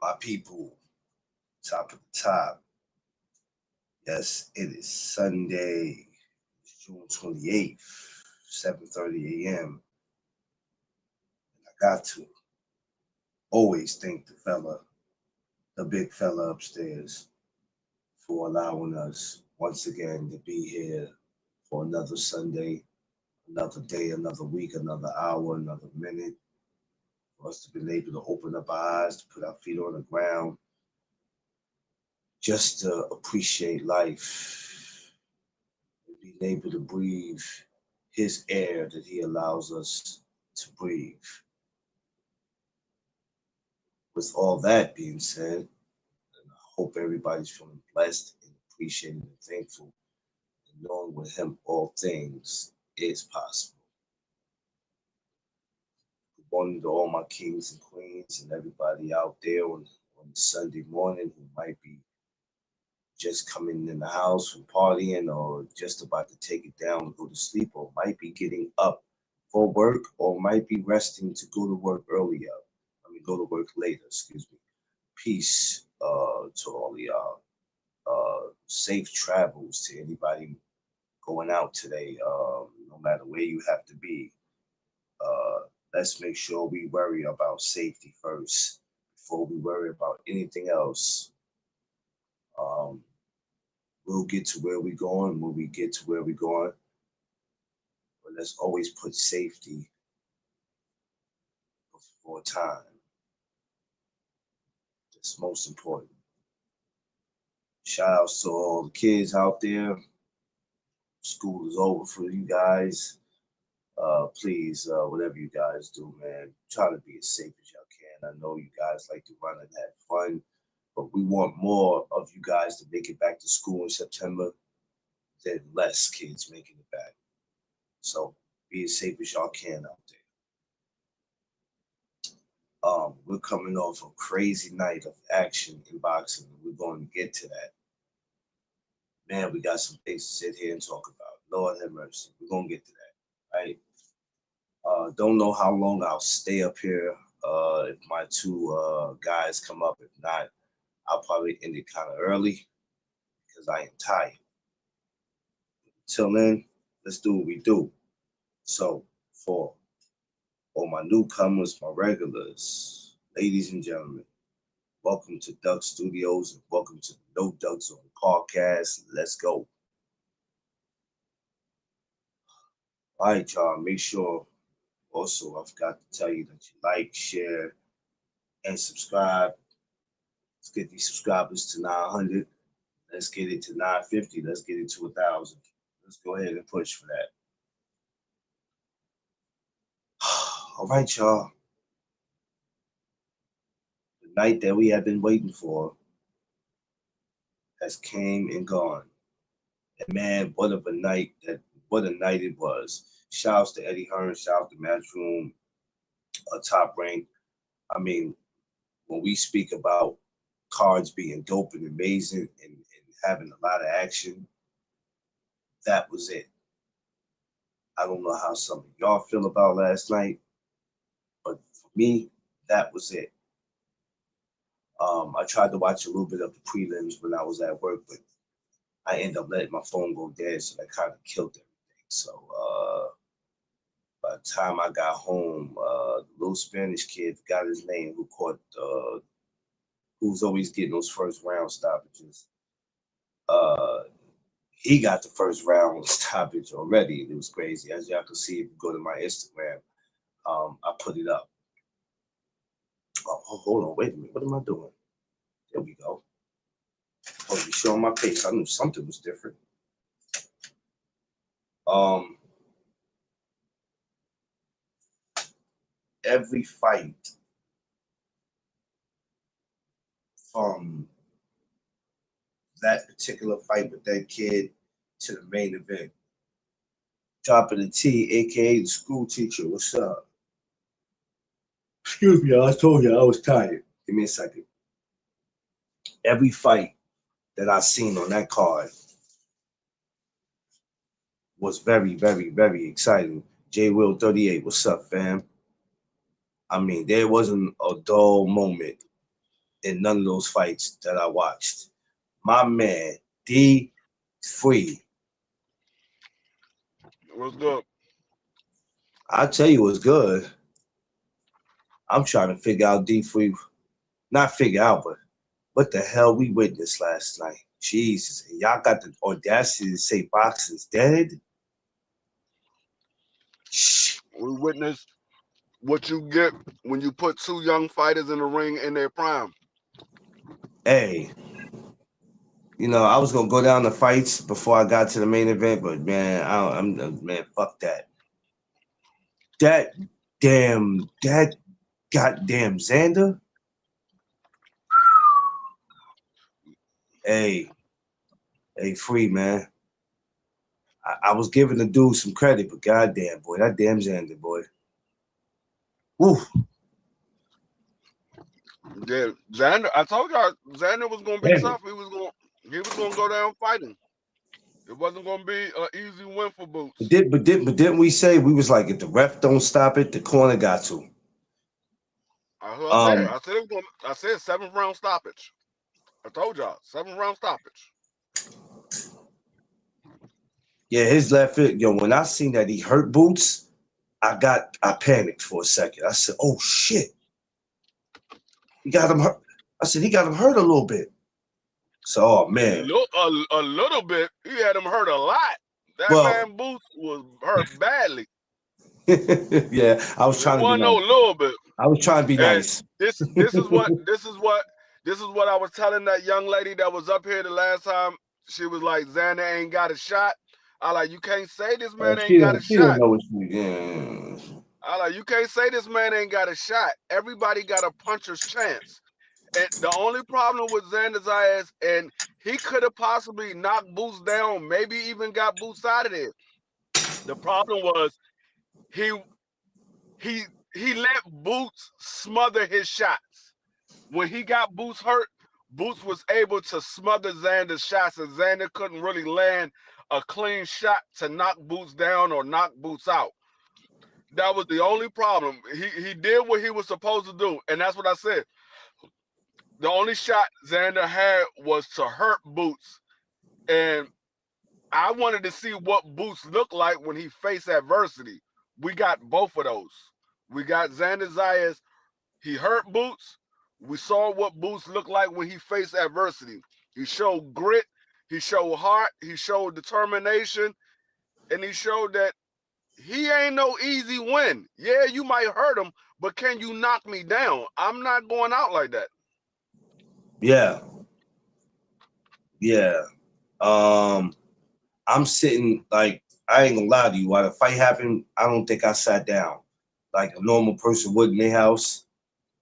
My people, top of the top. Yes, it is Sunday, June 28th, 7:30 a.m. And I got to always thank the big fella upstairs, for allowing us once again to be here for another Sunday, another day, another week, another hour, another minute, for us to be able to open up our eyes, to put our feet on the ground, just to appreciate life, and being able to breathe his air that he allows us to breathe. With all that being said, I hope everybody's feeling blessed and appreciated and thankful, and knowing with him all things is possible. Good morning to all my kings and queens and everybody out there on Sunday morning who might be just coming in the house from partying or just about to take it down and go to sleep, or might be getting up for work, or might be resting to go to work earlier. Go to work later, excuse me. Peace to all of y'all. Safe travels to anybody going out today, no matter where you have to be. Uh, let's make sure we worry about safety first before we worry about anything else. Um, we'll get to where we're going when we get to where we're going, but let's always put safety before time. That's most important. Shout outs to all the kids out there. School is over for you guys. Please, whatever you guys do, man, try to be as safe as y'all can. I know you guys like to run and have fun, but we want more of you guys to make it back to school in September than less kids making it back. So be as safe as y'all can out there. We're coming off a crazy night of action in boxing. We're going to get to that. Man, we got some things to sit here and talk about. Lord have mercy. We're going to get to that, right? Don't know how long I'll stay up here. If my two guys come up, if not, I'll probably end it kind of early because I am tired. Till then, let's do what we do. So, for all my newcomers, my regulars, ladies and gentlemen, welcome to Duck Studios and welcome to the No Duck Zone podcast. Let's go. All right, y'all. Make sure also, I forgot to tell you that you like, share, and subscribe. Let's get these subscribers to 900. Let's get it to 950. Let's get it to 1,000. Let's go ahead and push for that. All right, y'all. The night that we have been waiting for has came and gone. And man, what a night it was. Shouts to Eddie Hearn, shouts to Matchroom, Top Rank. I mean, when we speak about cards being dope and amazing and having a lot of action, that was it. I don't know how some of y'all feel about last night, but for me, that was it. I tried to watch a little bit of the prelims when I was at work, but I ended up letting my phone go dead, so that kind of killed everything. So by the time I got home, the little Spanish kid, forgot his name, who's always getting those first round stoppages. Uh, he got the first round stoppage already. It was crazy. As y'all can see, if you go to my Instagram, I put it up. Oh, hold on, wait a minute. What am I doing? There we go. Oh, you showing my face. I knew something was different. Um, every fight from that particular fight with that kid to the main event. Top of the T, aka the school teacher. What's up? Excuse me, I told you I was tired. Give me a second. Every fight that I seen on that card was very, very, very exciting. J Will 38, what's up, fam? I mean, there wasn't a dull moment in none of those fights that I watched. My man, D Free. What's good? I tell you what's good. I'm trying to figure out D Free, not figure out, but what the hell we witnessed last night. Jesus, y'all got the audacity to say boxing's dead? Shh. We witnessed what you get when you put two young fighters in the ring in their prime. Hey, I was gonna go down the fights before I got to the main event, but man, man, fuck that. That that goddamn Xander. Hey, Free man. I was giving the dude some credit, but goddamn boy, that damn Xander boy. Woo. Yeah, Xander. I told y'all Xander was gonna be Damn. tough. He was gonna go down fighting. It wasn't gonna be an easy win for Boots. But didn't we say we was like if the ref don't stop it, the corner got to. I said. I said it was gonna. I said 7th round stoppage. I told y'all 7th round stoppage. Yeah, his left foot. When I seen that he hurt Boots, I panicked for a second. I said, "Oh shit, he got him hurt." I said, "He got him hurt a little bit." So, oh man, A little bit. He had him hurt a lot. That well, man Boots was hurt badly. yeah, I was trying to be wasn't no nice. little bit. I was trying to be And nice. this is what I was telling that young lady that was up here the last time. She was like, Xander ain't got a shot. I like, you can't say this man ain't got a She didn't shot. know what she. Yeah. I like, you can't say this man ain't got a shot. Everybody got a puncher's chance. And the only problem with Xander Zayas, and he could have possibly knocked Boots down, maybe even got Boots out of there. The problem was he let Boots smother his shots. When he got Boots hurt, Boots was able to smother Xander's shots, and Xander couldn't really land a clean shot to knock Boots down or knock Boots out. That was the only problem. He did what he was supposed to do, and that's what I said. The only shot Xander had was to hurt Boots, and I wanted to see what Boots looked like when he faced adversity. We got both of those. We got Xander Zayas. He hurt Boots. We saw what Boots looked like when he faced adversity. He showed grit. He showed heart. He showed determination. And he showed that he ain't no easy win. Yeah, you might hurt him, but can you knock me down? I'm not going out like that. Yeah. Yeah. I'm sitting like I ain't gonna lie to you. While the fight happened, I don't think I sat down like a normal person would in their house.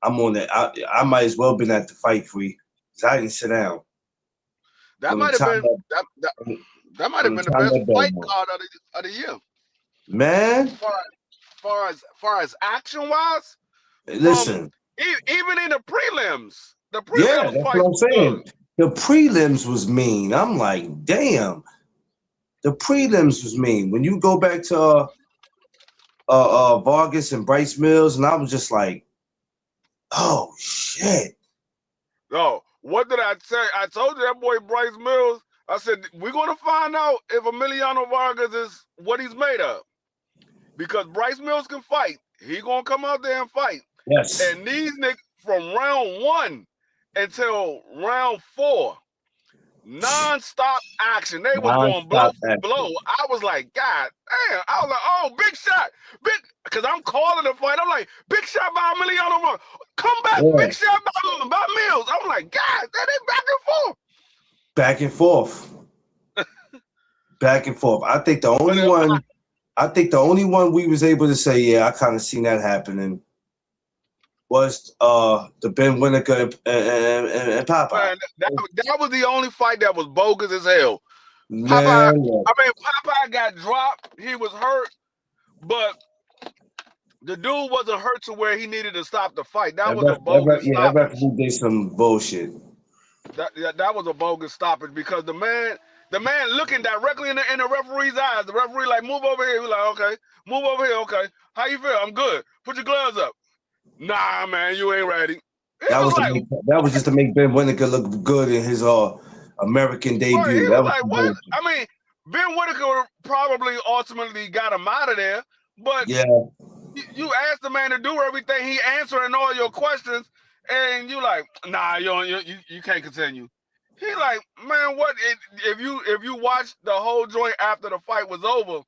I'm on it. I might as well been at the fight Free because I didn't sit down. That might have been that might have been the best fight card of the year. Man, far as action wise, listen. Even in the prelims Yeah, that's what I'm saying. good. The prelims was mean. I'm like, damn. The prelims was mean. When you go back to Vargas and Bryce Mills, and I was just like, oh shit. No, what did I say? I told you that boy Bryce Mills. I said we're gonna find out if Emiliano Vargas is what he's made of, because Bryce Mills can fight. He gonna come out there and fight. Yes. And these niggas from round 1 until round 4, non-stop action. They was going blow for blow. I was like, God damn. I was like, oh, big shot. Because I'm calling the fight. I'm like, big shot by Emiliano. Come back, big shot by Mills. I'm like, God, they back and forth. Back and forth. Back and forth. I think the only one we was able to say, yeah, I kind of seen that happening was the Ben Winokur and Popeye. Man, that was the only fight that was bogus as hell. Popeye got dropped. He was hurt, but the dude wasn't hurt to where he needed to stop the fight. That was a bogus stoppage. That referee did some bullshit. That was a bogus stoppage because the man looking directly in the referee's eyes. The referee like, move over here. He was like, okay, move over here. Okay, how you feel? I'm good. Put your gloves up. Nah, man, you ain't ready. That was like, that was just to make Ben Whitaker look good in his American bro, he debut. That was was like, what? I mean, Ben Whitaker probably ultimately got him out of there, but yeah. you asked the man to do everything, he answering all your questions, and you like, nah, you can't continue. He like, man, what if you watched the whole joint after the fight was over,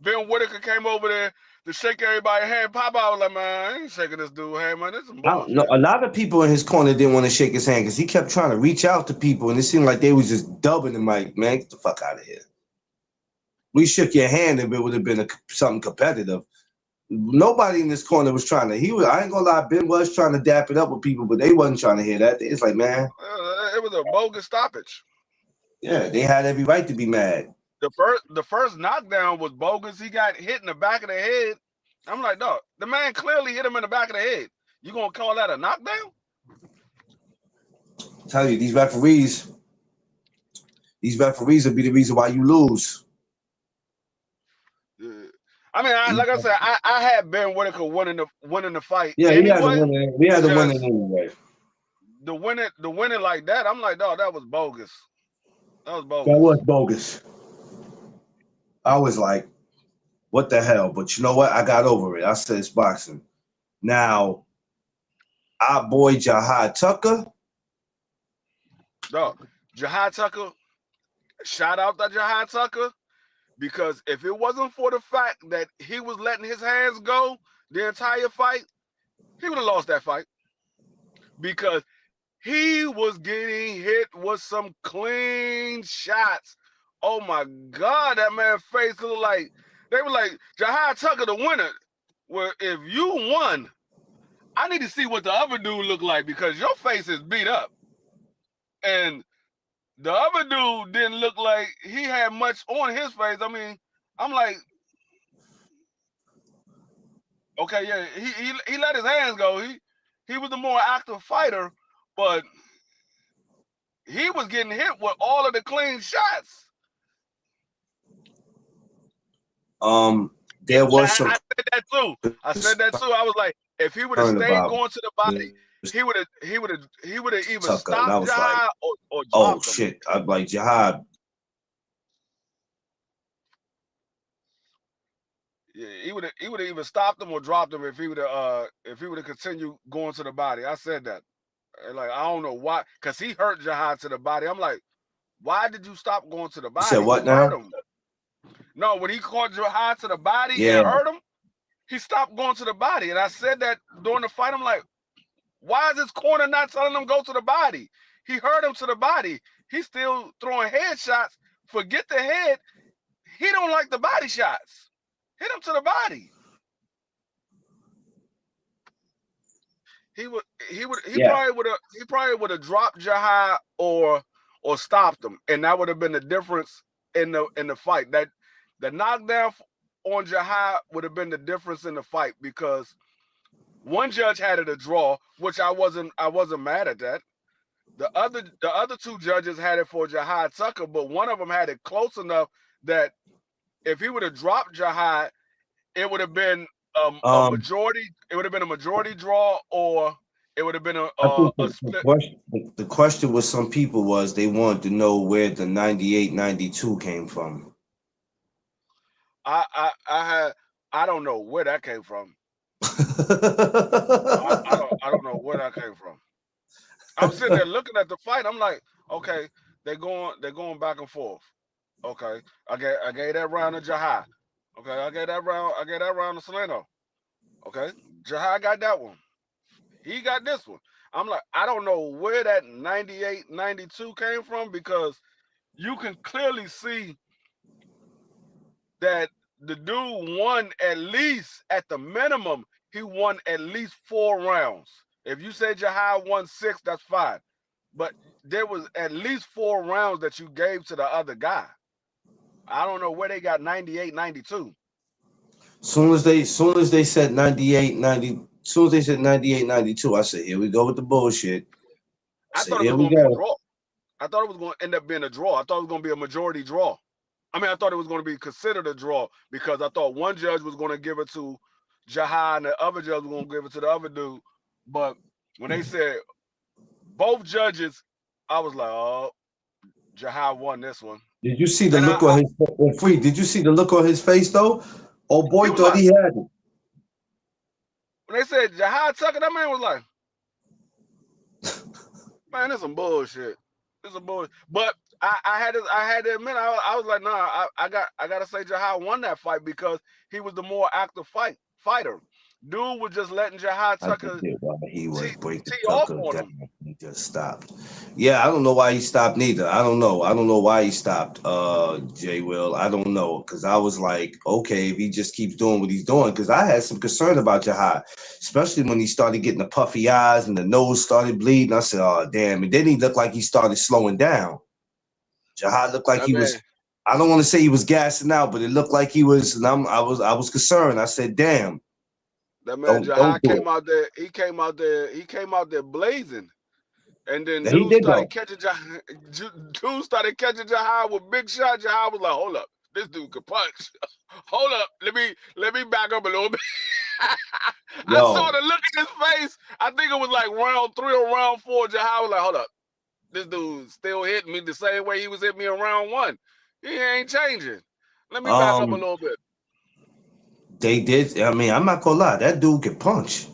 Ben Whitaker came over there to shake everybody's hand. Pop out was like, man, I ain't shaking this dude's hand, man. This is some I don't know. bullshit. A lot of people in his corner didn't want to shake his hand because he kept trying to reach out to people, and it seemed like they was just dubbing him like, man, get the fuck out of here. We shook your hand if it would have been something competitive. Nobody in this corner was trying to. I ain't gonna lie. Ben was trying to dap it up with people, but they wasn't trying to hear that. It's like, man, It was a bogus stoppage. yeah, they had every right to be mad. The first knockdown was bogus. He got hit in the back of the head. I'm like, dog, the man clearly hit him in the back of the head. You gonna call that a knockdown? I tell you, these referees will be the reason why you lose. I mean, like I said, I had Ben Whitaker winning the fight. Yeah, anyway. he had to win it. We had to win it anyway. The winning like that, I'm like, dog, that was bogus. That was bogus. That was bogus. I was like, what the hell? But you know what? I got over it. I said it's boxing. Now, our boy Jahad Tucker. Dog, Jahad Tucker, shout out to Jahad Tucker, because if it wasn't for the fact that he was letting his hands go the entire fight, he would have lost that fight. Because he was getting hit with some clean shots. Oh my God, that man's face looked like, they were like, Jahad Tucker, the winner. Well, if you won, I need to see what the other dude looked like, because your face is beat up. And the other dude didn't look like he had much on his face. I mean, I'm like, okay, yeah, he let his hands go. He was the more active fighter, but he was getting hit with all of the clean shots. There was some. I said that too. I was like, if he would have stayed going to the body, he would have either stopped Jahad or dropped him. Shit! I'm like, Jahad. Yeah, he would have either stopped him or dropped him if he would have continued going to the body. I said that. And like, I don't know why, because he hurt Jahad to the body. I'm like, why did you stop going to the body? You said what you now? Hurt him. No, when he caught Jahad to the body and hurt him, he stopped going to the body. And I said that during the fight. I'm like, why is his corner not telling him go to the body? He hurt him to the body. He's still throwing headshots. Forget the head. He don't like the body shots. Hit him to the body. He probably would have dropped Jahad or stopped him, and that would have been the difference in the fight. That the knockdown on Jahad would have been the difference in the fight, because one judge had it a draw, which I wasn't mad at that. The other two judges had it for Jahad Tucker, but one of them had it close enough that if he would have dropped Jahad, it would have been a majority. It would have been a majority draw, or it would have been a split. The question with some people was they wanted to know where the 98-92 came from. I don't know where that came from. I don't know where that came from. I'm sitting there looking at the fight. I'm like, okay, they're going back and forth. Okay, I gave that round to Jahad. Okay, I gave that round to Solano. Okay, Jahad got that one. He got this one. I'm like, I don't know where that 98-92 came from, because you can clearly see that the dude won at least, at the minimum, he won at least 4 rounds. If you say Jahad won 6, that's fine. But there was at least 4 rounds that you gave to the other guy. I don't know where they got 98-92. Soon as they said 98-92, I said, here we go with the bullshit. I thought it was going to be a draw. I thought it was going to end up being a draw. I thought it was going to be a majority draw. I mean, I thought it was going to be considered a draw, because I thought one judge was going to give it to Jahad and the other judge was going to give it to the other dude. But when they said both judges, I was like, oh, Jahai won this one. Did you see the And look on his Free? Did you see the look on his face though? Oh boy, he was thought like, he had it. when they said Jahai Tucker, that man was like, man, that's some bullshit. This is bullshit. But I had to admit, I was like, nah, I gotta say Jahai won that fight because he was the more active fighter. Dude was just letting Jahai I just Tucker did why he was breaking tee off Tucker on down. him. He just stopped. Yeah, I don't know why he stopped neither. I don't know. I don't know why he stopped, Jay Will. I don't know. Cause I was like, okay, if he just keeps doing what he's doing, because I had some concern about Jahai, especially when he started getting the puffy eyes and the nose started bleeding. I said, oh damn. And then he looked like he started slowing down. Jahai looked like That he man, was, I don't want to say he was gassing out, but it looked like he was, and I was concerned. I said, damn. that man Don't Jahai do came out there. He came out there blazing. And then it. He dude did started though. catching Jahai. Dude started catching Jahai with big shot. Jahai was like, hold up, this dude can punch. Hold up, let me back up a little bit. I saw Yo, the look in his face. I think it was like round 3 or round 4. Jahai was like, hold up, this dude still hitting me the same way he was hitting me in round 1. He ain't changing. Let me back up a um, little bit. they did. I mean, I'm not gonna lie. That dude can punch.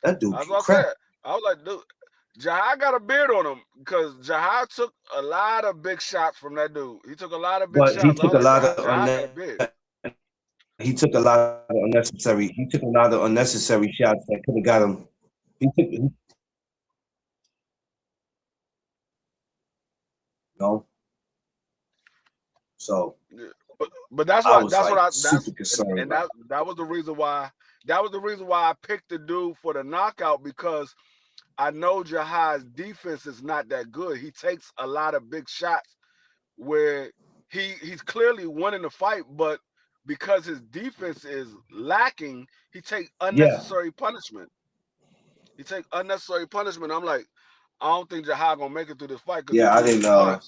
That dude That's can what I crack. said. I was like, dude, Jahai got a beard on him because Jahai took a lot of big shots from that dude. He took a lot of big But he shots. I took a was like, lot of Jahai got a beard. he took a lot of unnecessary. He took a lot of unnecessary shots that could have got him. He took, you know. So Yeah. But that's I what was like super that's concerned and about. that was the reason why I picked the dude for the knockout because I know Jahai's defense is not that good. He takes a lot of big shots where he's clearly winning the fight, but because his defense is lacking, he take Yeah, unnecessary punishment. He take unnecessary punishment. I'm like, I don't think Jahai gonna make it through this fight because this yeah. dude can punch.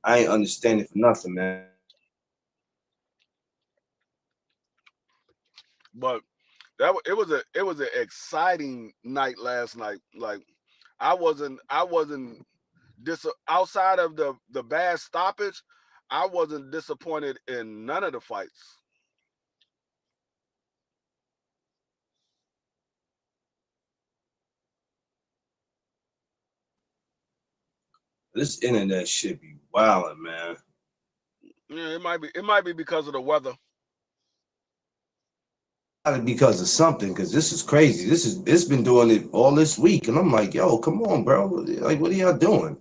I ain't understand it for nothing, man. But it was an exciting night last night. Like I wasn't outside of the bad stoppage. I wasn't disappointed in none of the fights. This internet should be wilding, man. Yeah, it might be because of the weather. Gotta be because of something, because this is crazy. It's been doing it all this week, and I'm like, yo, come on, bro. Like, what are y'all doing?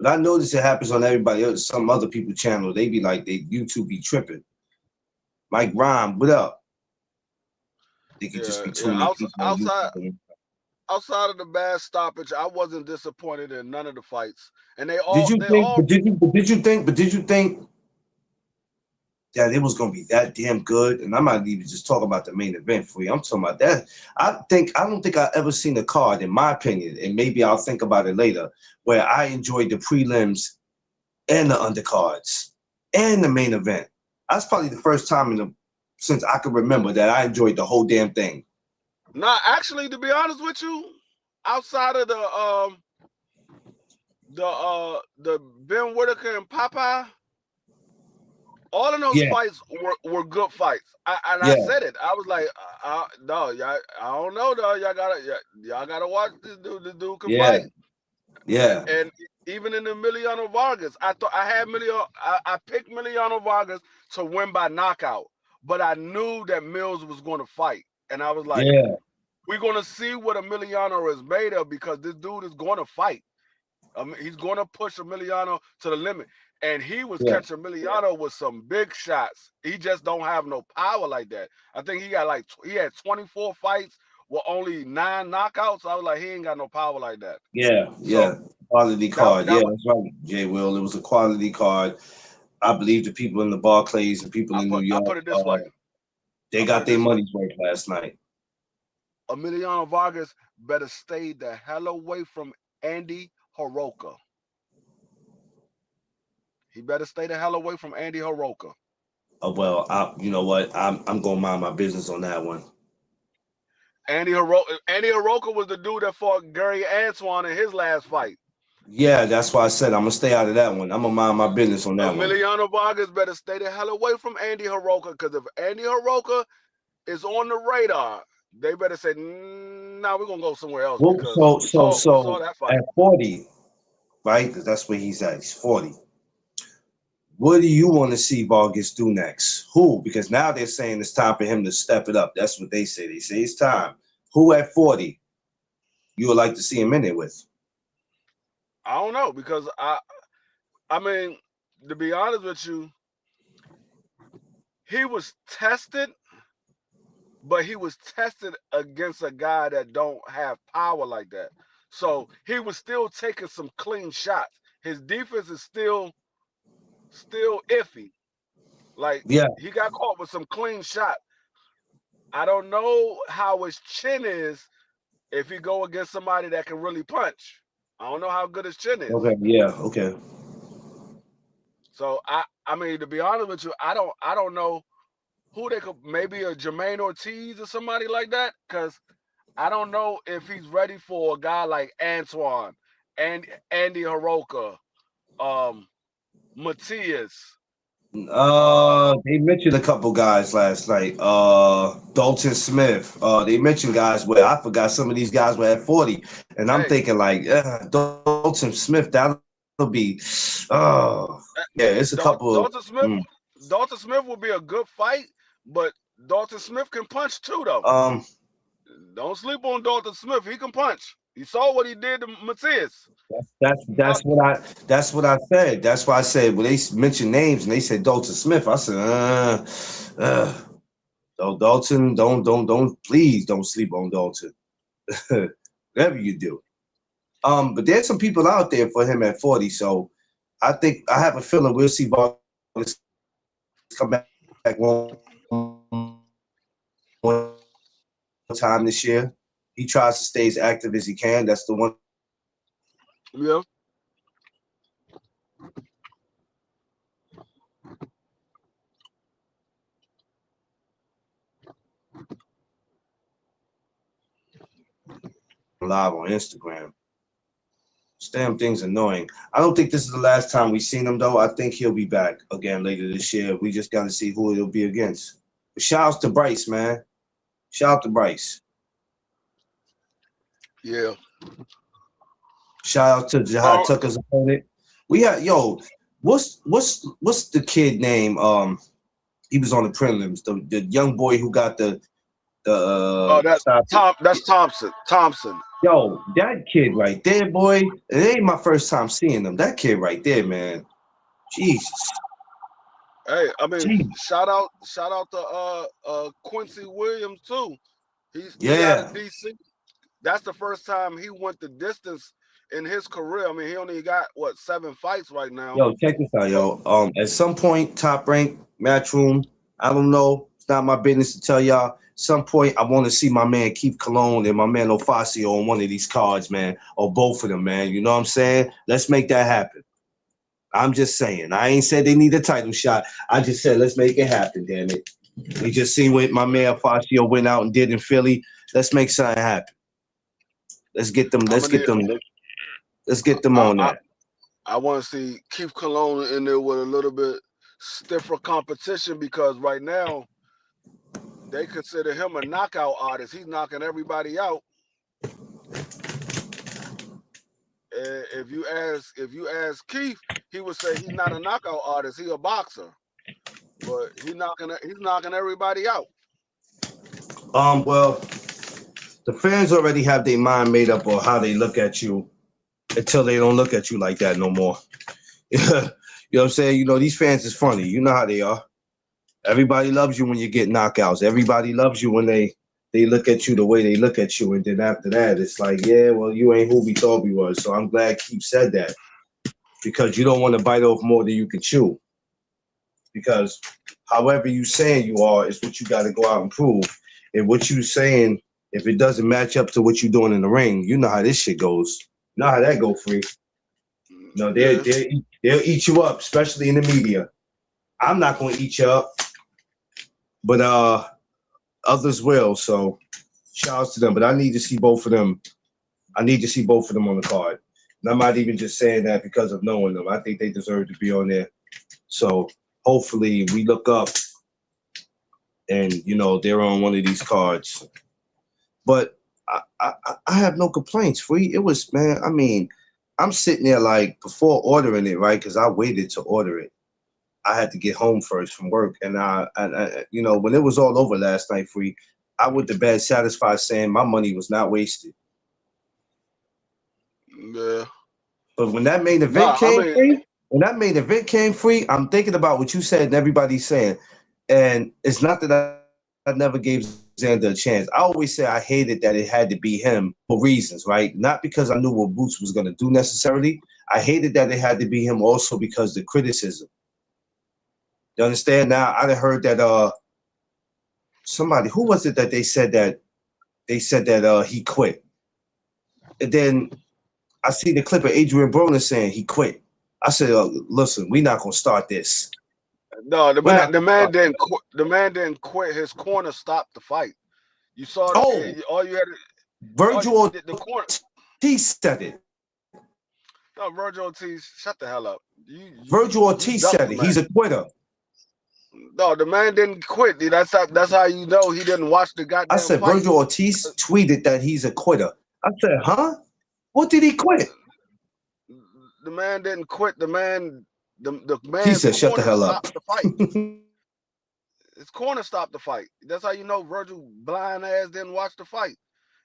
But I notice it happens on everybody else, some other people channel. They be like, they YouTube be tripping. Mike Rhyme, what up? They could just Yeah, be too yeah. many people on YouTube. Outside of the bad stoppage, I wasn't disappointed in none of the fights, and they Did all you they think? all But did you think that it was gonna be that damn good? And I'm not even just talking about the main event for you. I'm talking about that. I don't think I ever seen a card, in my opinion, and maybe I'll think about it later, where I enjoyed the prelims and the undercards and the main event. That's probably the first time since I can remember that I enjoyed the whole damn thing. Nah, actually, to be honest with you, outside of the Ben Whitaker and Popeye, all of those Yeah, fights were good fights. I yeah, said it. I was like, no, y'all, I don't know, though. Y'all gotta watch this dude. This dude can yeah, fight. yeah, And even in the Emiliano Vargas, I thought I had I picked Emiliano Vargas to win by knockout, but I knew that Mills was going to fight, and I was like, yeah, we're going to see what Emiliano is made of because this dude is going to fight. He's going to push Emiliano to the limit, and he was yeah. catching Emiliano with some big shots. He just don't have no power like that. I think he got he had 24 fights with only 9 knockouts. I was like, he ain't got no power like that. Yeah, So yeah. Quality that card. that Yeah, was that's right, Jay Will. It was a quality card. I believe the people in the Barclays and people in New I York, put it this way. they I put got it their this way. money's worth last night. Emiliano Vargas better stay the hell away from Andy Hiroka. He better stay the hell away from Andy Hiroka. Well, you know what? I'm gonna mind my business on that one. Andy Hiroka was the dude that fought Gary Antoine in his last fight. Yeah, that's why I said I'm gonna stay out of that one. I'm gonna mind my business on that one. Emiliano Vargas better stay the hell away from Andy Hiroka, because if Andy Hiroka is on the radar, they better say, "Nah, we're gonna go somewhere else." Well, Because we saw that fight at 40, right? Because that's where he's at. He's 40. What do you want to see Vargas do next? Who? Because now they're saying it's time for him to step it up. That's what they say. They say it's time. Who at 40 you would like to see him in it with? I don't know, because I mean, to be honest with you, he was tested, but he was tested against a guy that don't have power like that. So he was still taking some clean shots. His defense is still iffy. Like, Yeah. he got caught with some clean shot. I don't know how his chin is if he go against somebody that can really punch. I don't know how good his chin is. Okay. Yeah. Okay. So I mean, to be honest with you, I don't know who they could, maybe a Jermaine Ortiz or somebody like that, because I don't know if he's ready for a guy like Antoine and Andy Hiroka, Matias. They mentioned a couple guys last night. Dalton Smith. They mentioned guys where I forgot some of these guys were at 40, and I'm thinking like, Dalton Smith. That'll be, yeah, it's a couple. Dalton Smith will be a good fight, but Dalton Smith can punch too, though. Don't sleep on Dalton Smith. He can punch. You saw what he did to Matias. That's what I said. That's why I said when they mentioned names and they said Dalton Smith, I said, Dalton, don't please don't sleep on Dalton. Whatever you do. But there's some people out there for him at 40, so I think I have a feeling we'll see Vargas come back one time this year. He tries to stay as active as he can. That's the one. Yeah. Live on Instagram. This damn thing's annoying. I don't think this is the last time we've seen him, though. I think he'll be back again later this year. We just got to see who it'll be against. But shout out to Bryce, man. Shout out to Bryce. Yeah. Shout out to Jihad Tucker's opponent. We had what's the kid name? He was on the prelims. The young boy who got that's Thompson. Thompson. Yo, that kid right there, boy. It ain't my first time seeing him. That kid right there, man. Jesus. Hey, I mean, shout out to Quincy Williams too. He's out of DC. That's the first time he went the distance in his career. I mean, he only got 7 fights right now. Yo, check this out, yo. At some point, Top Rank, Matchroom, I don't know. It's not my business to tell y'all. Some point, I want to see my man Keith Colon and my man Ofacio on one of these cards, man, or both of them, man. You know what I'm saying? Let's make that happen. I'm just saying. I ain't said they need a title shot. I just said let's make it happen, damn it. We just seen what my man Ofacio went out and did in Philly. Let's make something happen. Let's get them. Let's get them on that. I want to see Keith Colon in there with a little bit stiffer competition, because right now they consider him a knockout artist. He's knocking everybody out. If you ask Keith, he would say he's not a knockout artist. He's a boxer, but he's knocking everybody out. Well, the fans already have their mind made up on how they look at you until they don't look at you like that no more. You know what I'm saying? You know, these fans is funny. You know how they are. Everybody loves you when you get knockouts. Everybody loves you when they look at you the way they look at you. And then after that, it's like, yeah, well, you ain't who we thought we was. So I'm glad Keith said that, because you don't want to bite off more than you can chew. Because however you saying you are is what you got to go out and prove. And what you saying, if it doesn't match up to what you're doing in the ring, you know how this shit goes. You know how that go, free. No, they'll eat you up, especially in the media. I'm not going to eat you up, but others will. So Shouts to them, but I need to see both of them. I need to see both of them on the card. And I'm not even just saying that because of knowing them. I think they deserve to be on there. So hopefully we look up and they're on one of these cards. But I have no complaints. Free. It was, man. I mean, I'm sitting there like before ordering it, right? Because I waited to order it. I had to get home first from work, and I when it was all over last night, Free, I went to bed satisfied, saying my money was not wasted. Yeah. But when that main event came free, I'm thinking about what you said and everybody's saying, and it's not that I never gave Xander a chance. I always say I hated that it had to be him for reasons, right? Not because I knew what Boots was going to do necessarily. I hated that it had to be him also because the criticism. You understand? Now I heard that somebody, who was it that they said that he quit, and then I see the clip of Adrian Broner saying he quit. I said, listen, we're not gonna start this. No, the man didn't quit. The man didn't quit. His corner stopped the fight. You saw it. All you had to, Virgil Ortiz said it. No, Virgil Ortiz, shut the hell up. Virgil Ortiz said it. He's a quitter. No, the man didn't quit. Dude. That's how you know he didn't watch the goddamn I said fight. Virgil Ortiz tweeted that he's a quitter. I said, huh? What did he quit? The man didn't quit. The man. He said, "Shut the hell up." The fight. His corner stopped the fight. That's how you know Virgil blind ass didn't watch the fight,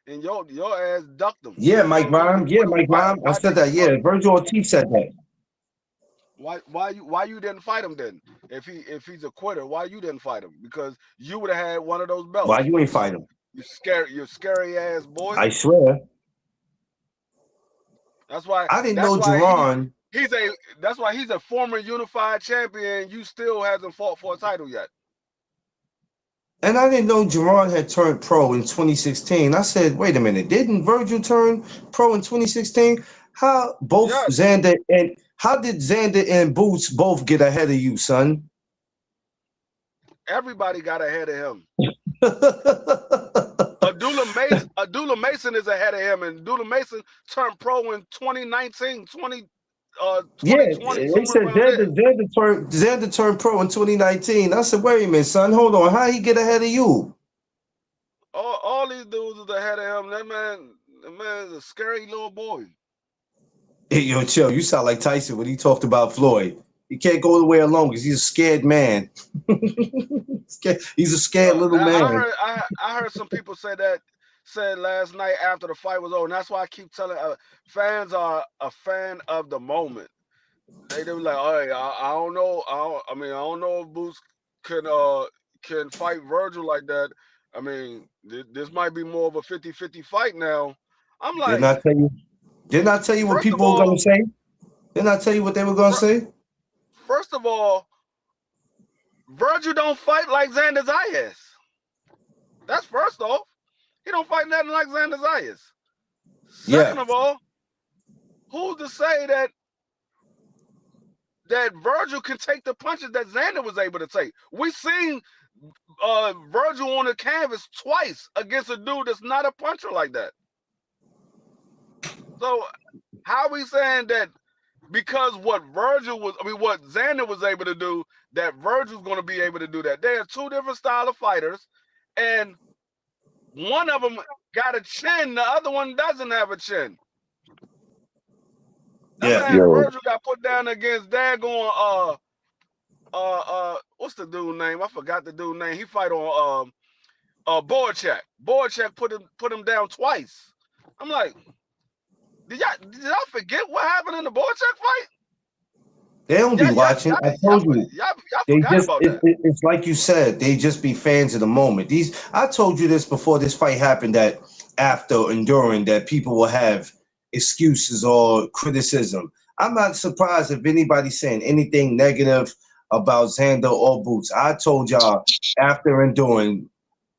and your ass ducked him. Yeah, Mike Rhyme. Yeah, Mike Rhyme. I said that. Yeah, Virgil Ortiz said that. Why you didn't fight him then? If he's a quitter, why you didn't fight him? Because you would have had one of those belts. Why you ain't fight him? You scary ass boy. I swear. That's why I didn't know Jerron. That's why he's a former unified champion. You still hasn't fought for a title yet. And I didn't know Jerron had turned pro in 2016. I said, wait a minute, didn't Virgil turn pro in 2016? How did Xander and Boots both get ahead of you, son? Everybody got ahead of him. Abdullah Mason is ahead of him, and Abdullah Mason turned pro in 2019, 2020. They said Xander turned pro in 2019. I said, wait a minute, son, hold on. How he get ahead of you? All these dudes is ahead of him. That man is a scary little boy. Hey, yo, chill. You sound like Tyson when he talked about Floyd. He can't go the way alone because he's a scared man. He's a scared little man. I heard some people said last night after the fight was over, and that's why I keep telling fans are a fan of the moment. They were like, "All right, I don't know. I don't know if Boots can fight Virgil like that. I mean, this might be more of a 50-50 fight now." I'm like, didn't I tell you what people were going to say? Didn't I tell you what they were going to say? First of all, Virgil don't fight like Xander Zayas. That's first off. He don't fight nothing like Xander Zayas. Second of all, who's to say that Virgil can take the punches that Xander was able to take? We seen Virgil on the canvas twice against a dude that's not a puncher like that. So how are we saying that because what Xander was able to do, that Virgil's going to be able to do that? They are two different style of fighters, and one of them got a chin, the other one doesn't have a chin. Virgil got put down against daggone what's the dude name? I forgot the dude name. He fight on Boychuk. Boychuk put him down twice. I'm like, did y'all forget what happened in the Boychuk fight? They don't be watching. I told you. It's like you said, they just be fans of the moment. I told you this before this fight happened, that after and during that people will have excuses or criticism. I'm not surprised if anybody's saying anything negative about Xander or Boots. I told y'all after and during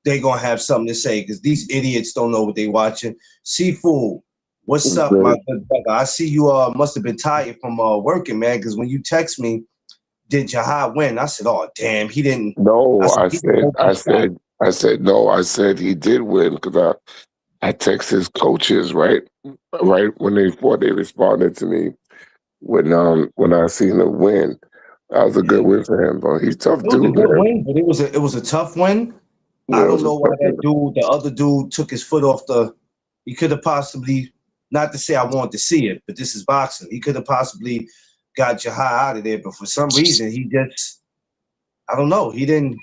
they gonna have something to say because these idiots don't know what they watching. Seafood. What's up, my good brother? I see you must have been tired from working, man, because when you text me, did Jahad win? I said, oh, damn, he didn't. No, I said I said no. I said he did win because I texted his coaches right when they fought. They responded to me when I seen him win. That was a Yeah, good win for him, bro. He's a tough it was a dude, good man. win, but it was a tough win. I Yeah, it don't was a know why tough that win. dude, the other dude, took his foot off the. He could have possibly, not to say I want to see it, but this is boxing. He could have possibly got Jahai out of there, but for some reason he just, I don't know, he didn't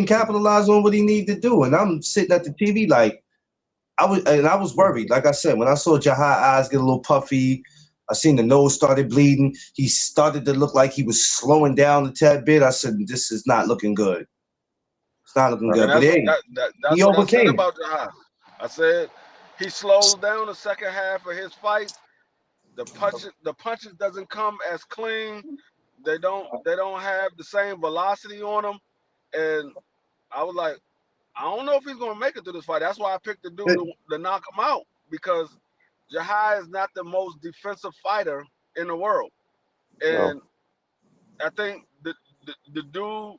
capitalize on what he needed to do. And I'm sitting at the TV like I was worried. Like I said, when I saw Jahai eyes get a little puffy, I seen the nose started bleeding. He started to look like he was slowing down a tad bit. I said, this is not looking good. It's not looking And good. But hey, he that's what I said overcame it. about Jahai. I said he slows down the second half of his fights. The punches doesn't come as clean. They don't have the same velocity on them. And I was like, I don't know if he's gonna make it through this fight. That's why I picked the dude to knock him out, because Jahai is not the most defensive fighter in the world. No. And I think the dude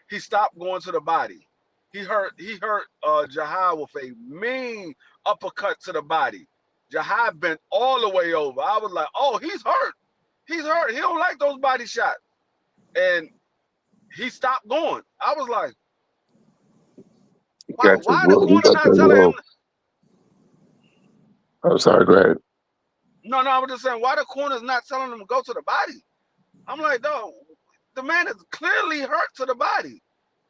he stopped going to the body. He hurt Jahai with a mean uppercut to the body. Jahai bent all the way over. I was like, oh, he's hurt. He's hurt. He don't like those body shots. And he stopped going. I was like, He why got the why the will. He corner got not the telling him? will. I'm sorry, go ahead. No, I was just saying, why the corner's not telling him to go to the body? I'm like, no, the man is clearly hurt to the body.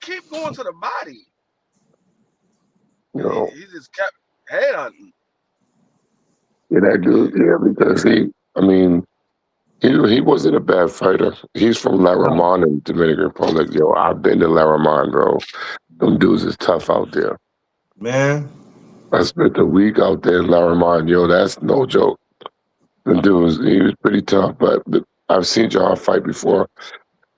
Keep going to the body. You And know, he just kept head hunting. yeah, that dude, yeah, because I mean, he wasn't a bad fighter. He's from No, Laramon in Dominican Republic. Yo, I've been to Laramon, bro. Them dudes is tough out there. man. I spent a week out there in Laramon. Yo, that's no joke. The dude he was pretty tough, but I've seen John fight before,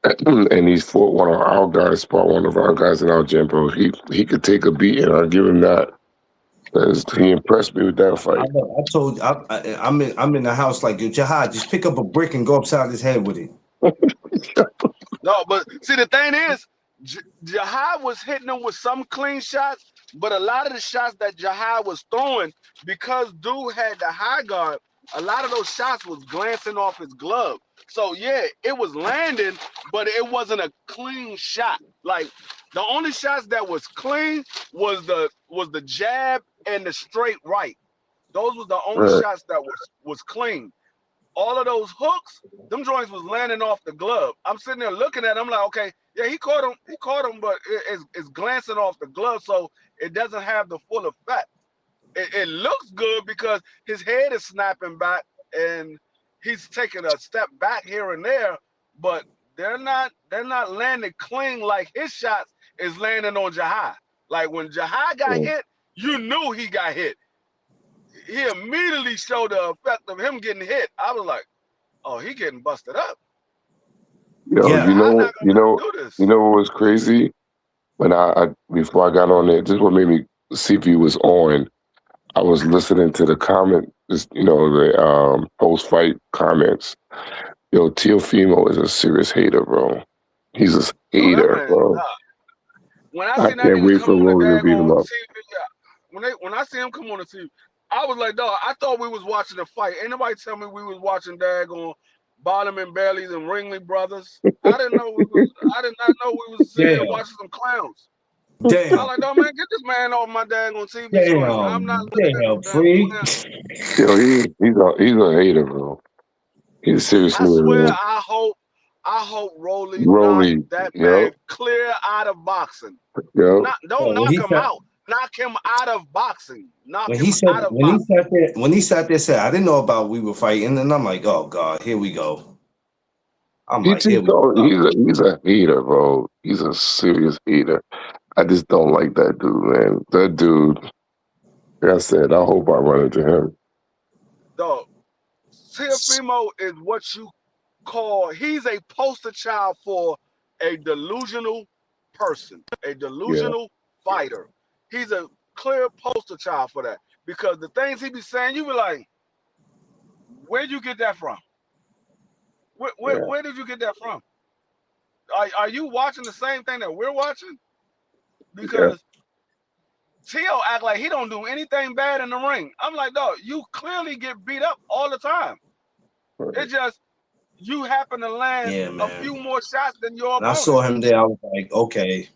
and he's fought one of our guys, fought one of our guys in our gym, bro. He could take a beat, and I'll give him that. 'Cause he impressed me with that I, fight. know, I told you, I'm in the house like, yo, Jahai, just pick up a brick and go upside his head with it. No, but see, the thing is, Jahai was hitting him with some clean shots, but a lot of the shots that Jahai was throwing, because dude had the high guard, a lot of those shots was glancing off his glove. So yeah, it was landing, but it wasn't a clean shot. Like the only shots that was clean was the jab and the straight right. Those was the only Right. shots that was clean. All of those hooks, them joints was landing off the glove. I'm sitting there looking at him, I'm like, okay, yeah, he caught him, but it's glancing off the glove, so it doesn't have the full effect. It looks good because his head is snapping back and he's taking a step back here and there, but they're not landing clean like his shots is landing on Jahai. Like when Jahai got Yeah. hit, you knew he got hit. He immediately showed the effect of him getting hit. I was like, oh, he getting busted up. Yo, Yeah, Jahai not gonna be able to do you this. know what was crazy? When I before I got on there, this is what made me see if he was on. I was listening to the comment, the post fight comments. Yo, Teofimo is a serious hater, bro. He's a Oh, that hater, man. bro. Nah. When I I seen that can't nigga wait come for on the Rory to beat him daggone up. TV, when I see him come on the TV, I was like, dog, I thought we was watching a fight. Ain't nobody tell me we was watching daggone Bottom and Bailey's and Ringley Brothers. I did not know we was sitting here damn, watching some clowns. I damn, like, dog, man, get this man off my daggone TV screen. I'm not damn, looking at no damn, damn free. clown. Yo, he's a hater, bro. He's I seriously, swear, man. I hope Rolly knocked Rolly, that man yo, clear out of boxing. yo, Not don't Oh, when knock he him sat, out. Knock him out of boxing. Knock when he him said, out of boxing. when he sat there, said, I didn't know about we were fighting, and I'm like, oh god, here we go. I'm he like, here just we don't. go. He's a hater, bro. He's a serious hater. I just don't like that dude, man. That dude. Like I said, I hope I run into him. Dog, Teofimo is what you call, he's a poster child for a delusional person, a Yeah, delusional fighter. He's a clear poster child for that. Because the things he be saying, you be like, where'd you get that from? Where, where, yeah. where did you get that from? Are you watching the same thing that we're watching? because Tio act like he don't do anything bad in the ring. I'm like, dog, you clearly get beat up all the time. It's just you happen to land a few more shots than your opponent. I saw him there. I was like, okay.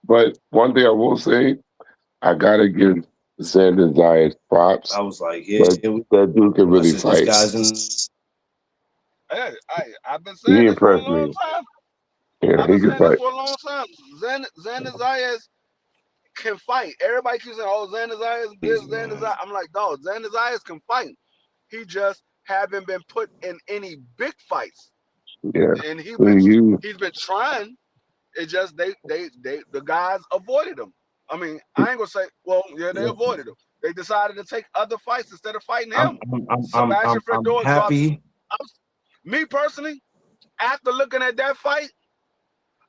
But one thing I will say, I gotta give Xander Zayas props. I was like, yeah, that dude can really fight. Hey, I've been saying this for a long time. Yeah, I've been saying this for a long time. Xander Zayas can fight. Everybody keeps saying, "Oh, Xander Zayas, this, Xander Zayas." I'm like, dog, Xander Zayas can fight. He just haven't been put in any big fights. Yeah, and he's been trying. It just the guys avoided him. I mean, I ain't gonna say, well, yeah, they avoided him. They decided to take other fights instead of fighting him. I'm happy. Me personally, after looking at that fight,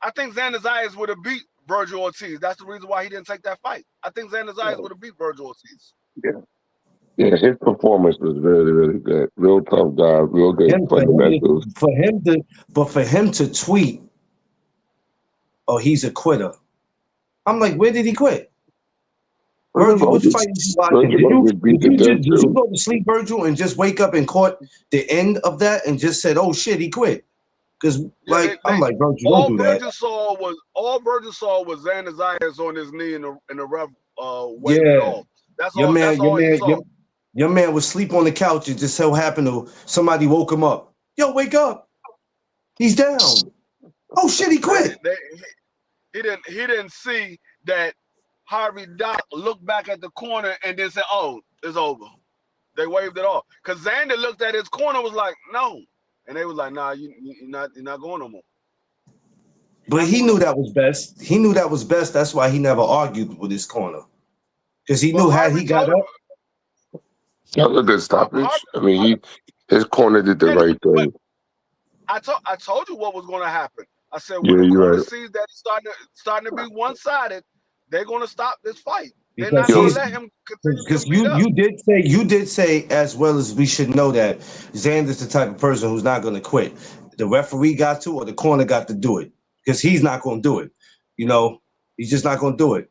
I think Xander Zayas would have beat Virgil Ortiz. That's the reason why he didn't take that fight. I think Xander Zayas would have beat Virgil Ortiz. Yeah, his performance was really, really good. Real tough guy, real good fundamentals. For him to tweet, "Oh, he's a quitter." I'm like, where did he quit? Virgil, which fight did you watch? Did you go to sleep, Virgil, and just wake up and caught the end of that and just said, "Oh shit, he quit"? Because I'm like, Virgil, don't do that. All Virgil saw was Xander Zayas on his knee in the ref waving it off. That's all he saw. Your man was asleep on the couch. It just so happened to somebody woke him up. Yo, wake up! He's down. Oh shit, he quit. He didn't see that Harvey Dock looked back at the corner and then said, "Oh, it's over." They waved it off because Xander looked at his corner, was like, "No," and they was like, "Nah, you're not going no more." But he knew that was best. He knew that was best. That's why he never argued with his corner, because he knew how he got up. That was a good stoppage. I mean, his corner did the right thing. I told you what was going to happen. I said when the corner sees that it's starting to be one-sided, they're going to stop this fight. They're not going to let him continue. Because you did say as well as we should know that Xander's the type of person who's not going to quit. The referee got to, or the corner got to do it, because he's not going to do it. You know, he's just not going to do it.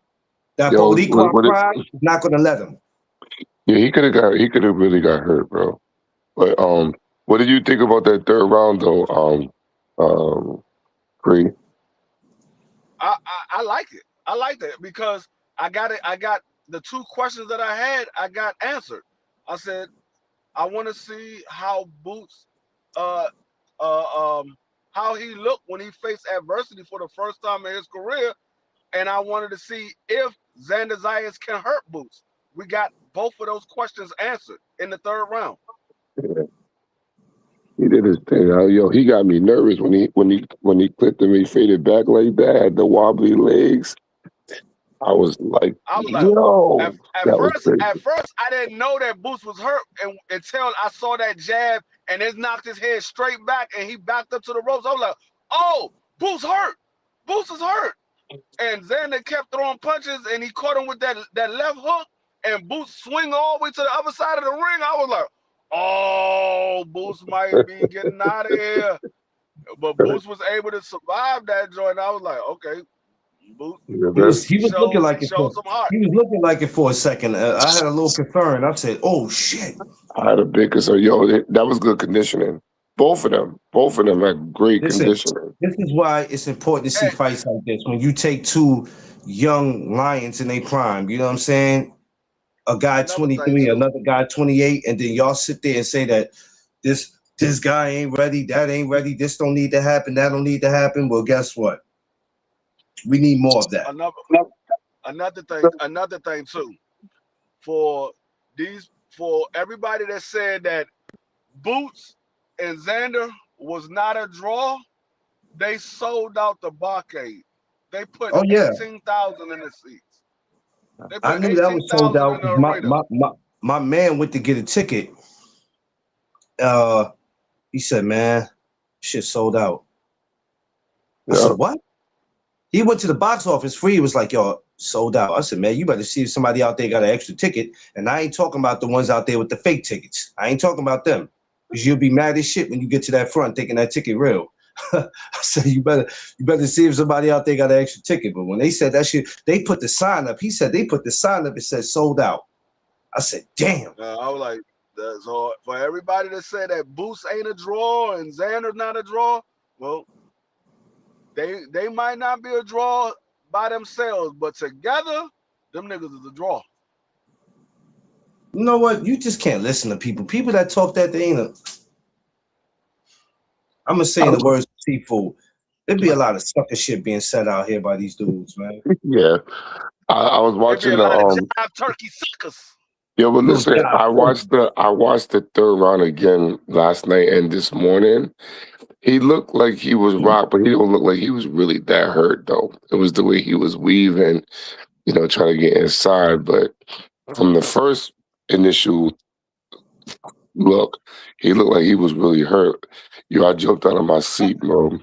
That Boricua is not going to let him. Yeah, he could have really got hurt, bro. But what did you think about that third round though? Free. I like it. I liked it because I got the two questions that I had, I got answered. I said, I want to see how Boots how he looked when he faced adversity for the first time in his career. And I wanted to see if Xander Zayas can hurt Boots. We got both of those questions answered in the third round. Yeah. He did his thing. Yo, he got me nervous when he clipped him. He faded back like that, had the wobbly legs. I was like, yo. At first, I didn't know that Boots was hurt until I saw that jab and it knocked his head straight back and he backed up to the ropes. I was like, oh, Boots hurt. Boots is hurt. And Xander kept throwing punches and he caught him with that left hook. And Boots swing all the way to the other side of the ring. I was like, oh, Boots might be getting out of here. But Boots was able to survive that joint. I was like, okay, Boots. He was looking like it. He was looking like it for a second. I had a little concern. I said, oh, shit. I had a big concern. Yo, that was good conditioning. Both of them had great conditioning. This is why it's important to see fights like this. When you take two young lions in their prime, you know what I'm saying? A guy 23, another guy 28, and then y'all sit there and say that this guy ain't ready, that ain't ready, this don't need to happen, that don't need to happen. Well, guess what? We need more of that. Another thing too, for everybody that said that Boots and Xander was not a draw, they sold out the Barcade. They put 18,000 in the seats. I knew that was sold out. My man went to get a ticket. He said, man, shit sold out. I said, what? He went to the box office free. He was like, yo, sold out. I said, man, you better see if somebody out there got an extra ticket. And I ain't talking about the ones out there with the fake tickets. I ain't talking about them. Because you'll be mad as shit when you get to that front thinking that ticket real. I said, you better see if somebody out there got an extra ticket. But when they said that shit, they put the sign up. He said they put the sign up. It said sold out. I said, damn. I was like, so for everybody to say that Boots ain't a draw and Xander's not a draw, well, they might not be a draw by themselves, but together, them niggas is a draw. You know what? You just can't listen to people. People that talk that, they ain't a. I'm gonna say in the words of Seafood. There'd be a lot of sucker shit being said out here by these dudes, man. Yeah, I was watching the jive turkey suckers. Yeah, but listen, I watched the third round again last night and this morning. He looked like he was rocked, but he don't look like he was really that hurt though. It was the way he was weaving, trying to get inside. But from the first initial look, he looked like he was really hurt. I jumped out of my seat, bro. No,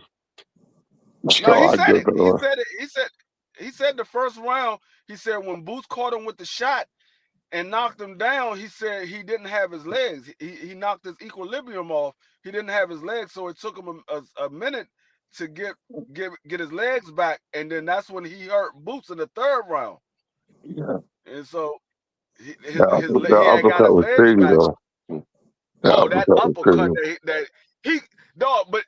he said it. He said the first round, he said when Boots caught him with the shot and knocked him down, he said he didn't have his legs. He knocked his equilibrium off. He didn't have his legs, so it took him a minute to get his legs back, and then that's when he hurt Boots in the third round. Yeah. And so he uppercut had got his was legs crazy back. though. That uppercut but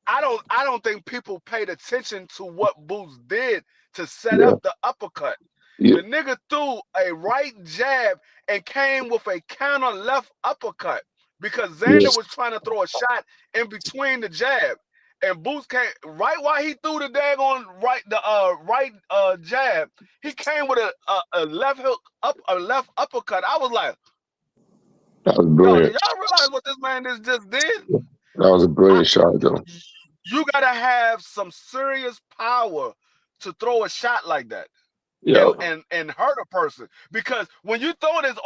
I don't think people paid attention to what Boots did to set up the uppercut. Yeah. The nigga threw a right jab and came with a counter left uppercut because Xander was trying to throw a shot in between the jab, and Boots came right while he threw the daggone right jab. He came with a left hook a left uppercut. I was like, that was brilliant. Yo, do y'all realize what this man just did? That was a brilliant shot, though. You gotta have some serious power to throw a shot like that. Yeah. And hurt a person, because when you throw this,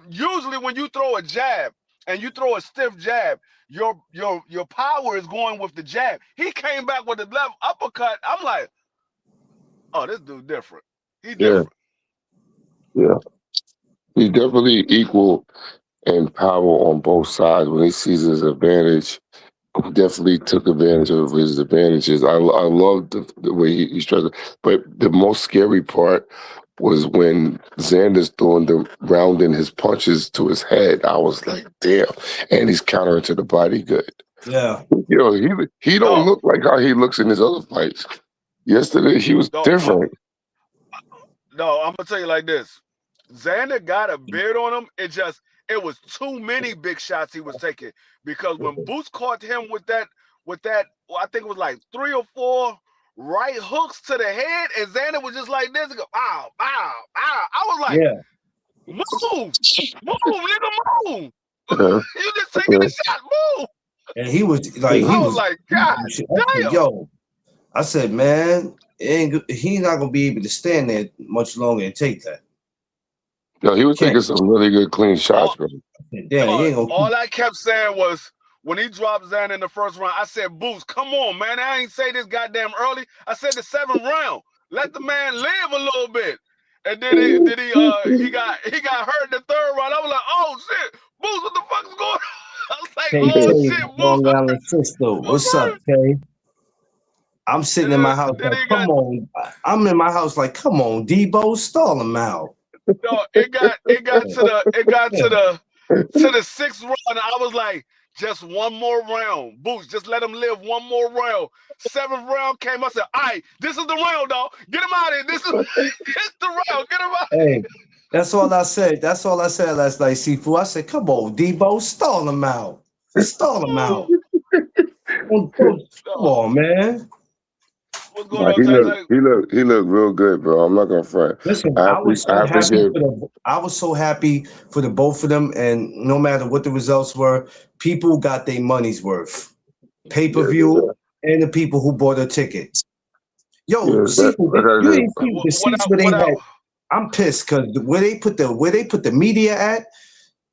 usually when you throw a jab and you throw a stiff jab, your power is going with the jab. He came back with the left uppercut. I'm like, oh, this dude different. He different. Yeah. He's definitely equal in power on both sides. When he sees his advantage, definitely took advantage of his advantages. I love the way he struck it. But the most scary part was when Xander's throwing rounding his punches to his head. I was like, damn. And he's countering to the body good. Yeah. He don't look like how he looks in his other fights. Yesterday, he was different. No, I'm going to tell you like this. Xander got a beard on him. It was too many big shots he was taking, because when Boots caught him with that, I think it was like 3 or 4 right hooks to the head, and Xander was just like this, and go, bow, bow, bow. I was like, move, nigga, move. You just taking the shot, move. And he was like, God damn. I said, man, he's not gonna be able to stand there much longer and take that. No, he was taking some really good, clean shots, bro. All I kept saying was, when he dropped Xander in the first round, I said, Boots, come on, man. I ain't say this goddamn early. I said the 7th round. Let the man live a little bit. And then he got hurt in the 3rd round. I was like, oh shit, Boots, what the fuck is going on? I was like, oh shit, Boots. What's up, Kay? I'm sitting in my house like, come on. I'm in my house like, come on, Debo, stall him out. No, it got to the 6th round. I was like, just one more round. Boots, just let him live one more round. 7th round came. I said, all right, this is the round, dog. Get him out of here. This is the round. Get him out. Hey, that's all I said. That's all I said last night, Sifu. I said, come on, Debo, stall him out. Stall him out. Come on, man. What's going on? He looked real good, bro. I'm not gonna front. Listen, I was so happy for the both of them, and no matter what the results were, people got their money's worth. Pay-per-view and the people who bought a ticket. Yo, you didn't see the seats where they had. I'm pissed because where they put the media at,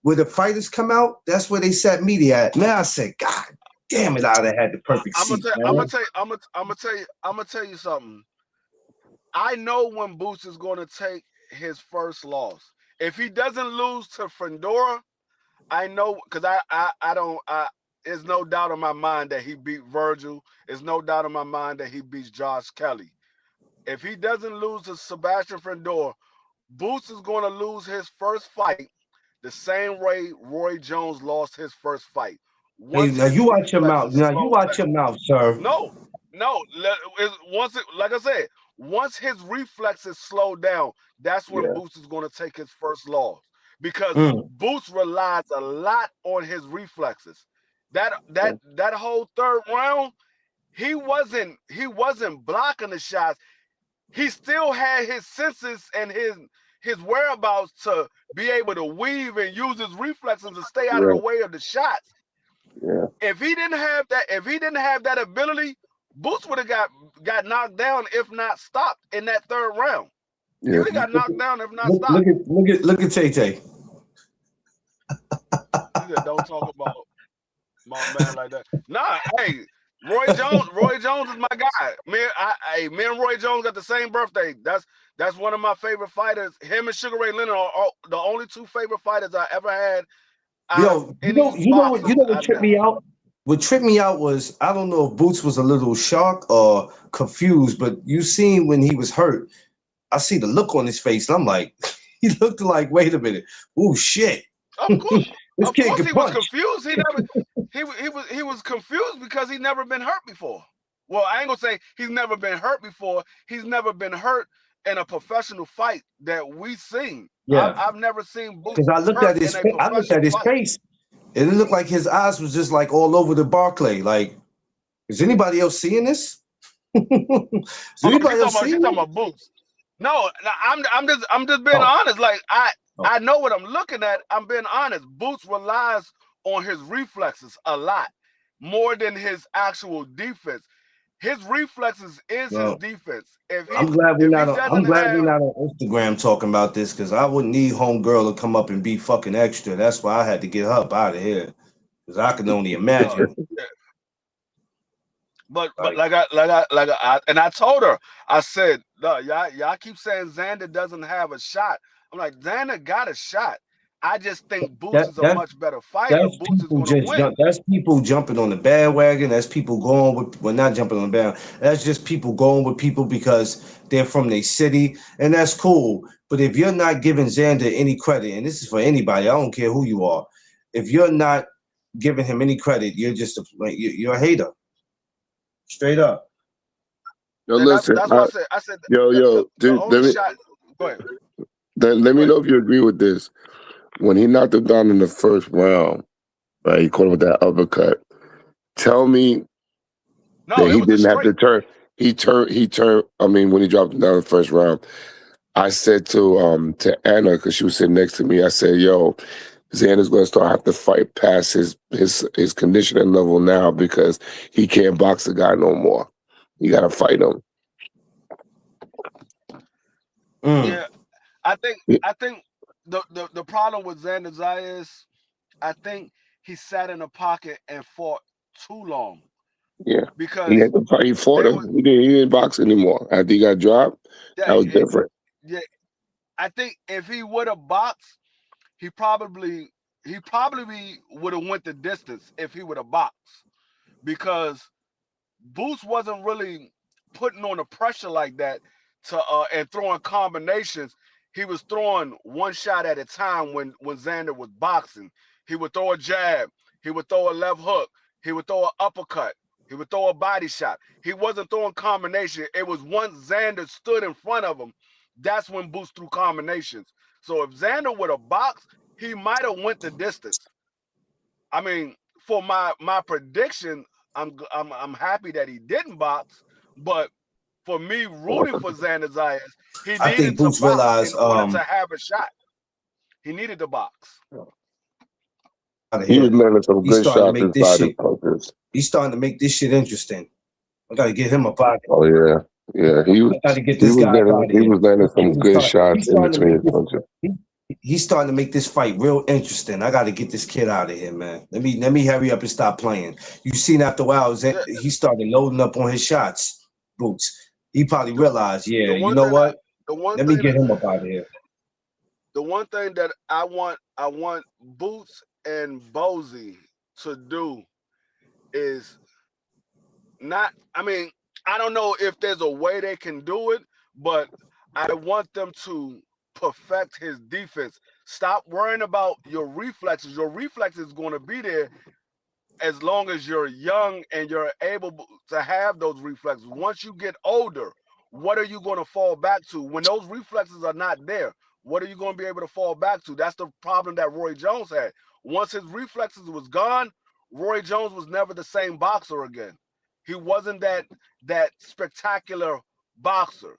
where the fighters come out, that's where they sat media at. Man, I said, God damn it, I'd have had the perfect seat. I'm gonna tell you something. I know when Boots is gonna take his first loss. If he doesn't lose to Fundora, I know, because There's no doubt in my mind that he beat Virgil. There's no doubt in my mind that he beats Josh Kelly. If he doesn't lose to Sebastian Fundora, Boots is going to lose his first fight the same way Roy Jones lost his first fight. Hey, Once now his you watch your mouth. reflexes Now you slow watch your mouth, sir. no, like I said, once his reflexes slow down, that's when Yeah. Boots is going to take his first loss because Mm. Boots relies a lot on his reflexes. That whole third round, he wasn't blocking the shots. He still had his senses and his whereabouts to be able to weave and use his reflexes to stay out of the Right. way of the shots. Yeah. If he didn't have that ability, Boots would have got knocked down, if not stopped, in that third round. He Yeah. would have got knocked down, if not Look, stopped. look at Tay Tay. He said, "Don't talk about my man like that." Nah, hey, Roy Jones is my guy. Me and Roy Jones got the same birthday. That's one of my favorite fighters. Him and Sugar Ray Leonard are the only two favorite fighters I ever had. Yo, you know what tripped me out? What tripped me out was, I don't know if Boots was a little shocked or confused, but you seen when he was hurt, I see the look on his face, and I'm like, he looked like, wait a minute, oh shit. Of course, This of kid course can he was punch. confused. He was confused because he never been hurt before. Well, I ain't gonna say he's never been hurt before. He's never been hurt in a professional fight that we seen. Yeah, I've never seen Boots because I looked hurt at his in a face. I looked at professional his fight. face, and it looked like his eyes was just like all over the Barclay. Like, is anybody else seeing this? Is anybody else She's seeing talking it? about Boots. No, I'm just being honest. Like I know what I'm looking at. I'm being honest. Boots relies on his reflexes a lot more than his actual defense. His reflexes is his defense. I'm glad we're not doesn't on Instagram talking about this, because I wouldn't need homegirl to come up and be fucking extra. That's why I had to get her up out of here, because I can only imagine. yeah. But I told her, I said, no, y'all keep saying Xander doesn't have a shot. I'm like, Xander got a shot. I just think Boots is a much better fighter. Boots is gonna win. That's people jumping on the bandwagon. That's people going with, well, not jumping on the bandwagon. That's just people going with people because they're from their city, and that's cool. But if you're not giving Xander any credit, and this is for anybody, I don't care who you are, if you're not giving him any credit, you're just you're a hater. Straight up. Yo, And listen. that's what I said. Yo, the dude, only shot. Go ahead. let me know if you agree with this. When he knocked him down in the first round, right? He caught him with that uppercut. Tell me that he didn't have to turn. He turned. I mean, when he dropped him down in the first round, I said to Anna, because she was sitting next to me, I said, "Yo, Xander's going to start have to fight past his conditioning level now, because he can't box the guy no more. You got to fight him." Yeah, I think the problem with Xander Zayas, I think he sat in the pocket and fought too long. Yeah, because he had to fight. He fought him. He didn't box anymore after he got dropped. That was different. Yeah, I think if he would have boxed, he probably would have went the distance if he would have boxed, because Boots wasn't really putting on the pressure like that to and throwing combinations. He was throwing one shot at a time when Xander was boxing. He would throw a jab, he would throw a left hook, he would throw an uppercut, he would throw a body shot. He wasn't throwing combination. It was once Xander stood in front of him, that's when Boots threw combinations. So if Xander would have boxed, he might have went the distance. I mean, for my prediction, I'm happy that he didn't box, but for me rooting for Xander Zayas, he needed to box in order to have a shot. He needed to box. He was landing some good shots inside his punches. He's starting to make this shit interesting. I got to get him a body. Oh yeah, yeah. He was. I got to get this guy. He was landing some good shots in between his punches. He's starting to make this fight real interesting. I got to get this kid out of here, man. Let me hurry up and stop playing. You seen after a while, he started loading up on his shots. Boots. He probably realized, yeah, you know what? Let me get him up out of here. The one thing that I want Boots and Bozy to do is not. I mean, I don't know if there's a way they can do it, but I want them to perfect his defense. Stop worrying about your reflexes. Your reflexes is going to be there as long as you're young and you're able to have those reflexes. Once you get older, what are you going to fall back to? When those reflexes are not there, what are you going to be able to fall back to? That's the problem that Roy Jones had. Once his reflexes was gone, Roy Jones was never the same boxer again. He wasn't that spectacular boxer.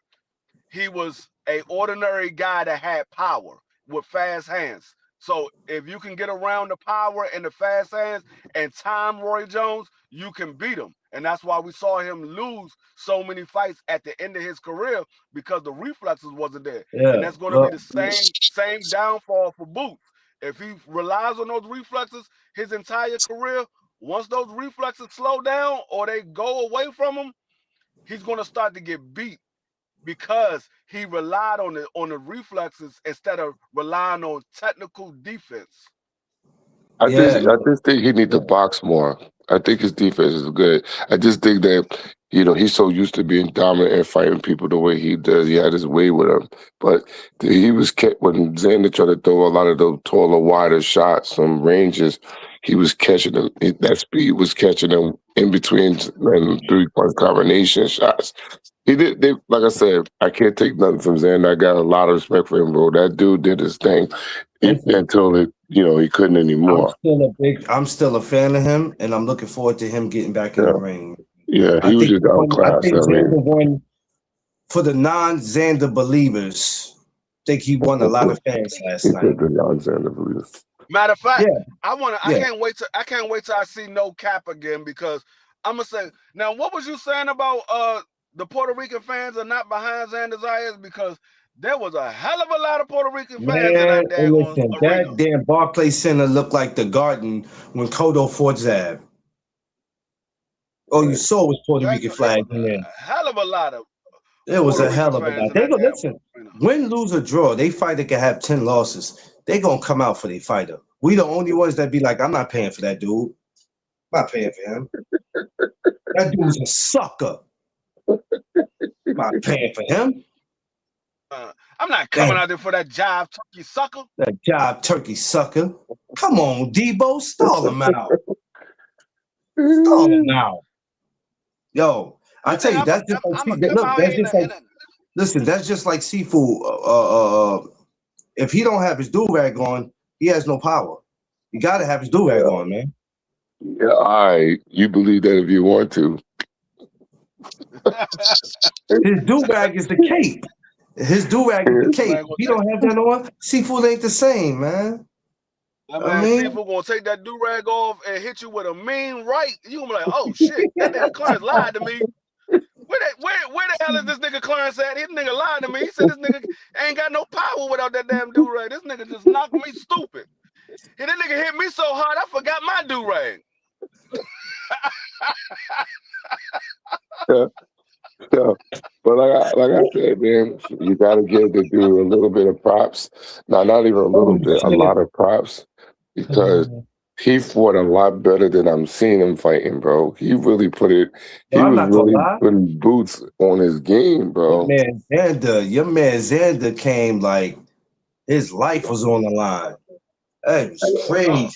He was a ordinary guy that had power with fast hands. So if you can get around the power and the fast hands and time Roy Jones, you can beat him. And that's why we saw him lose so many fights at the end of his career, because the reflexes wasn't there. Yeah. And that's going to be the same downfall for Boots. If he relies on those reflexes his entire career, once those reflexes slow down or they go away from him, he's going to start to get beat, because he relied on the reflexes instead of relying on technical defense. I just think he needs to box more. I think his defense is good. I just think that, he's so used to being dominant and fighting people the way he does. He had his way with him. But he was kept, when Xander tried to throw a lot of those taller, wider shots, some ranges, he was catching them. That speed was catching them in between and 3-point combination shots. He did. Like I said, I can't take nothing from Xander. I got a lot of respect for him, bro. That dude did his thing until he couldn't anymore. I'm still a fan of him, and I'm looking forward to him getting back in the ring. Yeah, he was just outclassed. For the non-Xander believers, I think he won a lot of fans last night. The non-Xander believers. Matter of fact, I can't wait till I see No Cap again, because I'm gonna say now, what was you saying about the Puerto Rican fans are not behind Xander Zayas? Because there was a hell of a lot of Puerto Rican fans in that damn arena. That damn Barclays Center looked like the Garden when Cotto fought Zab. All you saw was Puerto Rican flags in there. A hell of a lot of. It was a hell of a lot. They gonna listen. Win, lose, or draw. They fighter can have 10 losses. They gonna come out for their fighter. We the only ones that be like, I'm not paying for that dude. I'm not paying for him. That dude's a sucker. I'm not paying for him. I'm not coming out there for that jive turkey sucker. That jive turkey sucker. Come on, Debo, stall him out. Stall him out. Yo, I tell you, that's just like listen, that's just like Sifu. If he don't have his do-rag on, he has no power. You gotta have his do-rag on, man. Yeah, you believe that if you want to. His do-rag is the cape. His do-rag is the cape. If he don't have that on, Sifu ain't the same, man. Sifu gonna take that do-rag off and hit you with a mean right. You gonna be like, oh shit, that nigga Clarence lied to me. Where the hell is this nigga Clarence at? This nigga lied to me. He said this nigga ain't got no power without that damn do-rag. This nigga just knocked me stupid. And that nigga hit me so hard, I forgot my do-rag. Yeah. But like I said, man, you gotta give the dude a little bit of props. No, not even a little bit, a lot of props, because he fought a lot better than I'm seeing him fighting, bro. He really putting boots on his game, bro. Your man Xander came like his life was on the line. That was crazy.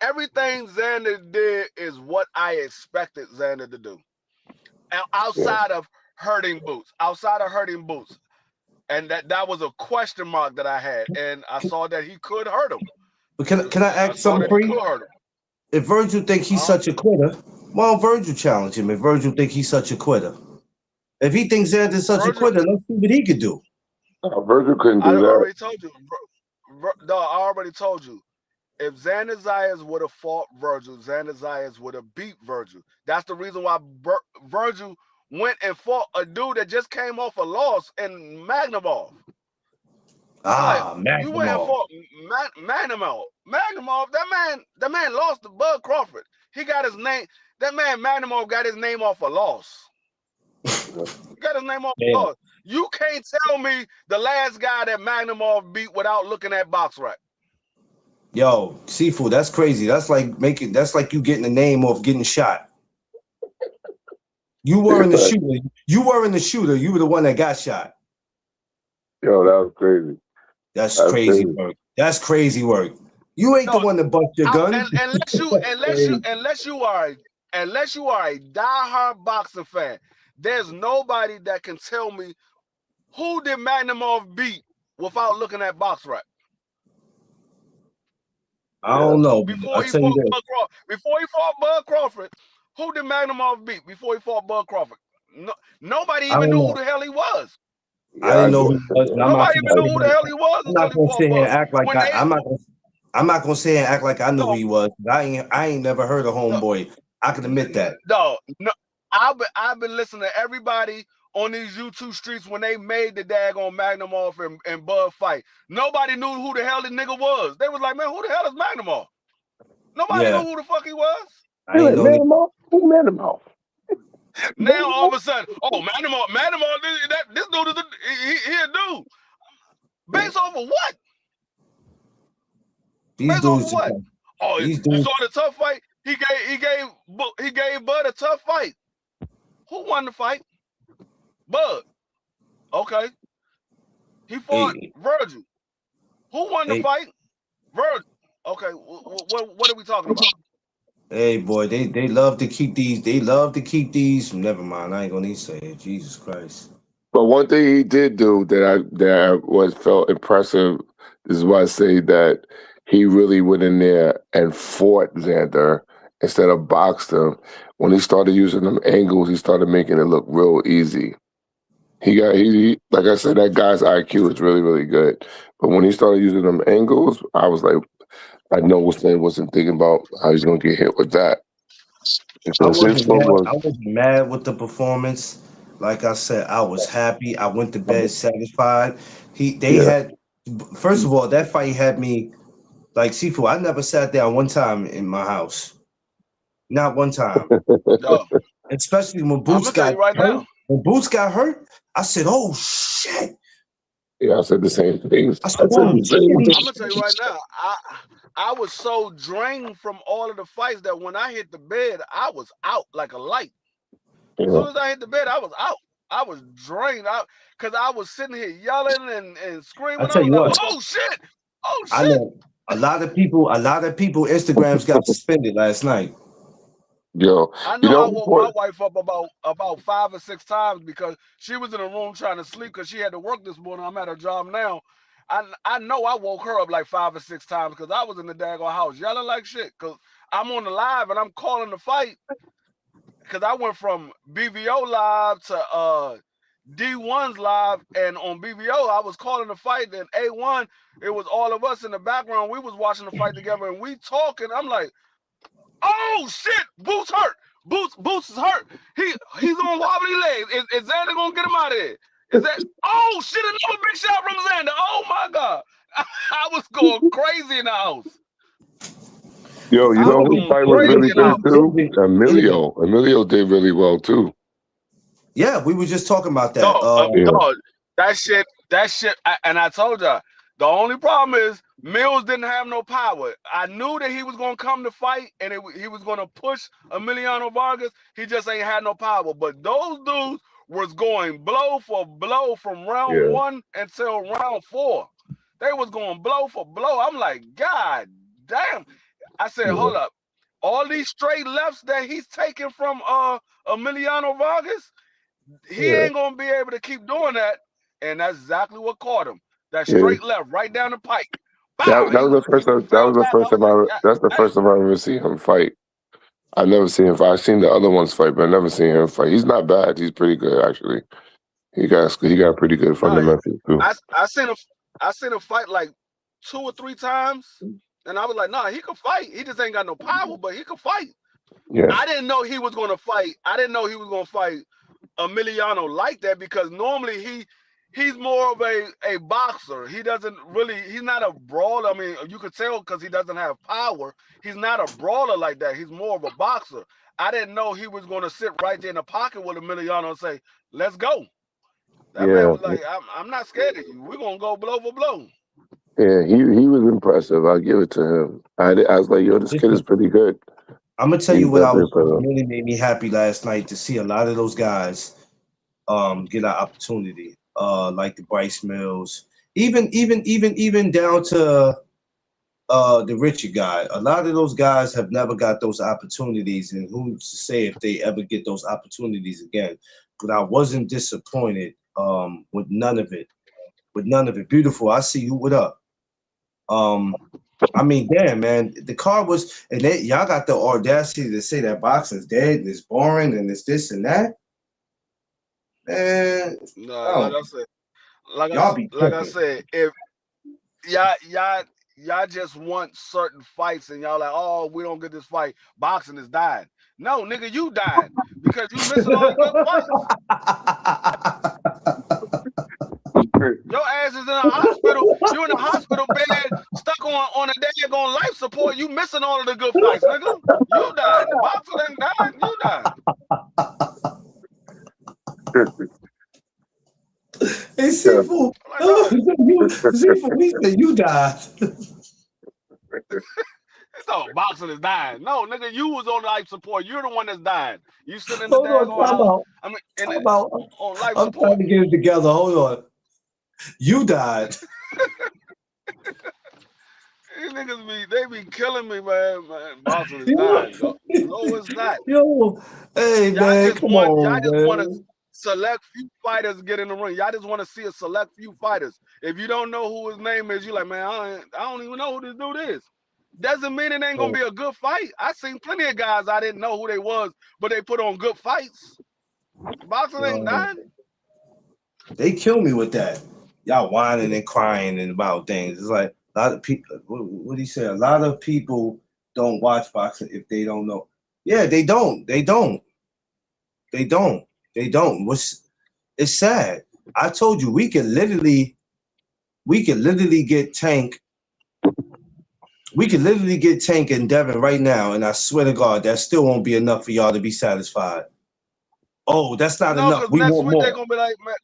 Everything Xander did is what I expected Xander to do. Outside of hurting Boots. And that was a question mark that I had. And I saw that he could hurt him. But can I ask something for you? If Virgil think he's such a quitter, well, Virgil challenge him. If Virgil think he's such a quitter. If he thinks Xander's such a quitter, let's see what he could do. Virgil couldn't do that. I already told you. No, I already told you. If Xander Zayas would have fought Virgil, Xander Zayas would have beat Virgil. That's the reason why Virgil went and fought a dude that just came off a loss in Magnimov. Magnimov. You went and fought Magnimov. Magnimov, that man lost to Bud Crawford. He got his name. That man Magnimov got his name off a loss. He got his name off a loss. You can't tell me the last guy that Magnimov beat without looking at BoxRec. Yo, Seafood, that's crazy. That's like you getting the name off getting shot. You were in the shooter. You were in the shooter. You were the one that got shot. Yo, that was crazy. That's That's crazy crazy. work. That's crazy work. You ain't the No, one that bust your gun. unless you are a diehard boxing fan, there's nobody that can tell me who did Magnumov beat without looking at box rap. I don't know. Before I'll he tell you fought this. Bud Crawford, who did Magnumov beat before he fought Bud Crawford? No, nobody I even don't knew who know. the hell he was. I Yeah, I didn't know do. who he was, and I'm not Nobody gonna even sit knew who the here. hell he was I'm not until he gonna fought sit here Bud. and act like When they I'm not gonna sit here and act like I knew no, who he was. I ain't never heard of no, Homeboy. I can admit that. no, I've been listening to everybody on these YouTube streets when they made the daggone Magnumov and Bud fight. Nobody knew who the hell the nigga was. They was like, man, who the hell is Magnumov? Nobody Yeah, knew who the fuck he was. I ain't know. Who man him off? Now all of a sudden, oh, Magnumov, this dude is he a dude. Based off of what? These Based off dudes, of what? Oh, these you dudes. saw the tough fight? He gave Bud a tough fight. Who won the fight? Bud. Okay. He fought Hey, Virgil. Who won the hey, fight? Virgil. Okay. What are we talking about? hey, boy, they love to keep these. They love to keep these. Never mind. I ain't gonna even say it. Jesus Christ. But one thing he did do that was felt impressive. This is why I say that he really went in there and fought Xander instead of boxed him. When he started using them angles, he started making it look real easy. He like I said, that guy's IQ is really, really good. But when he started using them angles, I was like, I know wasn't thinking about how he's gonna get hit with that. I Because his wasn't mad. footwork, I wasn't mad with the performance. Like I said, I was happy. I went to bed satisfied. They yeah. had. First of all, that fight had me like Seafood. I never sat down one time in my house. Not one time. Yo, Especially when I'm Boots gonna tell got you right hurt. now. When Boots got hurt, I said, "Oh shit!" Yeah, I said the same thing. I I said, said "Oh the same shit!" I'm gonna tell you right now. I was so drained from all of the fights that when I hit the bed, I was out like a light. thing. As Yeah. soon as I hit the bed, I was out. I was drained out because I was sitting here yelling and I screaming. I tell was you like, what. "Oh shit! Oh I shit!" know a lot of people. A lot of people. Instagrams got suspended last night. Yo, I you know I know woke my what? wife up about 5 or 6 times because she was in a room trying to sleep because she had to work this morning. I'm at her job now. I know I woke her up like 5 or 6 times because I was in the daggone house yelling like shit because I'm on the live and I'm calling the fight because I went from BVO live to D1's live, and on BVO I was calling the fight. And A1, it was all of us in the background. We was watching the fight together and we talking. I'm like, oh shit, Boots hurt. Boots is hurt. He's on wobbly legs. Is Xander gonna get him out of here? Is that oh shit, another big shot from Xander. Oh my god. I was going crazy in the house. Yo, you I know was whose going fight was crazy really in the good house. too? Emilio. Emilio did really well too. Yeah, we were just talking about that. Yeah. Dog, that shit, and I told y'all, the only problem is Mills didn't have no power. I knew that he was gonna come to fight and he was gonna push Emiliano Vargas. He just ain't had no power. But those dudes was going blow for blow from round Yeah. 1 until round 4. They was going blow for blow. I'm like, God damn. I said, Yeah. hold up. All these straight lefts that he's taking from Emiliano Vargas, he Yeah. ain't gonna be able to keep doing that, and that's exactly what caught him. That Yeah. straight left, right down the pike. That Bow. that was the first time. That Fell was the back. I first was time like, I. God That's the damn. first time I ever seen him fight. I've never seen him fight. I've seen the other ones fight, but I've never seen him fight. He's not bad. He's pretty good actually. He got pretty good No, fundamentals too. I seen him fight like 2 or 3 times, and I was like, nah, he can fight. He just ain't got no power, but he can fight. Yeah. I didn't know he was gonna fight. I didn't know he was gonna fight Emiliano like that because normally he's more of a boxer. He doesn't really, he's not a brawler. I mean, you could tell because he doesn't have power. He's not a brawler like that. He's more of a boxer. I didn't know he was going to sit right there in the pocket with Emiliano and say, let's go. That man Yeah. was like, I'm not scared of you. We're going to go blow for blow. Yeah, he was impressive. I'll give it to him. I was like, yo, this kid is pretty good. I'm gonna tell He's you what definitely impressive. really made me happy last night to see a lot of those guys get an opportunity. Like the Bryce Mills, even down to the Richard guy. A lot of those guys have never got those opportunities, and who's to say if they ever get those opportunities again? But I wasn't disappointed with none of it. With none of it. Beautiful. I see you. What up? Um, I mean, damn, man, the card was, and y'all got the audacity to say that boxing's dead and it's boring and it's this and that. Man, No, oh, y'all be like I tripping. said, if y'all just want certain fights and y'all like, oh, we don't get this fight, boxing is dying. No, nigga, you dying because you missing all the good fights. Your ass is in a hospital. You in a hospital bed, stuck on a daggone life support. You missing all of the good fights, nigga. You dying. Boxing ain't dying. You dying. Hey, Seafood. Seafood, he said you died. No, boxing is dying. No, nigga, you was on life support. You're the one that's dying. You sitting in the Hold on, daggone time house. out. I mean, Time out. on life I'm support. trying to get it together. Hold on. You died. These niggas they be killing me, man. Boxing is dying. No, it's not. Yo, hey man, come Y'all on, just want to man. select few fighters get in the ring. Y'all just want to see a select few fighters. If you don't know who his name is, you like, man, I don't even know who this dude is. Doesn't mean it ain't gonna be a good fight. I seen plenty of guys I didn't know who they was, but they put on good fights. Boxing ain't dying. They kill me with that. Y'all whining and crying and about things. It's like a lot of people. What do you say? A lot of people don't watch boxing if they don't know. Yeah, they don't. They don't. They don't. They don't. It's sad. I told you we could literally get Tank. We could literally get Tank and Devin right now, and I swear to God, that still won't be enough for y'all to be satisfied. Oh, that's not No, enough. because We next want week they're more. gonna be like, man,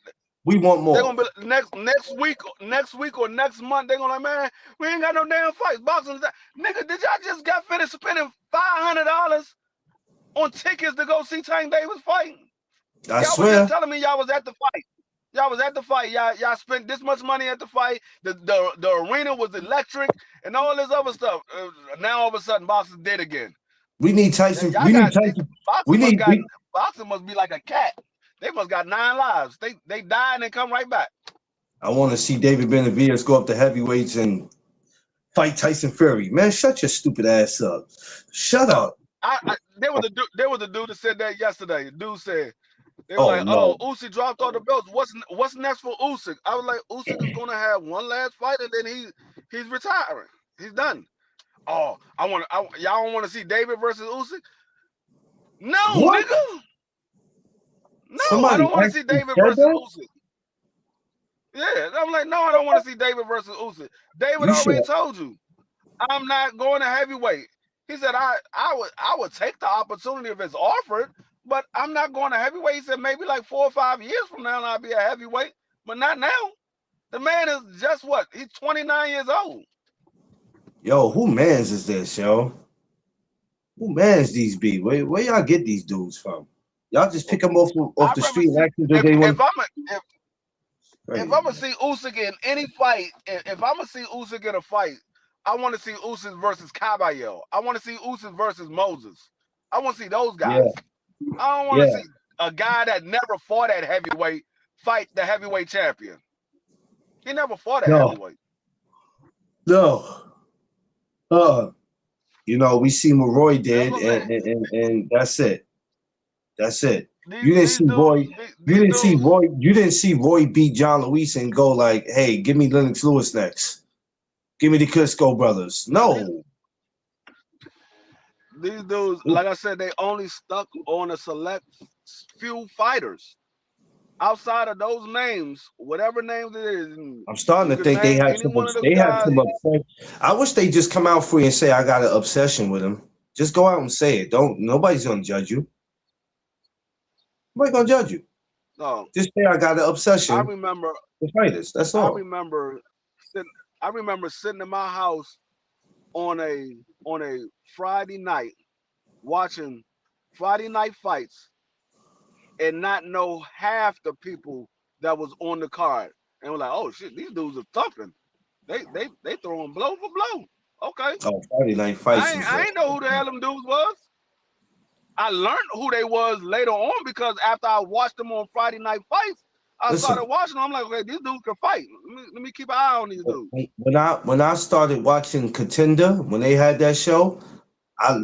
We want they're more. gonna be next week or next month. They're gonna like, man, we ain't got no damn fights. Boxing, nigga, did y'all just got finished spending $500 on tickets to go see Tank Davis fighting? I Y'all was just swear. telling me y'all was at the fight. Y'all was at the fight. Y'all spent this much money at the fight. The arena was electric and all this other stuff. Now all of a sudden, boxing dead again. We need Tyson. Y'all We need got Tyson. boxing must be like a cat. They must got 9 lives. They die and they come right back. I want to see David Benavidez go up to heavyweights and fight Tyson Fury. Man, shut your stupid ass up. Shut up. There was a dude that said that yesterday. The dude said they were Oh like, no. "Oh, Usyk dropped all the belts. What's next for Usyk?" I was like, "Usyk is gonna have one last fight and then he's retiring. He's done." Oh, y'all don't want to see David versus Usyk? No, What? nigga. No, I Somebody don't want to see actually David said versus that? Usyk. Yeah, I'm like, no, I don't want to see David versus Usyk. David You should. already told you, I'm not going to heavyweight. He said, I would take the opportunity if it's offered, but I'm not going to heavyweight. He said maybe like 4 or 5 years from now I'll be a heavyweight, but not now. The man is just what? He's 29 years old. Yo, who mans is this, yo? Who mans these be? Where y'all get these dudes from? Y'all just pick them off the I'd rather street and see ask them do they want. if I'm gonna see Usyk in any fight, if I'm gonna see Usyk in a fight, I want to see Usyk versus Caballero. I want to see Usyk versus Moses. I want to see those Yeah, guys. I don't want to yeah. see a guy that never fought at heavyweight fight the heavyweight champion. He never fought at No, heavyweight. no. You know, we see what Roy did, That's what I'm and that's it. That's it. saying. You didn't These see Roy. dudes, You these didn't see dudes, Roy. You didn't see Roy beat John Luis and go like, "Hey, give me Lennox Lewis next. Give me the Klitschko brothers." No. these dudes, like I said, they only stuck on a select few fighters. Outside of those names, whatever names it is, I'm starting you to can think they name have any some. one of them They have guys. some obsession. I wish they just come out free and say, "I got an obsession with him." Just go out and say it. Don't. Nobody's gonna judge you. Nobody's gonna judge you. No, Just say, "I got an I obsession remember with fighters." That's I all. remember I remember sitting in my house on a Friday night watching Friday night fights and not know half the people that was on the card. And we're like, oh shit, these dudes are thumping. They throwing blow for blow. Okay. Oh, Friday Night Fights was I ain't know who the hell them dudes was. I learned who they was later on because after I watched them on Friday Night Fights, I started watching them. I'm like, okay, these dudes can fight. Let me keep an eye on these dudes. When I started watching Contender, when they had that show, I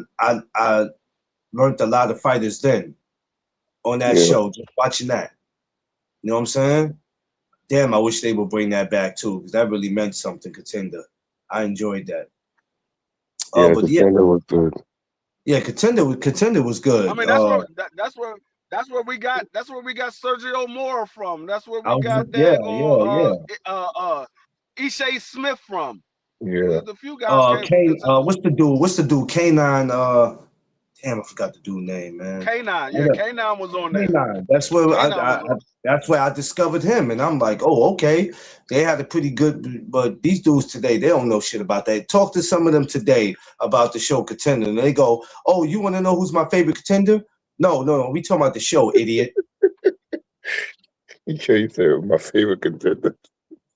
learned a lot of fighters then on that show, just watching that. You know what I'm saying? Damn, I wish they would bring that back too, because that really meant something, Contender. I enjoyed that. Yeah, But Contender was good. Yeah, Contender was good. I mean, that's where we got Sergio Mora from. That's where we got Ishii Smith from. Yeah. The few guys came from what's the dude? K9, damn, I forgot the dude name, man. K9, yeah, K9 was on there. K9. That's where I discovered him, and I'm like, oh, okay. They had a pretty good, but these dudes today, they don't know shit about that. Talk to some of them today about the show Contender, and they go, oh, you want to know who's my favorite contender? No, we talking about the show, idiot. You can't say my favorite contender.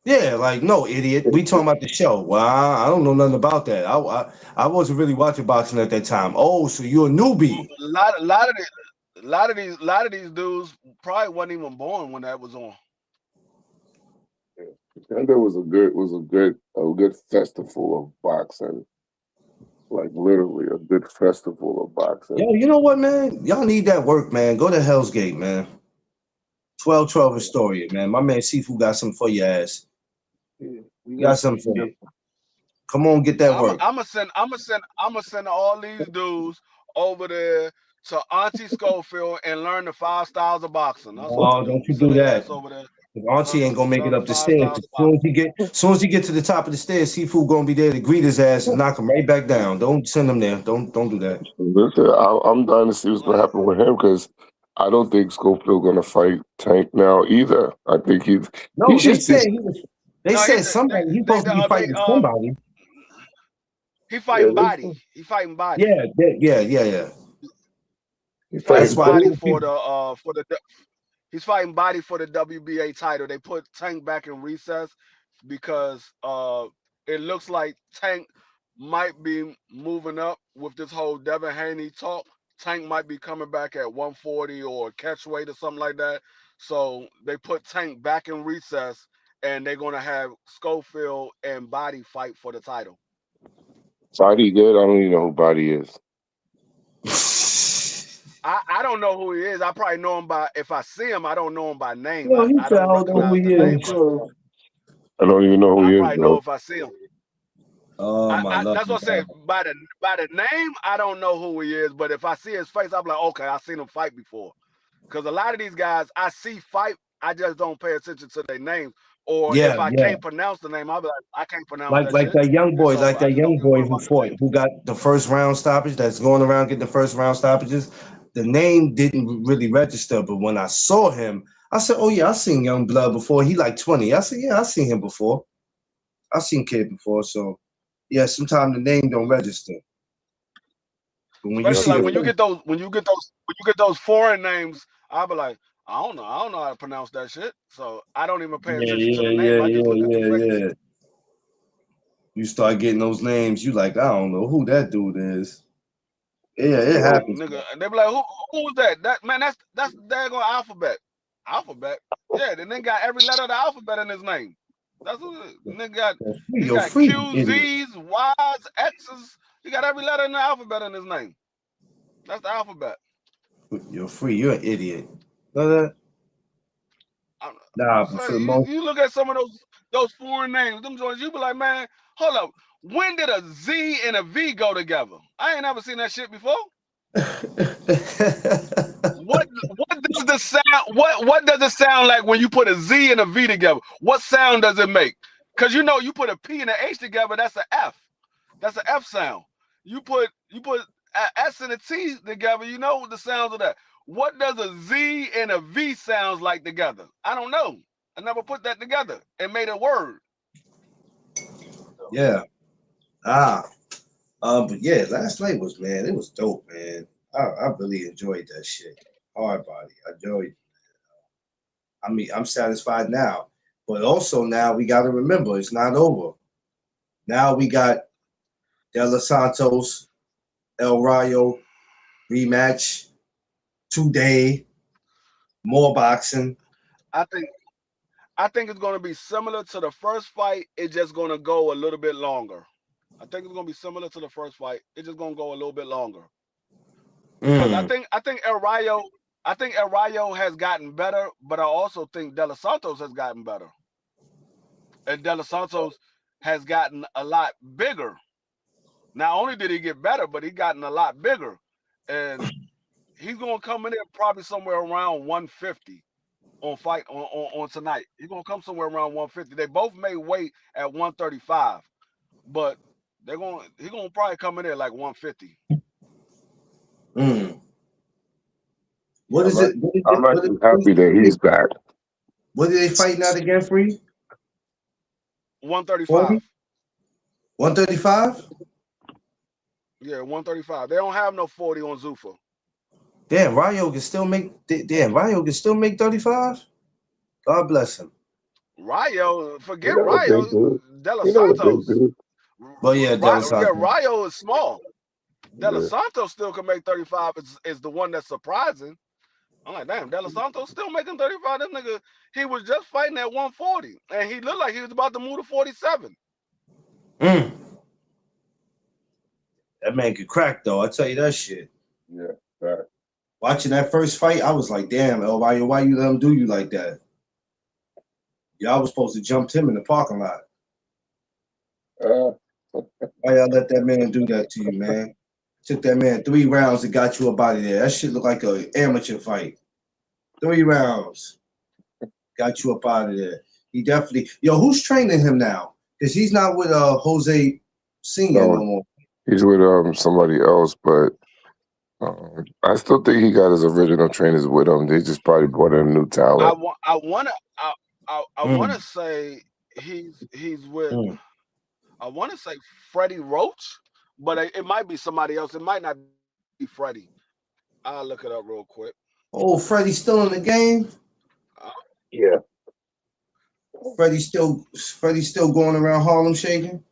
Yeah, like, no, idiot. We talking about the show. Well, I don't know nothing about that. I wasn't really watching boxing at that time. Oh, so you're a newbie. A lot of these dudes probably wasn't even born when that was on. Contender was a good festival of boxing. Like literally a good festival of boxing. Yo, you know what, man? Y'all need that work, man. Go to Hell's Gate, man. 1212 Astoria, man. My man Sifu got something for your ass. You got something for you. Come on, get that work. I'ma send all these dudes over there to Auntie Schofield and learn the 5 styles of boxing. That's don't you do that. Over there. Auntie ain't gonna make it up the stairs. As soon as he get to the top of the stairs, Sifu gonna be there to greet his ass and knock him right back down. Don't send him there. Don't do that. Listen, I'm dying to see what's gonna happen with him because I don't think Schofield gonna fight Tank now either. I think he's said somebody he's supposed to be fighting somebody. He fighting body. He fighting body. Yeah. He's fighting he's fighting body for the WBA title. They put Tank back in recess because it looks like Tank might be moving up with this whole Devin Haney talk. Tank might be coming back at 140 or catch weight or something like that. So they put Tank back in recess and they're going to have Schofield and Body fight for the title. Body good? I don't even know who Body is. I don't know who he is. I probably know him if I see him, I don't know him by name. Well, I don't know who he is. I don't even know who he is. I probably know if I see him. Oh, that's what I said. By the name, I don't know who he is, but if I see his face, I'm like, okay, I've seen him fight before. Because a lot of these guys I see fight, I just don't pay attention to their names. Or if I can't pronounce the name, I'll be like, I can't pronounce that young boy, who fought, who got the first round stoppage, that's going around getting the first round stoppages. The name didn't really register, but when I saw him, I said, oh yeah, I've seen Young Blood before. He like 20. I said, yeah, I've seen him before. I've seen Kid before, so yeah, sometimes the name don't register. But when you get those foreign names, I'll be like, I don't know how to pronounce that shit. So I don't even pay attention to the name. I just look at the face. You start getting those names, you like, I don't know who that dude is. Yeah, it happens. Nigga. And they be like, who's that? That man, that's daggone alphabet. Alphabet? Yeah, then they got every letter of the alphabet in his name. That's what nigga got. He got Q's, Z's, Y's, X's. He got every letter in the alphabet in his name. That's the alphabet. You're free. You're an idiot. Know that? Nah, you look at some of those foreign names, them joints, you be like, man, hold up. When did a Z and a V go together? I ain't never seen that shit before. What does the sound? What does it sound like when you put a Z and a V together? What sound does it make? Because you know you put a P and an H together, that's an F. That's an F sound. You put an S and a T together, you know the sounds of that. What does a Z and a V sounds like together? I don't know. I never put that together and made a word. Yeah. But yeah, last night was, man, it was dope, man. I really enjoyed that shit. Hard body. I enjoyed. I mean, I'm satisfied now. But also now we got to remember it's not over. Now we got De Los Santos, El Rayo rematch today. More boxing. I think I think it's gonna be similar to the first fight. It's just gonna go a little bit longer. I think it's gonna be similar to the first fight. It's just gonna go a little bit longer. Because Mm. I think El Rayo has gotten better, but I also think De Los Santos has gotten better. And De Los Santos has gotten a lot bigger. Not only did he get better, but he gotten a lot bigger. And he's gonna come in there probably somewhere around 150 on tonight. He's gonna come somewhere around 150. They both made weight at 135, but he's gonna probably come in there like 150. Mm. What is I'm it? What is I'm it? What actually happy that he's back. what are they fighting out again, Free? 40? 135. 135? Yeah, 135. They don't have no 40 on Zuffa. Damn, Rayo can still make. Damn, Rayo can still make 35. God bless him. Rayo, forget You know what they Rayo, do? De Los You know what they Santos. do? But yeah, De Los Yeah, Santos. Rayo is small. De Los Yeah. Santos still can make 35. Is the one that's surprising. I'm like, damn, De Los Santos still making 35. This nigga, he was just fighting at 140, and he looked like he was about to move to 47. Mm. That man could crack though. I tell you that shit. Yeah. Right. Watching that first fight, I was like, damn, El Rayo, why you let him do you like that? Y'all was supposed to jump him in the parking lot. Uh, Why y'all let that man do that to you, man? Took that man 3 rounds and got you up out of there. That shit looked like an amateur fight. 3 rounds. Got you up out of there. He definitely. Yo, who's training him now? Because he's not with Jose Senior no no, more. he's with somebody else, but I still think he got his original trainers with him. They just probably brought in new I talent. want I wanna I Mm, wanna say he's with mm. I wanna say Freddie Roach, but it might be somebody else. It might not be Freddie. I'll look it up real quick. Oh, Freddie's still in the game. Uh, Yeah. Freddie's still going around Harlem shaking.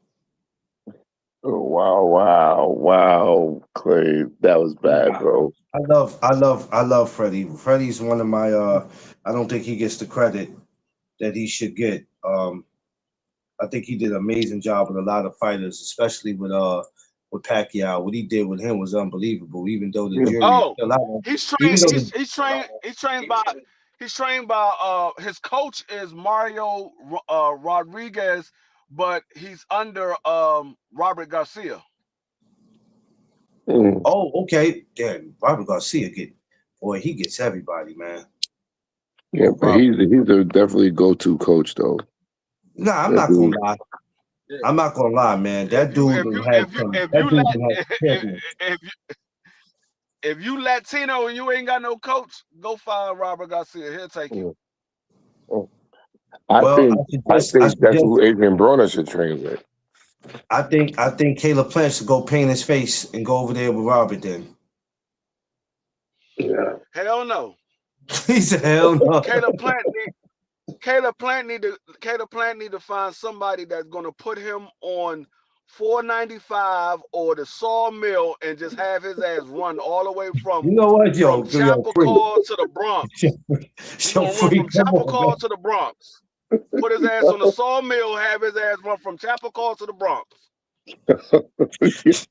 Oh, wow, Clay, that was bad, bro. I love Freddie. Freddie's one of my I don't think he gets the credit that he should get. I think he did an amazing job with a lot of fighters, especially with Pacquiao. What he did with him was unbelievable. Even though the Yeah. jury is oh, still out, he's even trained. though the He's trained by. His coach is Mario Rodriguez, but he's under Robert Garcia. Mm. oh okay, damn, Robert Garcia he gets everybody, man. Yeah, but Robert. he's a definitely go-to coach, though. Nah, I'm That not gonna dude. lie. Yeah. I'm not gonna lie, man. That If you dude if you had if you some. if That you dude let had champions. if you Latino and you ain't got no coach, go find Robert Garcia. He'll take you. Mm. I Well, think I think that's who Adrian Broner should train with. I think Caleb Plant should go paint his face and go over there with Robert. Then Yeah. Hell no. he said, "Hell no." Caleb Plant need to find somebody that's gonna put him on 495 or the Sawmill and just have his ass run all the way You know what, from yo, free, Chappaqua to the Bronx. He's yo, gonna run free. from Come on, man. Chappaqua to the Bronx. Put his ass on the Sawmill, have his ass run from Chappaqua to the Bronx.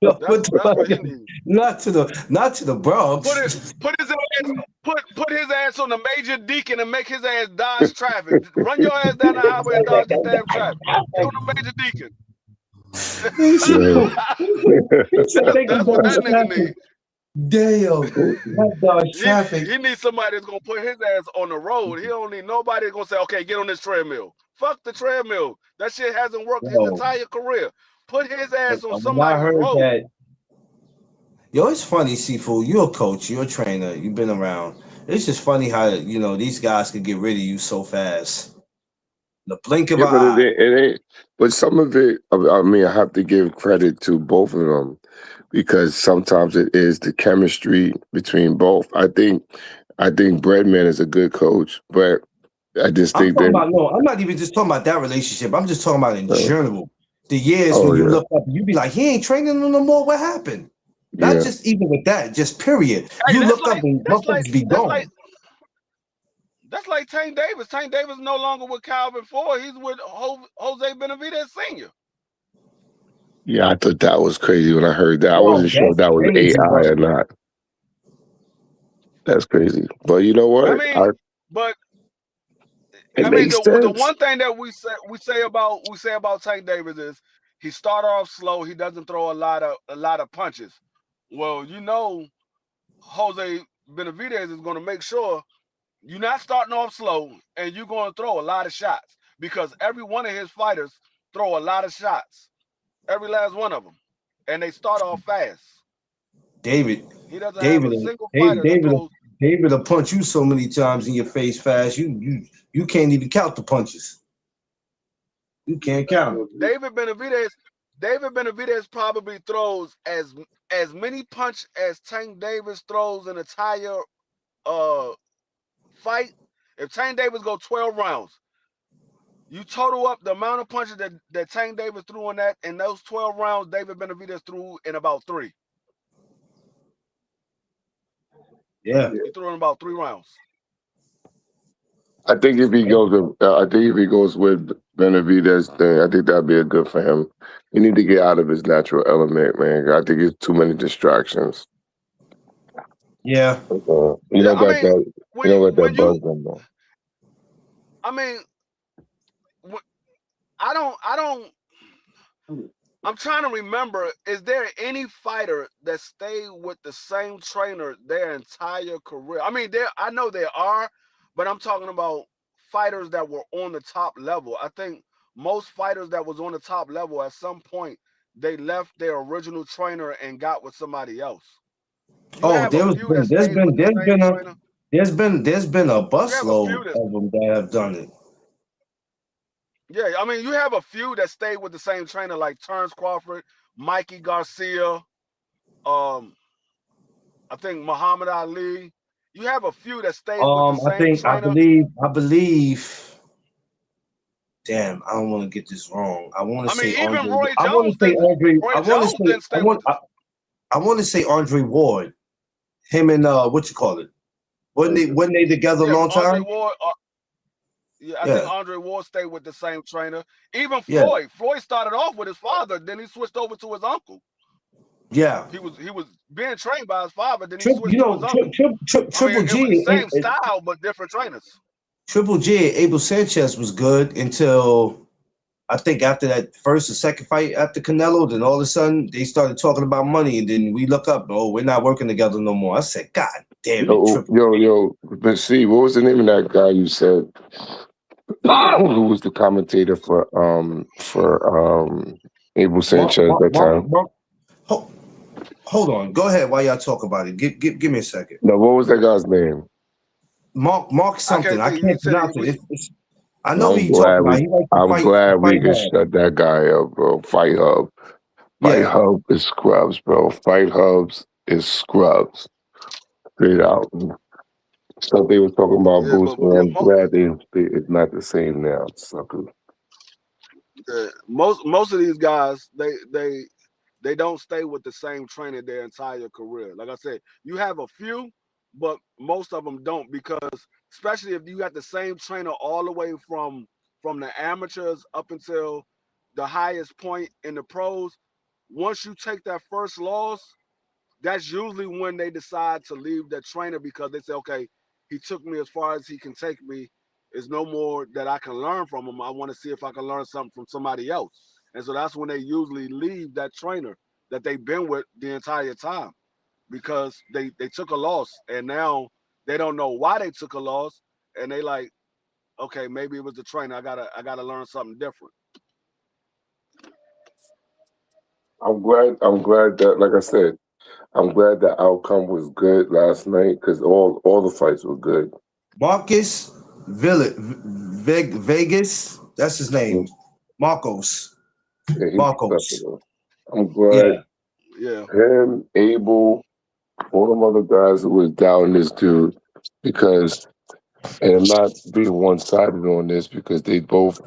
Yo, That's what he needs. not to the Bronx. Put his ass on the Major Deacon and make his ass dodge traffic. Run your ass down the highway and dodge the damn traffic. Get on the Major Deacon. He said, take him That's what down that nigga traffic. needs. Damn, that dodge traffic. He needs somebody that's gonna put his ass on the road. He don't need nobody that's gonna say, okay, get on this treadmill. Fuck the treadmill. That shit hasn't worked his Yo, entire career. Put his ass on when I somebody's heard road. that, yo, it's funny, Seafood. You're a coach, you're a trainer, you've been around. It's just funny how these guys could get rid of you so fast. The blink of Yeah, an but eye. it ain't. But some of it, I mean, I have to give credit to both of them because sometimes it is the chemistry between both. I think Breadman is a good coach, but I just I'm think talking that. about no. I'm not even just talking about that relationship. I'm just talking about in Uh, general. The years oh when you yeah, look up, you be like, he ain't training no more. What happened? Not yeah, just even with that, just period. Hey, You look up and motherfuckers be gone. that's like Tank Davis. Tank Davis no longer with Calvin Ford. He's with Jose Benavidez Sr. yeah. I thought that was crazy when I heard that. I Yo, wasn't sure if that's that was crazy AI work. or not. That's crazy. But you know I what? mean, but It I mean makes the sense. one thing that we say about Tank Davis is he started off slow. He doesn't throw a lot of punches. Well, you know, Jose Benavidez is going to make sure you're not starting off slow and you're going to throw a lot of shots because every one of his fighters throw a lot of shots, every last one of them, and they start off fast. David, He doesn't have David, a single David, fighter that David, throws. David will punch you so many times in your face fast. You can't even count the punches. You can't count them. David Benavidez probably throws as many punch as Tank Davis throws an entire fight. If Tank Davis go 12 rounds, you total up the amount of punches that Tank Davis threw in those 12 rounds, David Benavidez threw in about 3. Yeah. He threw in about 3 rounds. I think if he goes with Benavidez thing, I think that'd be a good for him. He need to get out of his natural element, man. I think it's too many distractions. Yeah. You Yeah, don't I got mean, that. You don't got that when buzz you, no more. I mean, I don't. I'm trying to remember. Is there any fighter that stayed with the same trainer their entire career? I mean, I know there are, but I'm talking about fighters that were on the top level. I think most fighters that was on the top level at some point they left their original trainer and got with somebody else. You Oh, have a few that there's stayed with been the same trainer. there's been a You have a busload few that, of them that have done it. yeah. I mean, you have a few that stayed with the same trainer, like Terrence Crawford, Mikey Garcia. Um, I think Muhammad Ali. You have a few that stayed with the same trainer. I believe. Damn, I don't want to get this wrong. I want to I say mean, even Andre. I want to say Andre. Roy Jones didn't stay with the. I want to say Andre Ward. Him and what you call it? Wasn't they together a Yeah, long Andre time? Ward. Yeah, I think Yeah, Andre Ward stayed with the same trainer. Even yeah, Floyd. Floyd started off with his father, then he switched over to his uncle. yeah. He was being trained by his father, then he You switched to his know, uncle. I mean, Triple it was the G, same style but different trainers. Triple G, Abel Sanchez was good until I think after that first or second fight after Canelo. Then all of a sudden they started talking about money, and then we look up, oh, we're not working together no more. I said, God damn it, Triple. Yo. Let's see. What was the name of that guy you said? Who was the commentator for Abel Mark, Sanchez Mark, that Mark, time? Mark. Hold on, go ahead while y'all talk about it. Give me a second. No, what was that guy's name? Mark I something. can't I think. You can't said pronounce it was. it. I know who you talking about. He likes to I'm glad we fight could hard. shut that guy up, bro. Fight Hub. Fight Yeah. Hub is scrubs, bro. Fight Hubs is scrubs. Straight out. So they were talking about Yeah, Boost, but but I'm glad it's not the same now, sucker. most of these guys they don't stay with the same trainer their entire career. Like I said, you have a few, but most of them don't because especially if you got the same trainer all the way from the amateurs up until the highest point in the pros. Once you take that first loss, that's usually when they decide to leave their trainer because they say, okay, he took me as far as he can take me. There's no more that I can learn from him. I want to see if I can learn something from somebody else. And so that's when they usually leave that trainer that they've been with the entire time because they took a loss and now they don't know why they took a loss and they like, okay, maybe it was the trainer. I gotta learn something different. I'm glad that, like I said, I'm glad the outcome was good last night because all the fights were good. Marcus Vegas. That's his name. Marcos. Yeah, he's Marcos. special. I'm glad Yeah. him, Abel, all them other guys who was down this dude because, and I'm not being one sided on this because they both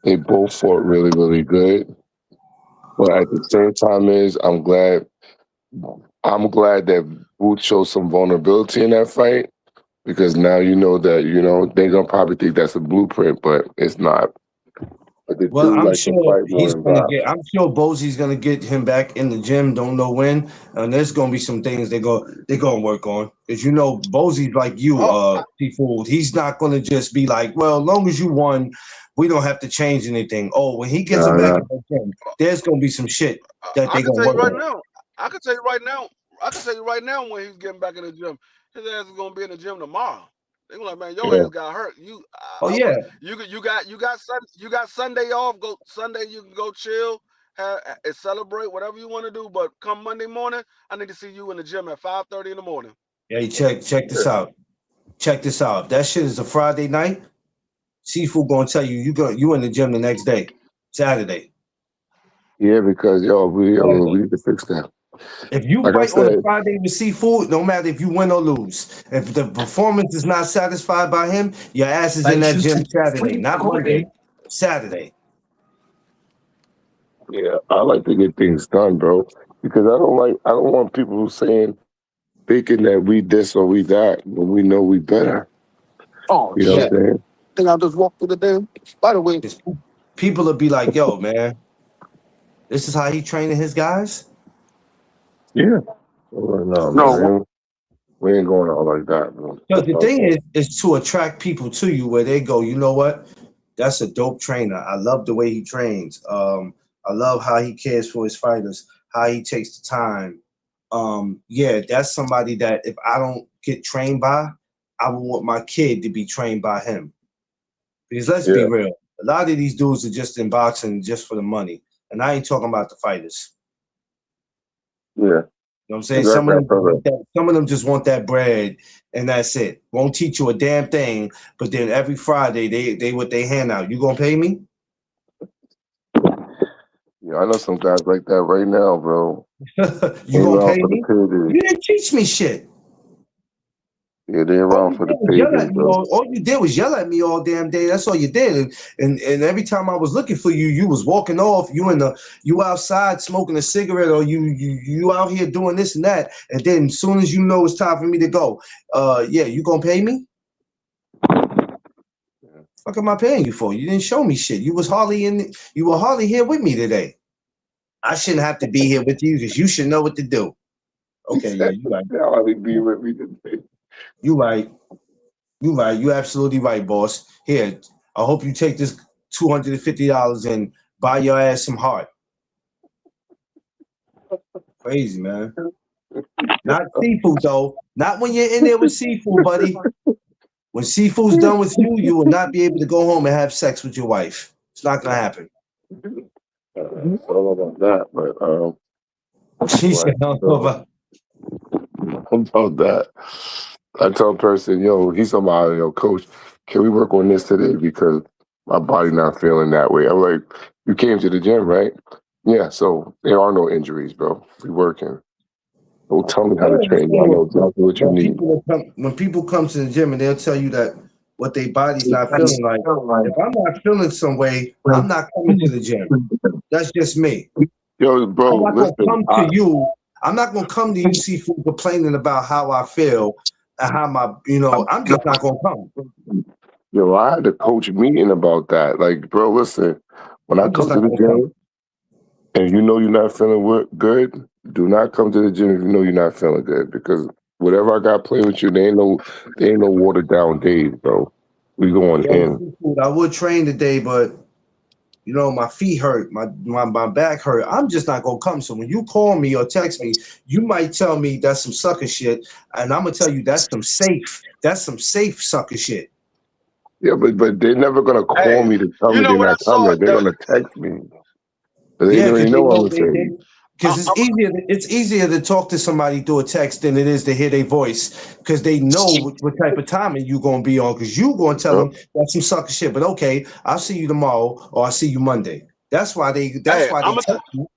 fought really, really good. But at the same time, I'm glad that Boots showed some vulnerability in that fight because now you know that they're gonna probably think that's a blueprint, but it's not. But the Well, dude I'm like to sure fight more he's than gonna box. get. I'm sure Bosey's gonna get him back in the gym. Don't know when, and there's gonna be some things they're gonna work on. Because Bosey's like you, Oh, Seafood. He's not gonna just be like, well, as long as you won, we don't have to change anything. Oh, when he gets him Nah, back nah. in the gym, there's gonna be some shit that I they can gonna tell you work right on. now. I can tell you right now. I can tell you right now when he's getting back in the gym, his ass is gonna be in the gym tomorrow. They gonna like, man, your Yeah, ass got hurt. Oh yeah, You got Sunday off. Go Sunday, you can go chill, celebrate whatever you want to do. But come Monday morning, I need to see you in the gym at 5:30 in the morning. hey, check this out. Check this out. If that shit is a Friday night, Seafood gonna tell you in the gym the next day, Saturday. yeah, because we Saturday. need to fix that. If you Like I fight on a said, Friday with Seafood, no matter if you win or lose, if the performance is not satisfied by him, your ass is in that gym Saturday, not Monday, Saturday. yeah, I like to get things done, bro, because I don't want people saying thinking that we this or we that when we know we better. Oh You know Yeah, what I'm shit! saying? Think I'll just walk through the damn spider way. 'cause people will be like, "Yo, man, this is how he training his guys." Yeah. Well, no, No, man, we ain't going out like that, bro. Because the thing Okay. is to attract people to you where they go, you know what? That's a dope trainer. I love the way he trains. I love how he cares for his fighters, how he takes the time. Yeah, that's somebody that if I don't get trained by, I would want my kid to be trained by him. Because let's be Yeah, real, a lot of these dudes are just in boxing just for the money, and I ain't talking about the fighters. yeah, You know what I'm saying? exactly. I feel that. Some of them just want that bread and that's it. Won't teach you a damn thing, but then every Friday they what they hand out. You gonna pay me? Yeah, I know some guys like that right now, bro. You They gonna around pay for the me? You payday. didn't teach me shit. Yeah, they All around you for did the was yell payday, at me bro. all you did was yell at me all damn day. That's all you did. And every time I was looking for you, you was walking off. You outside smoking a cigarette, or you out here doing this and that. And then as soon as you know it's time for me to go, yeah, you gonna pay me? Yeah. Fuck am I paying you for? You didn't show me shit. You were hardly here with me today. I shouldn't have to be here with you because you should know what to do. He Okay, yeah, said, you right. "Now he be with me today." You right. You right. You absolutely right, boss. Here, I hope you take this $250 and buy your ass some heart. Crazy, man. Not seafood though. Not when you're in there with seafood, buddy. When seafood's done with you, you will not be able to go home and have sex with your wife. It's not gonna happen. I don't know about that, but She said, right. "No, So but about that, I tell a person, he's somebody, coach, can we work on this today because my body not feeling that way. I'm like, you came to the gym, right? Yeah. So there are no injuries, bro. We working. Don't tell me I how to don't train you. I understand know exactly what you need. when people come to the gym and they'll tell you that what their body's not feeling like. If I'm not feeling some way, I'm not coming to the gym. That's just me. Yo, I'm bro, not gonna listen. come to you. I'm not gonna come to you, seafood, complaining about how I feel and how I'm just not gonna come. I had a coach meeting about that. Like, bro, listen, when I I'm just come to not the gonna come. gym and you know you're not feeling good, do not come to the gym if you know you're not feeling good because whatever I got playing with you, they ain't no watered down days, bro. We going Yo, in. seafood, I would train today, but my feet hurt, my back hurt. I'm just not gonna come. So when you call me or text me, you might tell me that's some sucker shit, and I'm gonna tell you that's some safe sucker shit. Yeah, but they're never gonna call Hey, me to tell you me know they're what I not saw? coming. They're gonna text me. But they Yeah, already because know I'm gonna say. Because it's easier to talk to somebody through a text than it is to hear their voice because they know what type of timing you gonna be on because you gonna tell them that's some sucker shit. But okay, I'll see you tomorrow or I'll see you Monday. That's why they Hey, text you.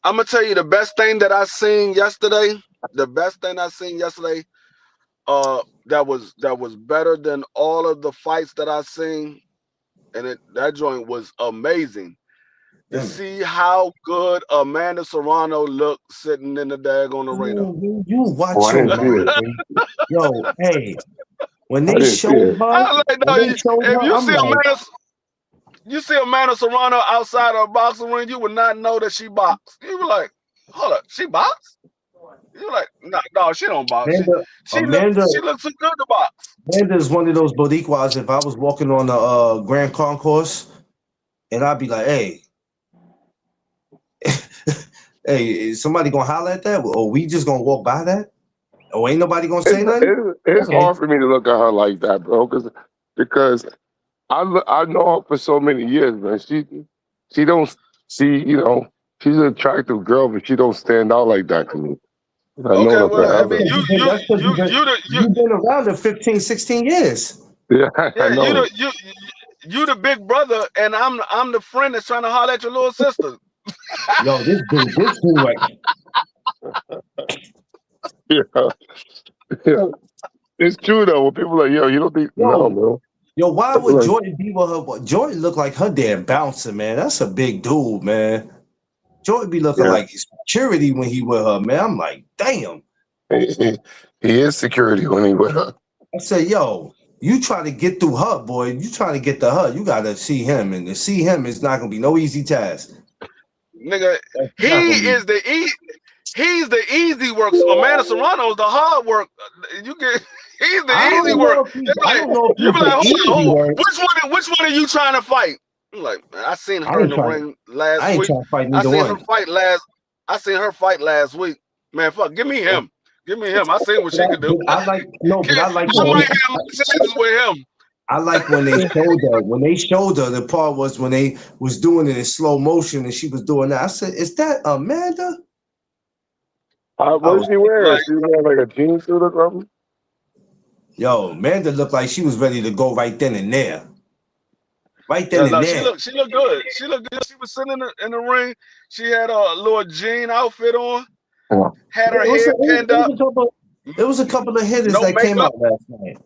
I'm gonna tell you the best thing that I seen yesterday. The best thing I seen yesterday, that was better than all of the fights that I seen, and that joint was amazing. To Damn it. see how good Amanda Serrano looked sitting in the daggone arena. You watch Oh, I your didn't see it. mouth. Yo, hey, when I they didn't see showed it. her, I was like, no, when they showed if her, you I'm see like, Amanda Serrano outside of a boxing ring, you would not know that she boxed. You were like, hold up, she boxed? You were like, no, she don't box. Amanda, She looks too good to box. Amanda is one of those Boricuas. If I was walking on the Grand Concourse, and I'd be like, hey, hey, is somebody gonna holler at that? Or we just gonna walk by that? Or ain't nobody gonna say nothing? It's Okay. hard for me to look at her like that, bro, because I know her for so many years, man. She don't see, she's an attractive girl, but she don't stand out like that to me. I've known Okay, her well, I forever. mean, That's because you've been around her 15, 16 years. Yeah, I know. you the big brother, and I'm the friend that's trying to holler at your little sister. Yo, this dude, like, Yeah. Yeah. It's true though. When people are like, yo, you don't think no, yo, bro. yo, why People would like, Jordan be with her? Jordan look like her damn bouncer, man. That's a big dude, man. Jordan be looking yeah. like his security when he with her, man. I'm like, damn. He is security when he with her. I said, yo, you try to get through her, boy. You trying to get to her, you gotta see him, and to see him is not gonna be no easy task. Nigga, That's he not gonna be. is he's the easy work. Amanda Serrano's the hard work. You get he's the I easy don't work. know if he's, It's I like don't know if you he's be like, the easy hold on, work. which one are you trying to fight? I'm like, man, I seen I her in ain't the trying. ring last I ain't week. trying to fight I neither seen one. her fight last week. Man, fuck, give me him. Give me him. I seen what she could do. But I like I might have my chances with him. I like when they showed her the part was when they was doing it in slow motion and she was doing that. I said, "Is that Amanda?" What is she wearing? Like, She wearing like a jean suit or something? Yo, Amanda looked like she was ready to go right then and there. Right then and no, there. she looked good. She looked good. She was sitting in the ring. She had a little jean outfit on. Yeah. Had her It was, head pinned up. it was a couple of hitters No that came makeup. out last night.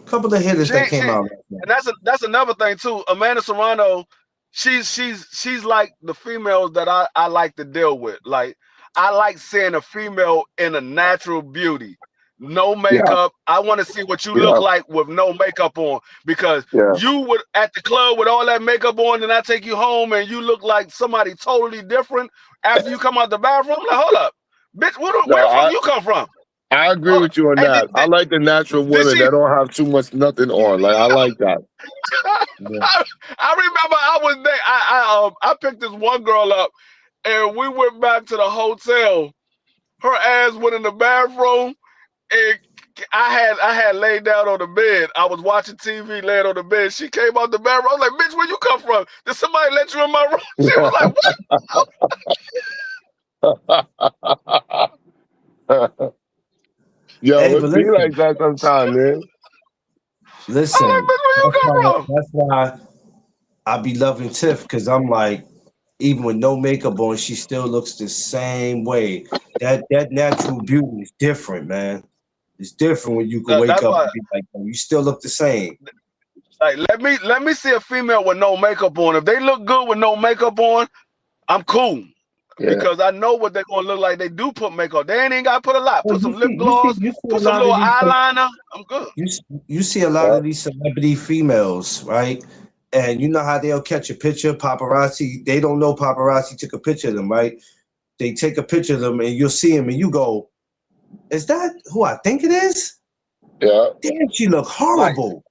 Couple of hitters that came out last night. And that's another thing too. Amanda Serrano, she's like the females that I like to deal with. Like I like seeing a female in a natural beauty. No makeup. I want to see what you look Yeah. like with no makeup on, because Yeah. you would at the club with all that makeup on, and I take you home and you look like somebody totally different after you come out the bathroom. Like, hold up, bitch, where the fuck you come from? I agree with you on Hey, that. I like the natural women that don't have too much nothing on. Like I like that. I remember I was there. I picked this one girl up, and we went back to the hotel. Her ass went in the bathroom, and I had laid down on the bed. I was watching TV, laying on the bed. She came out the bathroom. I was like, "Bitch, where you come from? Did somebody let you in my room?" She was like, "What?" Yo, Hey, it but be listen, like that sometimes, man. listen. I'm like, "Bitch, where you come from?" That's why I be loving Tiff because I'm like, even with no makeup on, she still looks the same way. That natural beauty is different, man. It's different when you can wake That's up why. and be like, "Oh, you still look the same." Like, let me see a female with no makeup on. If they look good with no makeup on, I'm cool. Yeah. Because I know what they're gonna look like. They do put makeup. They ain't got to put a lot. Well, Put some lip gloss. you see a Put some lot little of these. eyeliner. I'm good. You see a lot of these celebrity females, right? And you know how they'll catch a picture, paparazzi. They don't know paparazzi took a picture of them, right? They take a picture of them, and you'll see them, and you go, "Is that who I think it is?" Yeah. Damn, she look horrible.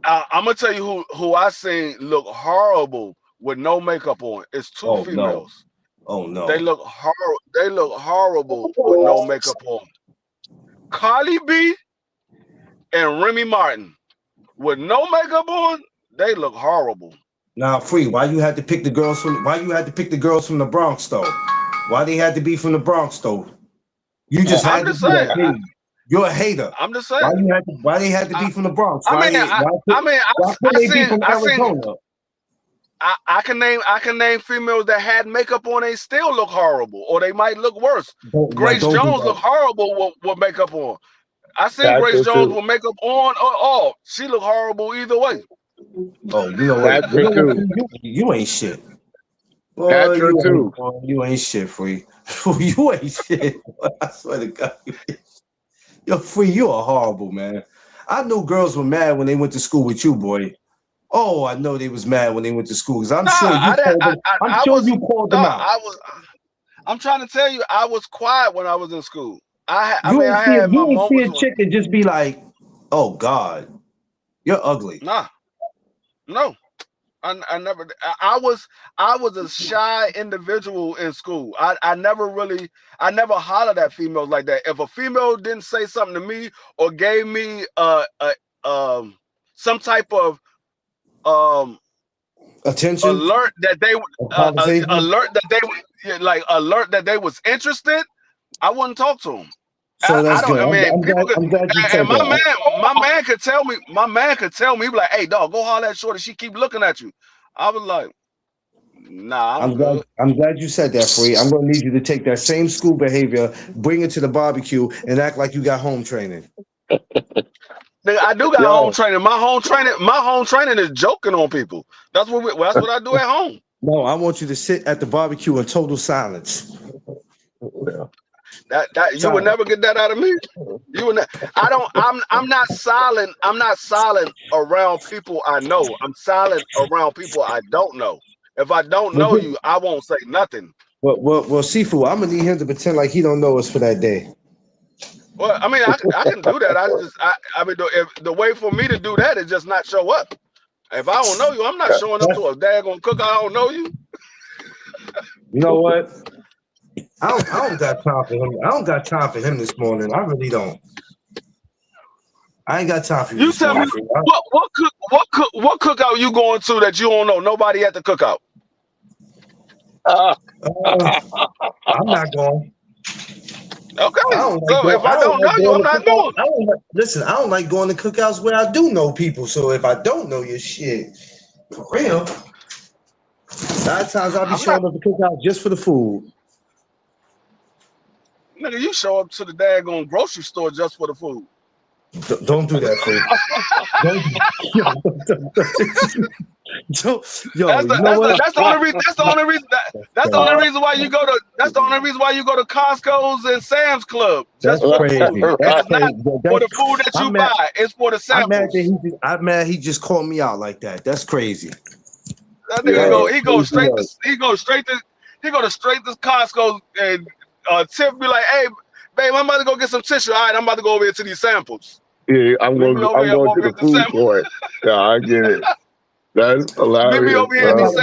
I'm gonna tell you who I seen look horrible with no makeup on. It's two Oh no. females. Oh no. They look horrible with no makeup on. Carly B and Remy Martin with no makeup on. They look horrible. Now, Free, why you had to pick the girls from the Bronx though? Why they had to be from the Bronx though? You just I'm had to just be saying. a hater. You're a hater. I'm just Why saying. why they had to be from the Bronx? I Why mean, I couldn't they be seen, from Arizona? I can name females that had makeup on. They still look horrible, or they might look worse. Grace Don't do Jones that. look horrible with makeup on. I seen That's Grace true, Jones too. with makeup on or off. She look horrible either way. Oh, you know what? That's true, too. You ain't shit. Boy, That's true, too. you ain't shit, Free. You ain't shit. I swear to God. Yo, Free, you are horrible, man. I know girls were mad when they went to school with you, boy. Oh, I know they was mad when they went to school because I'm sure you called them. You called them out. I'm trying to tell you, I was quiet when I was in school. I You had my ain't see a moments. chick and just be like, "Oh God, you're ugly." Nah, no, I never. I was a shy individual in school. I never hollered at females like that. If a female didn't say something to me or gave me some type of attention, alert that they alert that they was interested, I wouldn't talk to them. So that's good. I mean, I'm glad you said and that. my man could tell me, he'd be like, "Hey, dog, go holler at shorty. She keep looking at you." I was like, "Nah, I'm good." I'm glad you said that, Free. I'm gonna need you to take that same school behavior, bring it to the barbecue, and act like you got home training. Nigga, I do got home training. My home training is joking on people. That's what I do at home. No, I want you to sit at the barbecue in total silence. That you would never get that out of me. You would. I'm not silent. I'm not silent around people I know. I'm silent around people I don't know. If I don't know you, I won't say nothing. Well, Seafood, I'm gonna need him to pretend like he don't know us for that day. Well, I mean, I can do that. I mean, if the way for me to do that is just not show up. If I don't know you, I'm not showing up to a daggone cookout. I don't know you. You know what? I don't got time for him. I don't got time for him this morning. I really don't. I ain't got time for you. You tell me what cookout you going to that you don't know? Nobody at the cookout. I'm not going. Okay. So if I don't know you, I'm not going. Listen, I don't like going to cookouts where I do know people. So if I don't know your shit, for real, 9 times I'll be showing up to cookouts just for the food. Nigga, you show up to the daggone grocery store just for the food. Don't do that, Free. That's the only reason. That's the only reason why you go to. That's the only reason why you go to Costco's and Sam's Club. Just for crazy. Food. It's not for the food that you buy. It's for the samples. I'm mad he just called me out like that. That's crazy. That nigga he go straight to Costco and Tiff be like, "Hey, babe, I'm about to go get some tissue. All right, I'm about to go over here to these samples." Yeah, I'm going to the food court. Yeah, I get it. That's hilarious.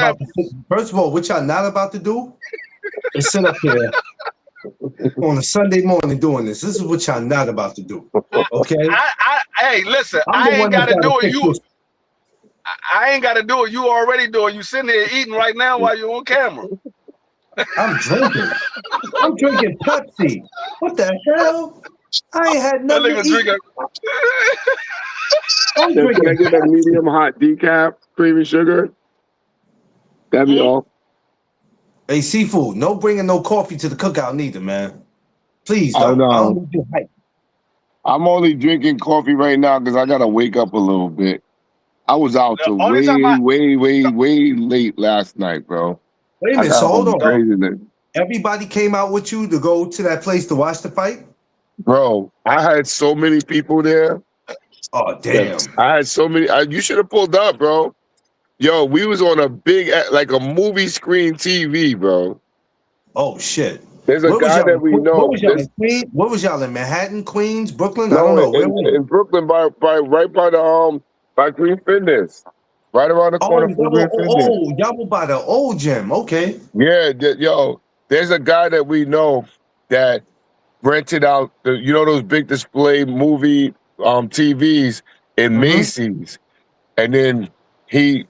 First of all, what y'all not about to do is sit up here on a Sunday morning doing this. This is what y'all not about to do. Okay? Hey, listen, I ain't got to do it. I ain't got to do it. You already do it. You sitting there eating right now while you're on camera. I'm drinking. I'm drinking Pepsi. What the hell? I ain't had nothing to eat. I'm drinking. Can I get a medium hot decaf, cream and sugar? That'd be all. Hey, Seafood, no bringing no coffee to the cookout neither, man. Please don't. I don't need your hype. I'm only drinking coffee right now because I gotta wake up a little bit. I was out till way late last night, bro. Wait a minute, so hold on. Everybody came out with you to go to that place to watch the fight? Bro, I had so many people there. Oh, damn. I had so many. You should have pulled up, bro. Yo, we was on a big, like a movie screen TV, bro. Oh, shit. There's a guy that we know. What was y'all in Manhattan, Queens, Brooklyn? No, I don't know. In Brooklyn, right by the by Green Fitness. Right around the corner from Green Fitness. Oh, y'all were by the old gym. Okay. Yeah, yo, there's a guy that we know that rented out those big display movie TVs in Macy's, and then he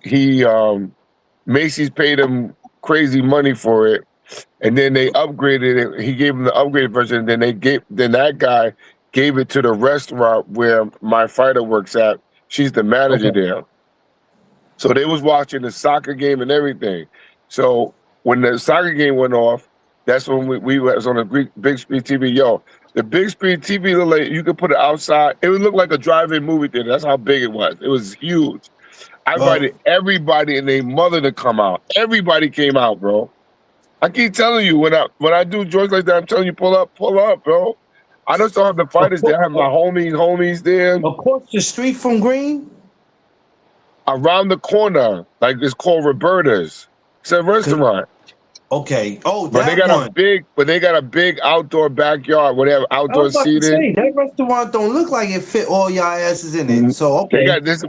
Macy's paid him crazy money for it, and then they upgraded it. He gave him the upgraded version. And then that guy gave it to the restaurant where my fighter works at. She's the manager there. So they was watching the soccer game and everything. So when the soccer game went off, that's when we was on the big screen TV. Yo, the big screen TV looked like you could put it outside. It would look like a drive-in movie theater. That's how big it was. It was huge. I invited everybody and their mother to come out. Everybody came out, bro. I keep telling you, when I do joints like that, I'm telling you, pull up, bro. I just don't have the fighters there. I have my homies there. Across the street from Green? Around the corner, like it's called Roberta's. It's a restaurant. Okay. Oh, but they got a big outdoor backyard, whatever, outdoor seating. That restaurant don't look like it fit all y'all asses in it. So okay. They got this.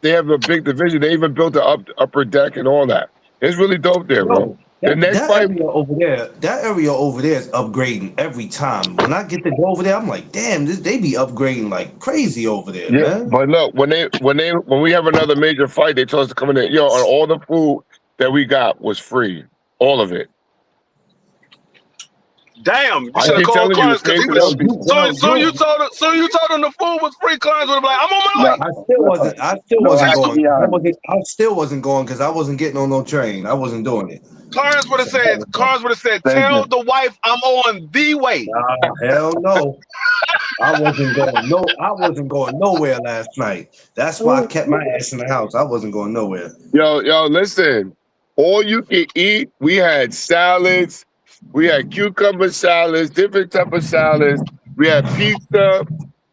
They have a big division. They even built an upper deck and all that. It's really dope there, bro. The next fight that area over there is upgrading every time. When I get to go over there, I'm like, damn, they be upgrading like crazy over there, man. But look, when we have another major fight, they told us to come in there. Yo, and all the food that we got was free. All of it. Damn, you should have called Clarence because he was. So you told him the food was free. Clarence would have been like, I'm on my way. I still wasn't going because I wasn't getting on no train. I wasn't doing it. Clarence would have said, tell the wife I'm on the way. Hell no. I wasn't going nowhere last night. That's why I kept my ass in the house. I wasn't going nowhere. Yo, listen. All you can eat, we had salads, we had cucumber salads, different type of salads, we had pizza,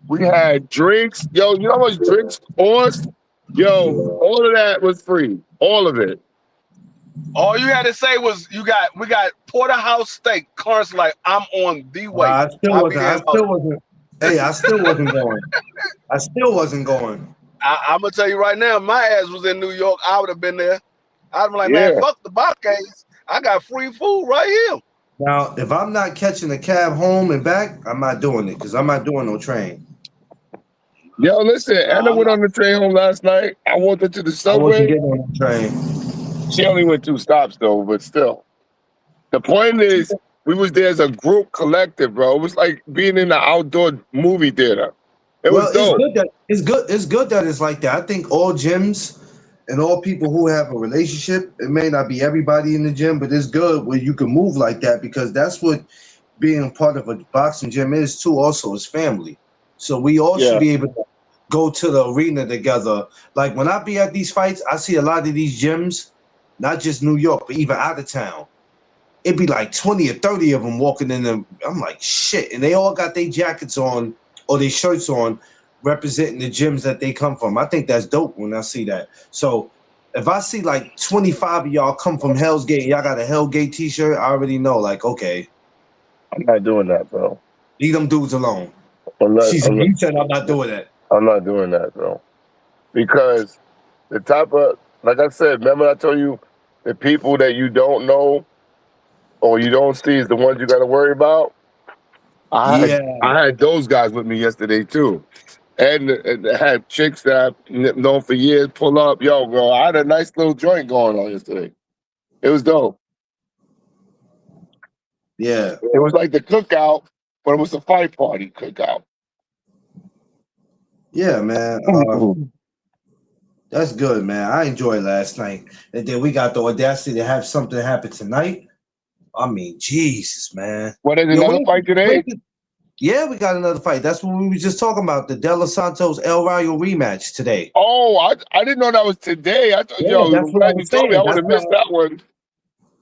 we had drinks. Yo, you know how much drinks cost? Yo, all of that was free. All of it. All you had to say was we got porterhouse steak. Clarence like, I'm on the way. I still wasn't. Hey, I still wasn't going. I'm gonna tell you right now, my ass was in New York. I would have been there. I'd be like, man, fuck the Bocades. I got free food right here. Now, if I'm not catching a cab home and back, I'm not doing it because I'm not doing no train. Yo, listen, Anna went on the train home last night. I walked her to the subway. I wasn't getting on the train. She only went 2 stops though, but still. The point is, we was there as a group collective, bro. It was like being in an outdoor movie theater. It was dope. It's good that it's like that. I think all gyms and all people who have a relationship, it may not be everybody in the gym, but it's good where you can move like that because that's what being part of a boxing gym is too. Also, is family. So we all should be able to go to the arena together. Like when I be at these fights, I see a lot of these gyms, not just New York, but even out of town. It'd be like 20 or 30 of them walking in them. I'm like, shit. And they all got their jackets on or their shirts on representing the gyms that they come from. I think that's dope when I see that. So if I see like 25 of y'all come from Hell's Gate, y'all got a Hell Gate t-shirt, I already know, like, okay. I'm not doing that, bro. Leave them dudes alone. You said I'm not doing that. I'm not doing that, bro. Because the type of, like I said, remember I told you, the people that you don't know or you don't see is the ones you got to worry about? I had those guys with me yesterday, too. And had chicks that I've known for years pull up. Yo, bro, I had a nice little joint going on yesterday. It was dope. Yeah. It was like the cookout, but it was a fight party cookout. Yeah, man. That's good, man. I enjoyed last night. And then we got the audacity to have something happen tonight. I mean, Jesus, man. What is another fight today? Yeah, we got another fight. That's what we were just talking about. The De Los Santos El Rayo rematch today. Oh, I didn't know that was today. I thought, that's what I was saying. I would have missed that one.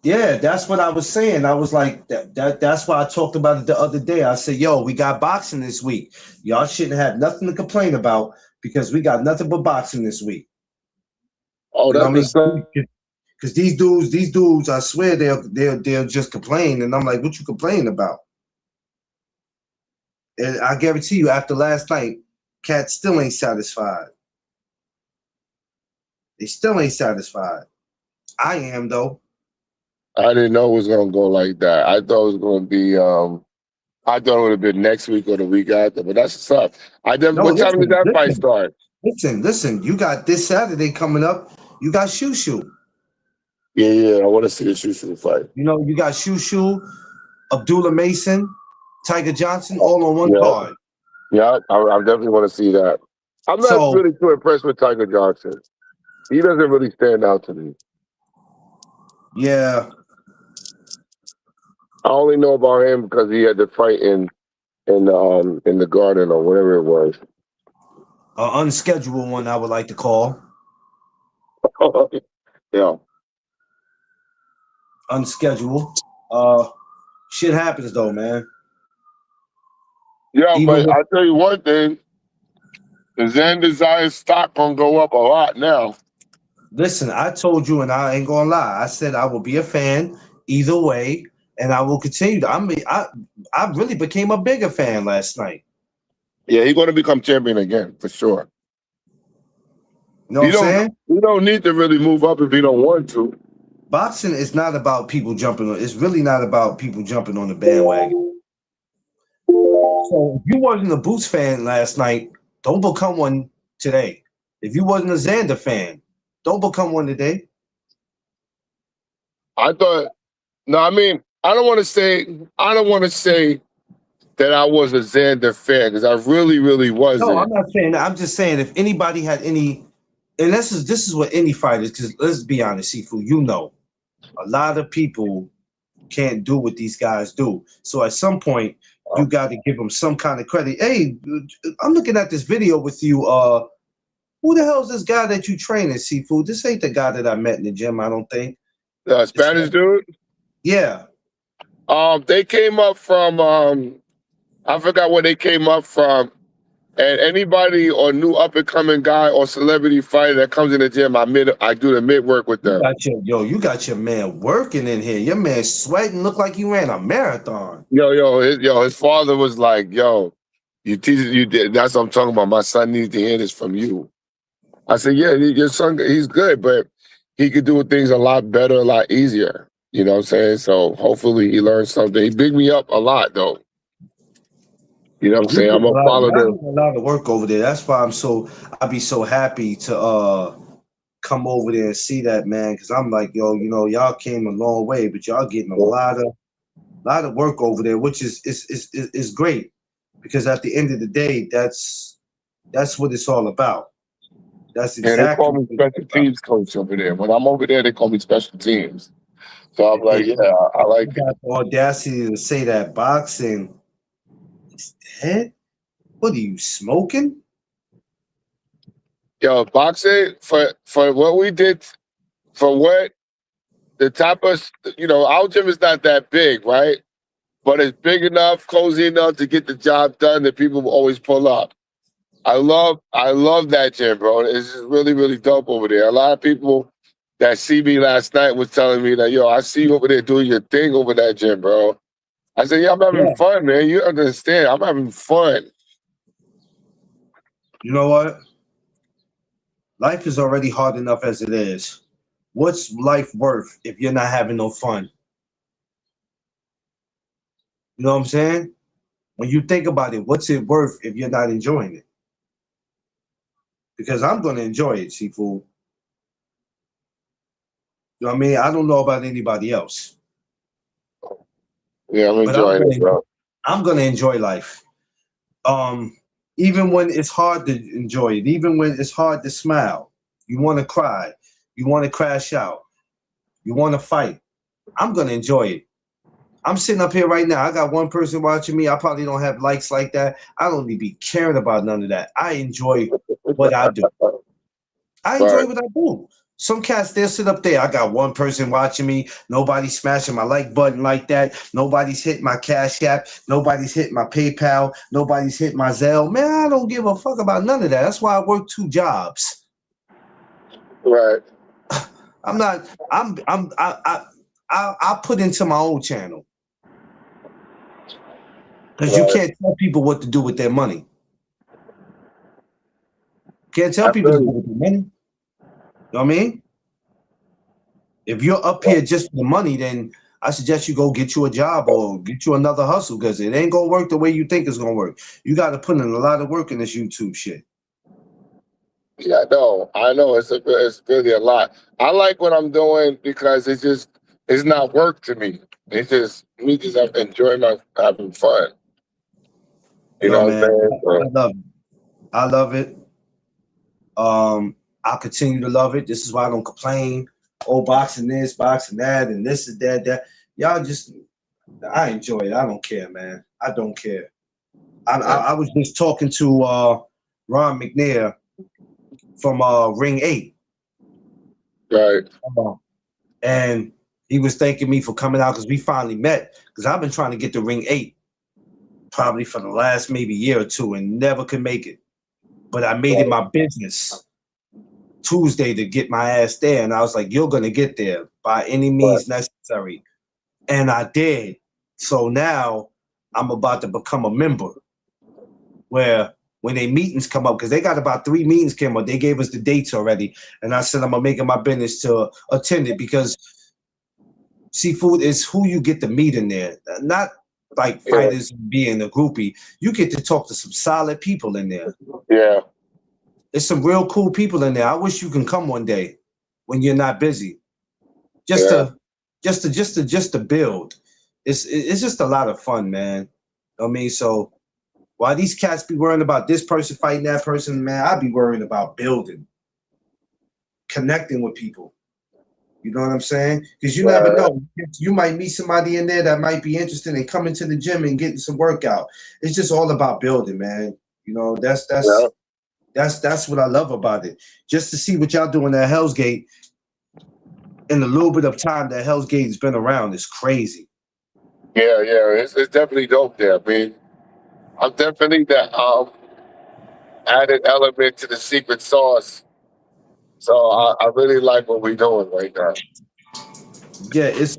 Yeah, that's what I was saying. I was like, that's why I talked about it the other day. I said, yo, we got boxing this week. Y'all shouldn't have nothing to complain about because we got nothing but boxing this week. Oh, that's because these dudes, I swear they'll just complain, and I'm like, what you complaining about? And I guarantee you, after last night, cats still ain't satisfied. They still ain't satisfied. I am, though. I didn't know it was going to go like that. I thought it was going to be, I thought it would have been next week or the week after, but that's what's up. What time did that fight start? Listen, you got this Saturday coming up. You got Shoo. Yeah. I want to see the Shushu fight. You know, you got Shushu, Abdullah Mason, Tiger Johnson, all on one Yeah. card. Yeah, I definitely want to see that. I'm not So really too impressed with Tiger Johnson. He doesn't really stand out to me. yeah, I only know about him because he had to fight in the Garden or whatever it was. an unscheduled one I would like to call. Yeah. Unscheduled. Shit happens though, man. Yeah, Even but with- I tell you one thing, the Xander Zayas stock gonna go up a lot now. Listen, I told you, and I ain't gonna lie. I said I will be a fan either way, and I will continue. I really became a bigger fan last night. Yeah, he's gonna become champion again for sure. You know what I'm saying? You don't need to really move up if you don't want to. Boxing is not about people jumping on. It's really not about people jumping on the bandwagon. So if you wasn't a Boots fan last night, don't become one today. If you wasn't a Xander fan, don't become one today. I thought. No, I mean, I don't want to say that I was a Xander fan because I really, really wasn't. No, I'm not saying that. I'm just saying if anybody had any, and this is what any fighters. Because let's be honest, Sifu, you know, a lot of people can't do what these guys do. So at some point, you got to give them some kind of credit. Hey, I'm looking at this video with you. Who the hell is this guy that you training, Sifu? This ain't the guy that I met in the gym. I don't think. Spanish dude. Yeah. They came up from I forgot where they came up from. And anybody or new up and coming guy or celebrity fighter that comes in the gym, I do the mid work with them. You got your man working in here. Your man sweating, look like he ran a marathon. His father was like, "Yo, you teach you did. That's what I'm talking about. My son needs to hear this from you." I said, "Yeah, your son, he's good, but he could do things a lot better, a lot easier." You know what I'm saying? So hopefully he learns something. He bigged me up a lot though. You know what I'm saying? I'm gonna follow them. A lot of work over there. That's why I'd be so happy to come over there and see that, man. Because I'm like, yo, you know, y'all came a long way, but y'all getting a lot of work over there, which is great. Because at the end of the day, that's what it's all about. That's exactly. Yeah, they call me special teams coach over there. When I'm over there, they call me special teams. So I'm like, yeah, I like the audacity to say that boxing is dead. What are you smoking? Yo, boxing for what we did, for what the type of, our gym is not that big, right? But it's big enough, cozy enough to get the job done that people will always pull up. I love that gym, bro. It's just really, really dope over there. A lot of people that see me last night was telling me that, yo, I see you over there doing your thing over that gym, bro. I said, yeah, I'm having fun, man. You understand? I'm having fun. You know what? Life is already hard enough as it is. What's life worth if you're not having no fun? You know what I'm saying? When you think about it, what's it worth if you're not enjoying it? Because I'm going to enjoy it, Sifu. You know what I mean? I don't know about anybody else. Yeah, I'm enjoying it, bro. I'm going to enjoy life. Even when it's hard to enjoy it, even when it's hard to smile, you want to cry, you want to crash out, you want to fight, I'm going to enjoy it. I'm sitting up here right now. I got one person watching me. I probably don't have likes like that. I don't need to be caring about none of that. I enjoy what I do. I enjoy what I do. Some cats, they'll sit up there. I got one person watching me. Nobody's smashing my like button like that. Nobody's hitting my Cash App. Nobody's hitting my PayPal. Nobody's hitting my Zelle. Man, I don't give a fuck about none of that. That's why I work 2 jobs. Right. I'll put into my own channel. Because you can't tell people what to do with their money. Can't tell people to do with their money. You know what I mean? If you're up here just for the money, then I suggest you go get you a job or get you another hustle because it ain't going to work the way you think it's going to work. You got to put in a lot of work in this YouTube shit. Yeah, no, I know it's really a lot. I like what I'm doing because it's not work to me. It's just me just enjoying my having fun. You Yo, know what I'm man, saying? I love it. I love it. I'll continue to love it. This is why I don't complain. Oh, boxing this, boxing that, and this is that. Y'all just, I enjoy it. I don't care, man. I don't care. I was just talking to Ron McNair from Ring 8. Right. And he was thanking me for coming out because we finally met. Because I've been trying to get to Ring 8 probably for the last maybe year or two and never could make it. But I made it my business Tuesday to get my ass there. And I was like, you're going to get there by any means necessary. And I did. So now I'm about to become a member where when they meetings come up, because they got about 3 meetings came up, they gave us the dates already. And I said, I'm going to make it my business to attend it because seafood is who you get to meet in there. Not like fighters being a groupie. You get to talk to some solid people in there. Yeah. There's some real cool people in there. I wish you can come one day when you're not busy. Just to build. It's just a lot of fun, man. I mean, so while these cats be worrying about this person fighting that person, man, I be worrying about building, connecting with people. You know what I'm saying? Because you never know. You might meet somebody in there that might be interested in coming to the gym and getting some workout. It's just all about building, man. You know, that's what I love about it. Just to see what y'all doing at Hell's Gate in the little bit of time that Hell's Gate has been around is crazy. Yeah, it's definitely dope there. I mean, I'm definitely that added element to the secret sauce. So I really like what we're doing right now. Yeah, it's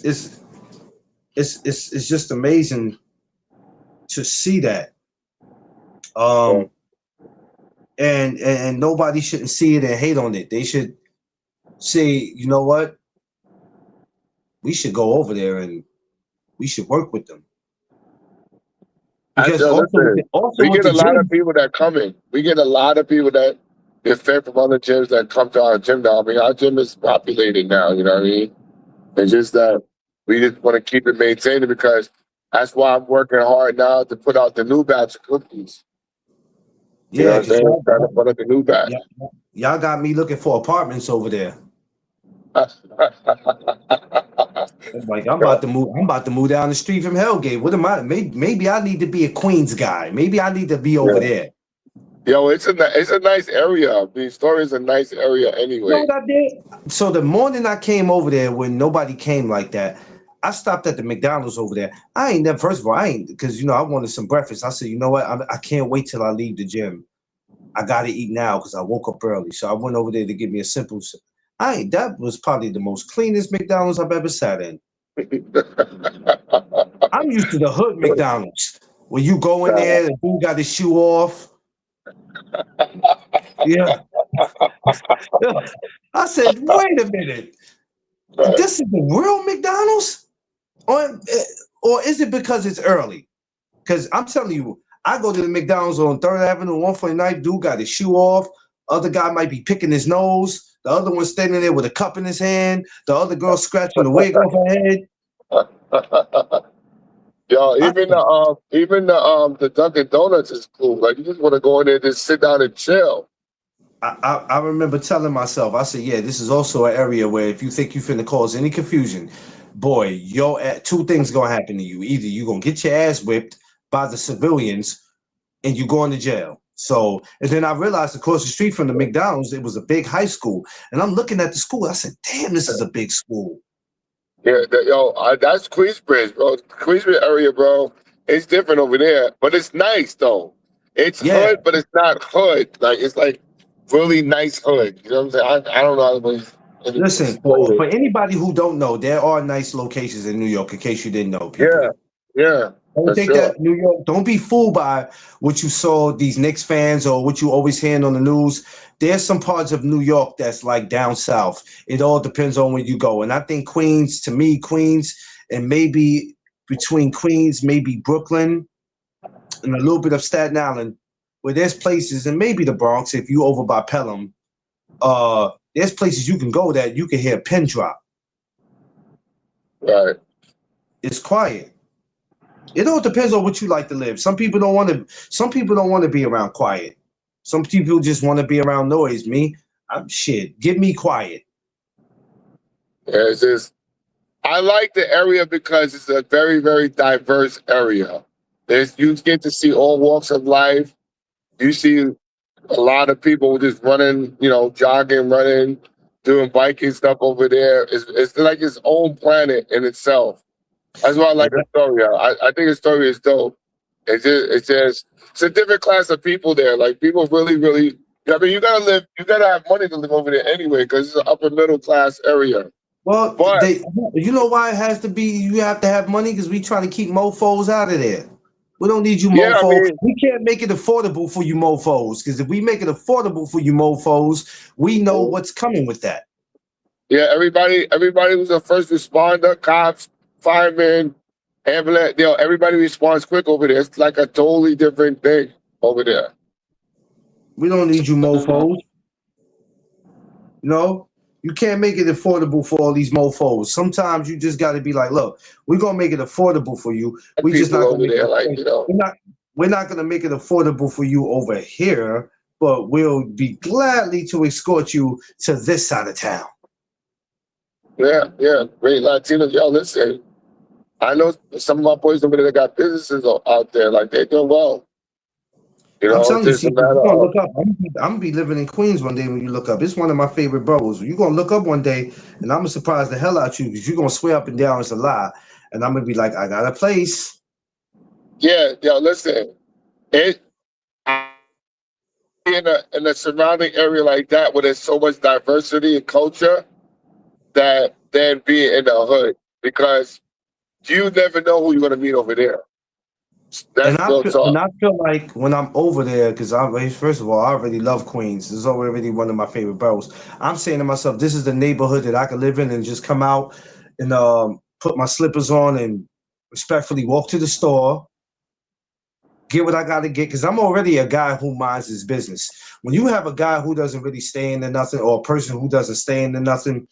just amazing to see that. And nobody shouldn't see it and hate on it. They should say, you know what? We should go over there and we should work with them. Because we get a lot of people that come in. We get a lot of people that get fed from other gyms that come to our gym now. I mean, our gym is populated now, you know what I mean? It's just that we just want to keep it maintained because that's why I'm working hard now to put out the new batch of cookies. You know what I'm saying? Trying to put out the new batch. Y'all got me looking for apartments over there. Like I'm about to move down the street from Hellgate. What am I? Maybe I need to be a Queens guy. Maybe I need to be over there. Yo, it's a nice area. I mean, Story is a nice area anyway. You know what I did? So the morning I came over there when nobody came like that, I stopped at the McDonald's over there. First of all, because I wanted some breakfast. I said, you know what? I can't wait till I leave the gym. I gotta eat now because I woke up early. So I went over there to get me a simple. That was probably the most cleanest McDonald's I've ever sat in. I'm used to the hood McDonald's where you go in there and you got his shoe off. Yeah. I said, wait a minute. This is the real McDonald's? Or is it because it's early? Because I'm telling you, I go to the McDonald's on 3rd Avenue, 149th, dude got his shoe off. Other guy might be picking his nose. The other one standing there with a cup in his hand. The other girl scratching the wig off her head. Yo, even the Dunkin' Donuts is cool. Like you just want to go in there, just sit down and chill. I remember telling myself, I said, yeah, this is also an area where if you think you finna cause any confusion, boy, two things gonna happen to you. Either you gonna get your ass whipped by the civilians and you going to jail. So, and then I realized across the street from the McDonald's, it was a big high school. And I'm looking at the school. I said, damn, this is a big school. Yeah, that's Queensbridge, bro. Queensbridge area, bro. It's different over there, but it's nice, though. It's hood, but it's not hood. Like, it's like really nice hood. You know what I'm saying? I don't know. Listen, for anybody who don't know, there are nice locations in New York, in case you didn't know, people. Yeah. Don't think that New York, don't be fooled by what you saw these Knicks fans or what you always hear on the news. There's some parts of New York that's like down south. It all depends on where you go. And I think Queens, and maybe between Queens, maybe Brooklyn, and a little bit of Staten Island, where there's places, and maybe the Bronx, if you over by Pelham, there's places you can go that you can hear a pin drop. Right. It's quiet. It all depends on what you like to live. Some people don't want to be around quiet. Some people just want to be around noise. Me, I'm shit. Give me quiet. Yeah, it's just, I like the area because it's a very, very diverse area. You get to see all walks of life. You see a lot of people just running, jogging, running, doing biking stuff over there. It's like its own planet in itself. That's why I like Astoria. I think Astoria is dope. It's a different class of people there. Like people really, really. I mean, you gotta have money to live over there anyway, because it's an upper middle class area. Well, But you know why it has to be? You have to have money because we trying to keep mofos out of there. We don't need you Yeah, I mofos. mean- We can't make it affordable for you mofos, because if we make it affordable for you mofos, we know what's coming with that. yeah, everybody was a first responder, cops, firemen, ambulance. Everybody responds quick over there. It's like a totally different thing over there. We don't need you mofos. You can't make it affordable for all these mofos. Sometimes you just got to be like, look, we're gonna make it affordable for you. We just not gonna make it, we're not gonna make it affordable for you over here, but we'll be gladly to escort you to this side of town. Yeah, great Latinos. Yo, listen, I know some of my boys over there that got businesses out there, like they're doing well. I'm telling it's you, just a matter you're gonna of, look up. I'm gonna be living in Queens one day when you look up. It's one of my favorite boroughs. You're gonna look up one day, and I'm gonna surprise the hell out you because you're gonna swear up and down it's a lie, and I'm gonna be like, I got a place. yeah, listen, in a surrounding area like that where there's so much diversity and culture, that than being in the hood, because you never know who you're gonna meet over there. That's real talk. And I feel like when I'm over there, because first of all, I already love Queens. This is already one of my favorite boroughs. I'm saying to myself, this is the neighborhood that I could live in and just come out and put my slippers on and respectfully walk to the store, get what I got to get, because I'm already a guy who minds his business. When you have a guy who doesn't really stay into nothing, or a person who doesn't stay into nothing,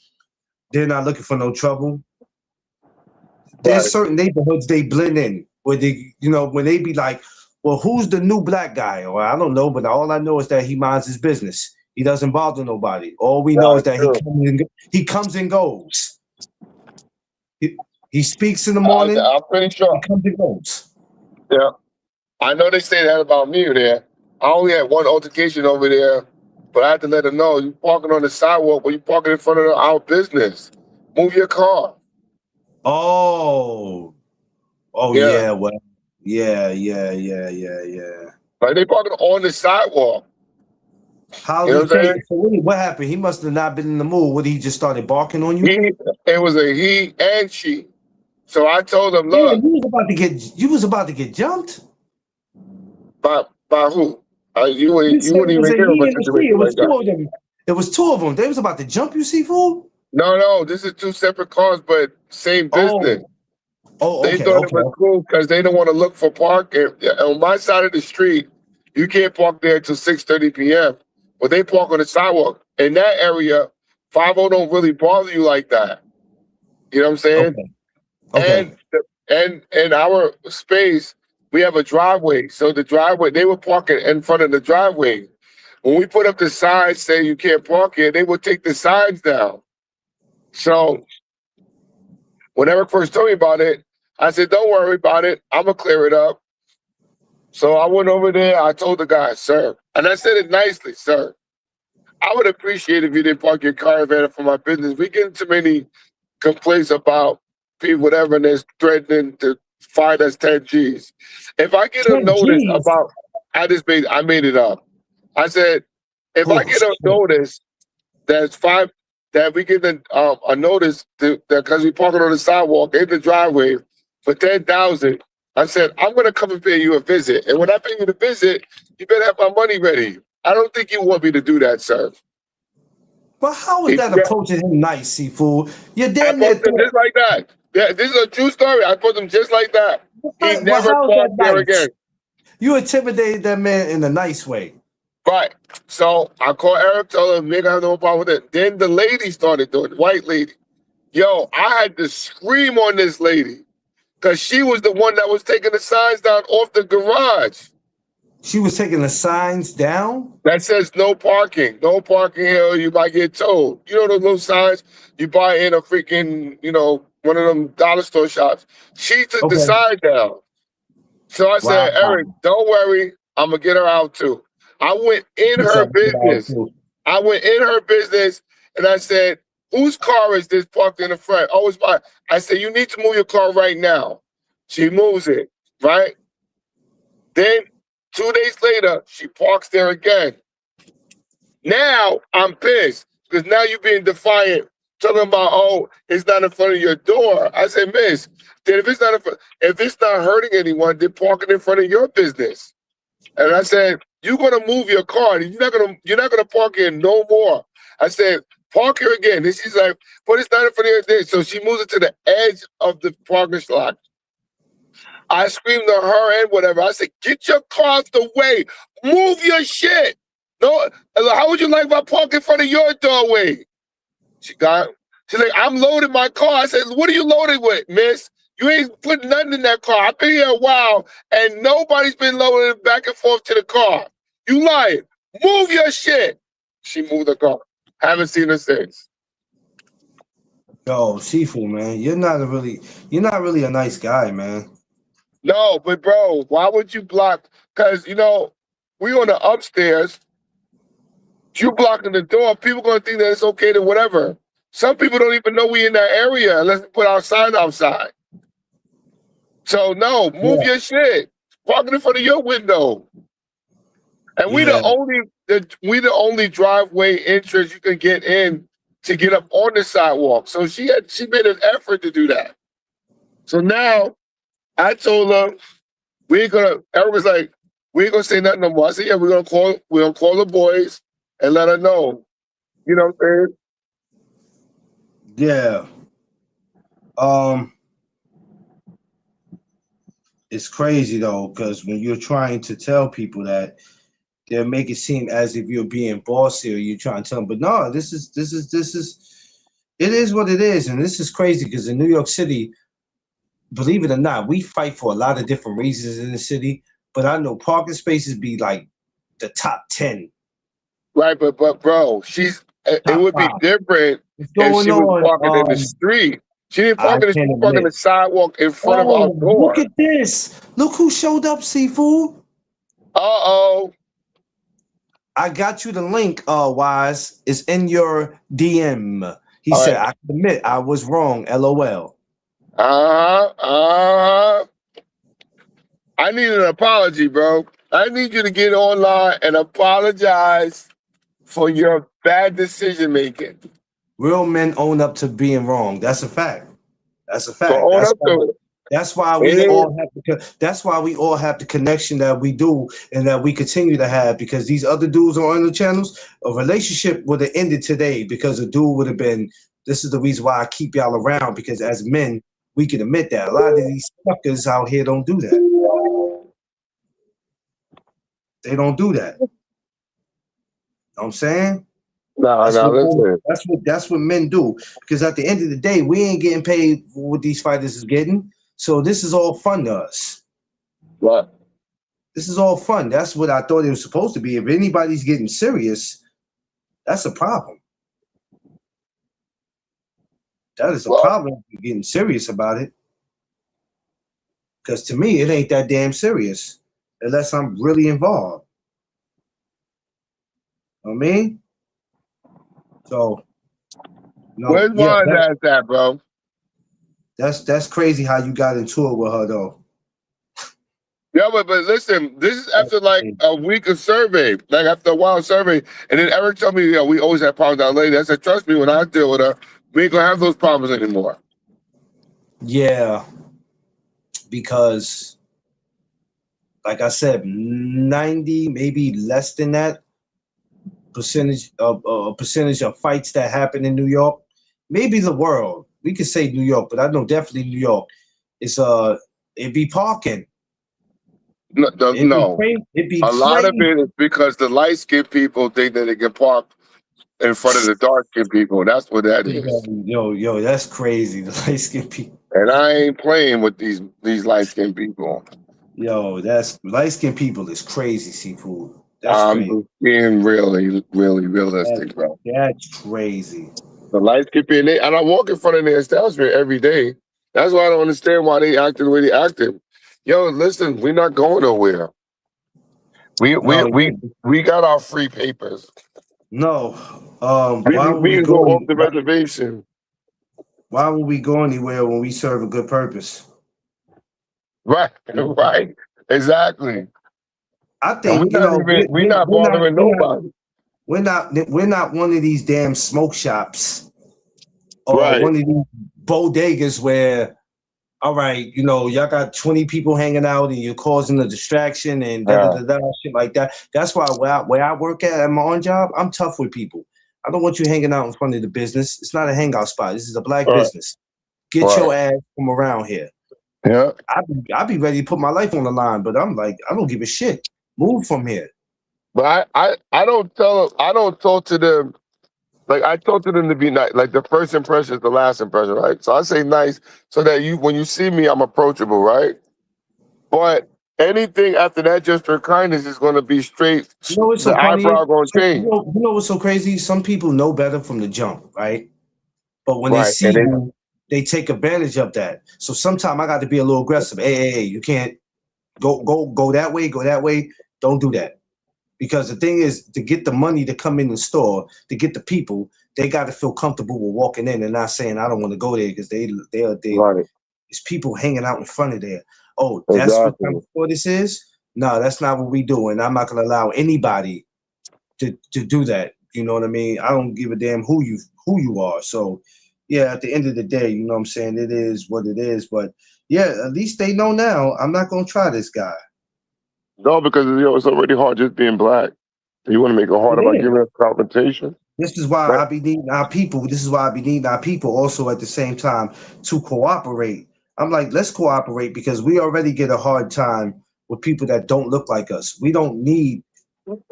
they're not looking for no trouble. There's certain neighborhoods they blend in where they, when they be like, well, who's the new black guy? Or I don't know, but all I know is that he minds his business. He doesn't bother nobody. All we know is that he comes and goes. He speaks in the morning. I'm pretty sure. He comes and goes. Yeah. I know they say that about me there. I only had one altercation over there, but I had to let them know, you parking on the sidewalk, but you parking in front of our business. Move your car. Oh, yeah. Well, yeah. Like they parking on the sidewalk. How did so what happened? He must have not been in the mood. What, he just started barking on you? It was a he and she. So I told him, look, you was about to get jumped. By who? You wouldn't even hear of a situation like that. It was two of them. They was about to jump you, Seafood? No, this is two separate cars, but same business. Okay. They thought it was cool because they don't want to look for parking. On my side of the street, you can't park there until 6:30 p.m. But they park on the sidewalk. In that area, 5-0 don't really bother you like that. You know what I'm saying? Okay. And in our space, we have a driveway. So the driveway, they were parking in front of the driveway. When we put up the signs saying you can't park here, they would take the signs down. So when Eric first told me about it, I said, don't worry about it. I'm going to clear it up. So I went over there. I told the guy, sir, and I said it nicely, sir, I would appreciate if you didn't park your caravan for my business. We get too many complaints about people, whatever, and they're threatening to fine us 10 G's. If I get a notice about, I made it up. I said, if I get a notice that we get a notice that because we parking on the sidewalk in the driveway for 10,000, I said, I'm going to come and pay you a visit. And when I pay you the visit, you better have my money ready. I don't think you want me to do that, sir. But how is that approaching him nice, Seafood? You're damn near just like that. Yeah, this is a true story. I put him just like that. He never parked there again. You intimidated that man in a nice way. Right. So I called Eric, told him, nigga, I have no problem with it. Then the lady started doing it, white lady. Yo, I had to scream on this lady because she was the one that was taking the signs down off the garage. She was taking the signs down? That says no parking. No parking here, or you might get towed. You know those little signs you buy in a freaking, one of them dollar store shops. She took the Okay. sign down. So I said, Wow. Eric, don't worry. I'm going to get her out too. I went in Yes, her I'm gonna get out business. too. I went in her business and I said, whose car is this parked in the front? Oh, it's mine. I said, you need to move your car right now. She moves it, right? Then 2 days later, she parks there again. Now I'm pissed because now you're being defiant, talking about, oh, it's not in front of your door. I said, miss, then if it's not hurting anyone, then park it in front of your business. And I said, you're gonna move your car. You're not gonna park here no more. I said, park here again. And she's like, but it's not in front of your thing. So she moves it to the edge of the parking lot. I screamed to her and whatever. I said, get your car out the way. Move your shit. No, how would you like if I park in front of your doorway? She's like, I'm loading my car. I said, what are you loaded with, miss? You ain't putting nothing in that car. I've been here a while, and nobody's been loading it back and forth to the car. You lying. Move your shit. She moved the car. Haven't seen her since. Yo, Sifu, man, you're not really a nice guy, man. No, but bro, why would you block? Because, we on the upstairs. You blocking the door. People going to think that it's okay to whatever. Some people don't even know we in that area unless we put our sign outside. So, no, move your shit. Park it in front of your window. And we the only driveway entrance you can get in to get up on the sidewalk. So she made an effort to do that. So now I told her Eric was like, we ain't gonna say nothing no more. I said, yeah, we're gonna call the boys and let her know. You know what I'm saying? Yeah. It's crazy though, because when you're trying to tell people that, they make it seem as if you're being bossy or you're trying to tell them, but no, this is it is what it is, and this is crazy because in New York City, believe it or not, we fight for a lot of different reasons in the city, but I know parking spaces be like the top 10. Right, but bro, it would be different if she was parking in the street. She didn't park in the sidewalk in front of our door. Look at this. Look who showed up, Seafood. Uh-oh. I got you the link, Wise. It's in your DM. He said, I admit I was wrong, LOL. I need an apology, bro. I need you to get online and apologize for your bad decision making. Real men own up to being wrong. That's a fact. That's a fact. So own up to it. That's why we all have the connection that we do and that we continue to have, because these other dudes on other channels, a relationship would have ended today because a dude would have been, this is the reason why I keep y'all around, because as men, we can admit that. A lot of these suckers out here don't do that. They don't do that. You know what I'm saying? That's what men do. Because at the end of the day, we ain't getting paid for what these fighters is getting. So this is all fun to us. What? This is all fun. That's what I thought it was supposed to be. If anybody's getting serious, that's a problem. That is a problem if you're getting serious about it. Because to me, it ain't that damn serious unless I'm really involved. You know what I mean? So, where's that, bro? That's crazy how you got into it with her, though. Yeah, but listen, this is after like a week of survey, like after a while of survey, and then Eric told me, we always have problems with that lady. I said, trust me, when I deal with her, we ain't gonna have those problems anymore. Yeah, because, like I said, 90, maybe less than that percentage of fights that happen in New York, maybe the world. We could say New York, but I know definitely New York. It be parking. No. It'd be A lot of crazy. it is because the light skinned people think that they can park in front of the dark skinned people. That's what that is. Yo, that's crazy. The light skinned people. And I ain't playing with these light skinned people. Yo, that's light skinned people is crazy, seafood. That's I'm crazy. being really realistic, bro. That's crazy. The light skinned people, and I walk in front of their establishment every day. That's why I don't understand why they acting the way they acting. Yo, listen, we're not going nowhere. We got our free papers. No. We Why would we we can go go? off the reservation. Why would we go anywhere when we serve a good purpose? Right, right, exactly. I And think we're not bothering nobody. we're not one of these damn smoke shops or Right. one of these bodegas where, all right, y'all got 20 people hanging out and you're causing a distraction and shit like that. That's why where I work at my own job, I'm tough with people. I don't want you hanging out in front of the business. It's not a hangout spot. This is a black Right. business. Get your ass from around here. Yeah. I'd be ready to put my life on the line, but I'm like, I don't give a shit. Move from here. But I don't tell them, I don't talk to them. Like I talk to them to be nice. Like the first impression is the last impression, right? So I say nice so that when you see me, I'm approachable, right? But anything after that gesture of kindness is going to be straight. You know what's so The funny? eyebrow going to change. You know what's so crazy? Some people know better from the jump, right? But when they Right. see you, they take advantage of that. So sometimes I got to be a little aggressive. Hey, you can't go that way, go that way. Don't do that. Because the thing is, to get the money to come in the store, to get the people, they got to feel comfortable with walking in and not saying, I don't want to go there because they Right. it's people hanging out in front of there. Oh, that's what kind of store this is? No, that's not what we do. And I'm not going to allow anybody to do that. You know what I mean? I don't give a damn who you are. So, yeah, at the end of the day, you know what I'm saying? It is what it is. But, yeah, at least they know now I'm not going to try this guy. No, because it's already hard just being black. You want to make it harder by giving us confrontation? This is why I be needing our people. This is why I be needing our people also at the same time to cooperate. I'm like, let's cooperate because we already get a hard time with people that don't look like us. We don't need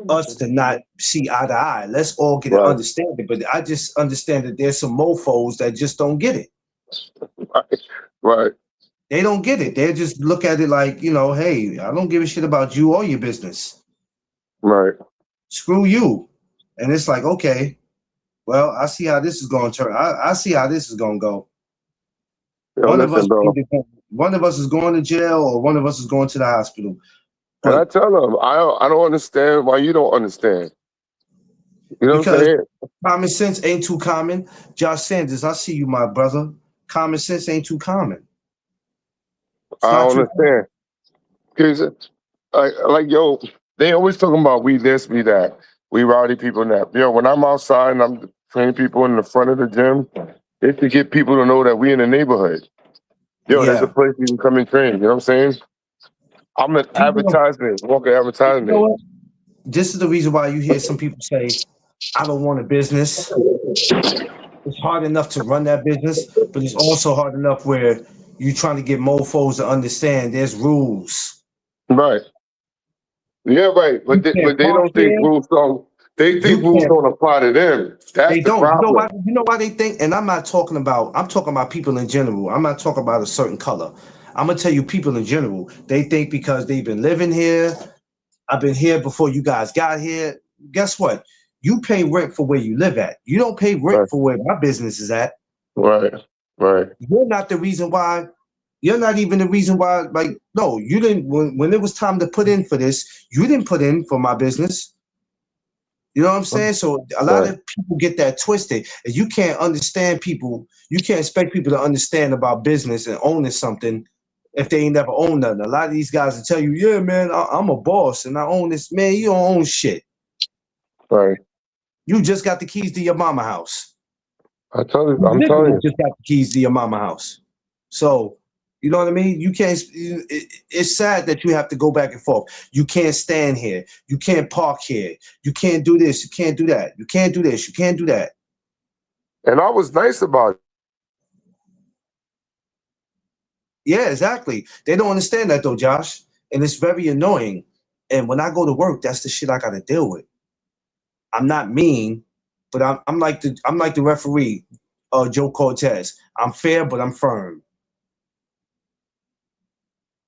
us to not see eye to eye. Let's all get an understanding. But I just understand that there's some mofos that just don't get it. Right. They don't get it. They just look at it like, hey, I don't give a shit about you or your business. Right. Screw you. And it's like, okay, well, I see how this is going to turn. I see how this is going to go. Yo, one of us is going to jail or one of us is going to the hospital. And I tell them, I don't understand why you don't understand. You know what I'm saying? Common sense ain't too common. Josh Sanders, I see you, my brother. Common sense ain't too common. I don't understand. Because, like, yo, they always talking about we this, we that. We rowdy people that. Yo, when I'm outside and I'm training people in the front of the gym, it's to get people to know that we in the neighborhood. Yo, there's a place you can come and train. You know what I'm saying? I'm an advertisement, walking advertisement. You know what? This is the reason why you hear some people say, I don't want a business. It's hard enough to run that business, but it's also hard enough where you're trying to get mofos to understand there's rules. Right. Yeah, right. But they don't think rules don't. They think rules don't apply to them. That's the problem. You know why they think? And I'm talking about people in general. I'm not talking about a certain color. I'm gonna tell you people in general. They think because they've been living here, I've been here before you guys got here. Guess what? You pay rent for where you live at. You don't pay rent for where my business is at. Right. Right. You're not the reason why. You're not even the reason why. Like, no, you didn't. When it was time to put in for this, you didn't put in for my business. You know what I'm saying? So a lot of people get that twisted. And you can't understand people. You can't expect people to understand about business and owning something if they ain't never owned nothing. A lot of these guys will tell you, yeah, man, I'm a boss and I own this. Man, you don't own shit. Right. You just got the keys to your mama house. I'm telling you. Just got the keys to your mama house. So, you know what I mean? You can't. It's sad that you have to go back and forth. You can't stand here. You can't park here. You can't do this. You can't do that. You can't do this. You can't do that. And I was nice about it. Yeah, exactly. They don't understand that though, Josh. And it's very annoying. And when I go to work, that's the shit I gotta deal with. I'm not mean, but I'm like the referee, Joe Cortez. I'm fair, but I'm firm.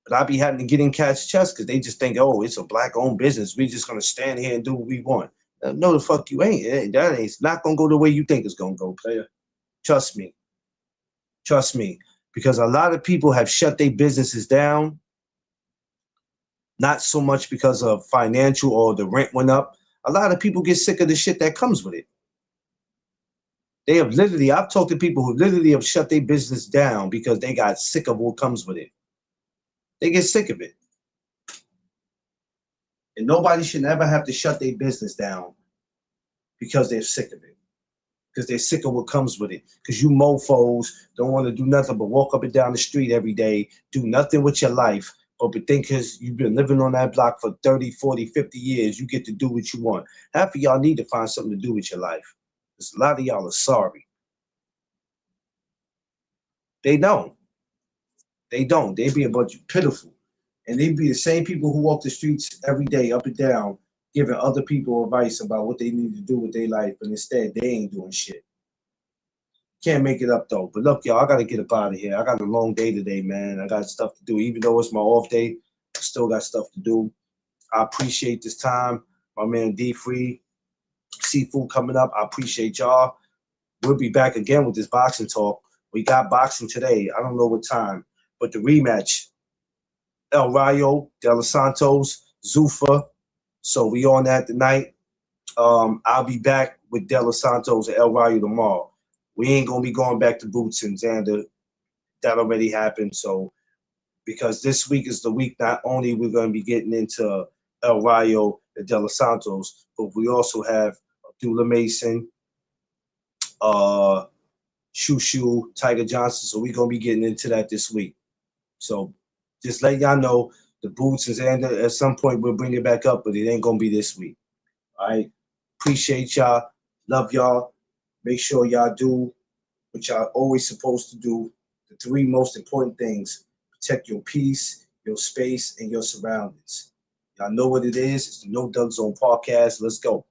But I be having to get in cats' chest because they just think, oh, it's a black-owned business. We just gonna stand here and do what we want. No, the fuck you ain't. That ain't. It's not gonna go the way you think it's gonna go, player. Trust me. Trust me. Because a lot of people have shut their businesses down, not so much because of financial or the rent went up. A lot of people get sick of the shit that comes with it. They have literally, I've talked to people who literally have shut their business down because they got sick of what comes with it. They get sick of it. And nobody should ever have to shut their business down because they're sick of it. Because they're sick of what comes with it. Because you mofos don't want to do nothing but walk up and down the street every day, do nothing with your life, but think because you've been living on that block for 30, 40, 50 years, you get to do what you want. Half of y'all need to find something to do with your life. Because a lot of y'all are sorry. They don't. They don't. They be a bunch of pitiful. And they be the same people who walk the streets every day up and down giving other people advice about what they need to do with their life, but instead they ain't doing shit. Can't make it up though. But look, y'all, I gotta get up out of here. I got a long day today, man. I got stuff to do. Even though it's my off day, I still got stuff to do. I appreciate this time. My man D Free, Seafood coming up. I appreciate y'all. We'll be back again with this boxing talk. We got boxing today. I don't know what time, but the rematch. El Rayo, De Los Santos, Zuffa. So we on that tonight. I'll be back with De Los Santos and El Rayo tomorrow. We ain't gonna be going back to Boots and Xander. That already happened. So because this week is the week not only we're gonna be getting into El Rayo and De Los Santos, but we also have Abdullah Mason, Shushu, Tiger Johnson. So we're gonna be getting into that this week. So just let y'all know the Boots and Xander at some point we'll bring it back up, but it ain't gonna be this week. All right. Appreciate y'all. Love y'all. Make sure y'all do what y'all always supposed to do. The three most important things: protect your peace, your space, and your surroundings. Y'all know what it is. It's the No Doug Zone podcast. Let's go.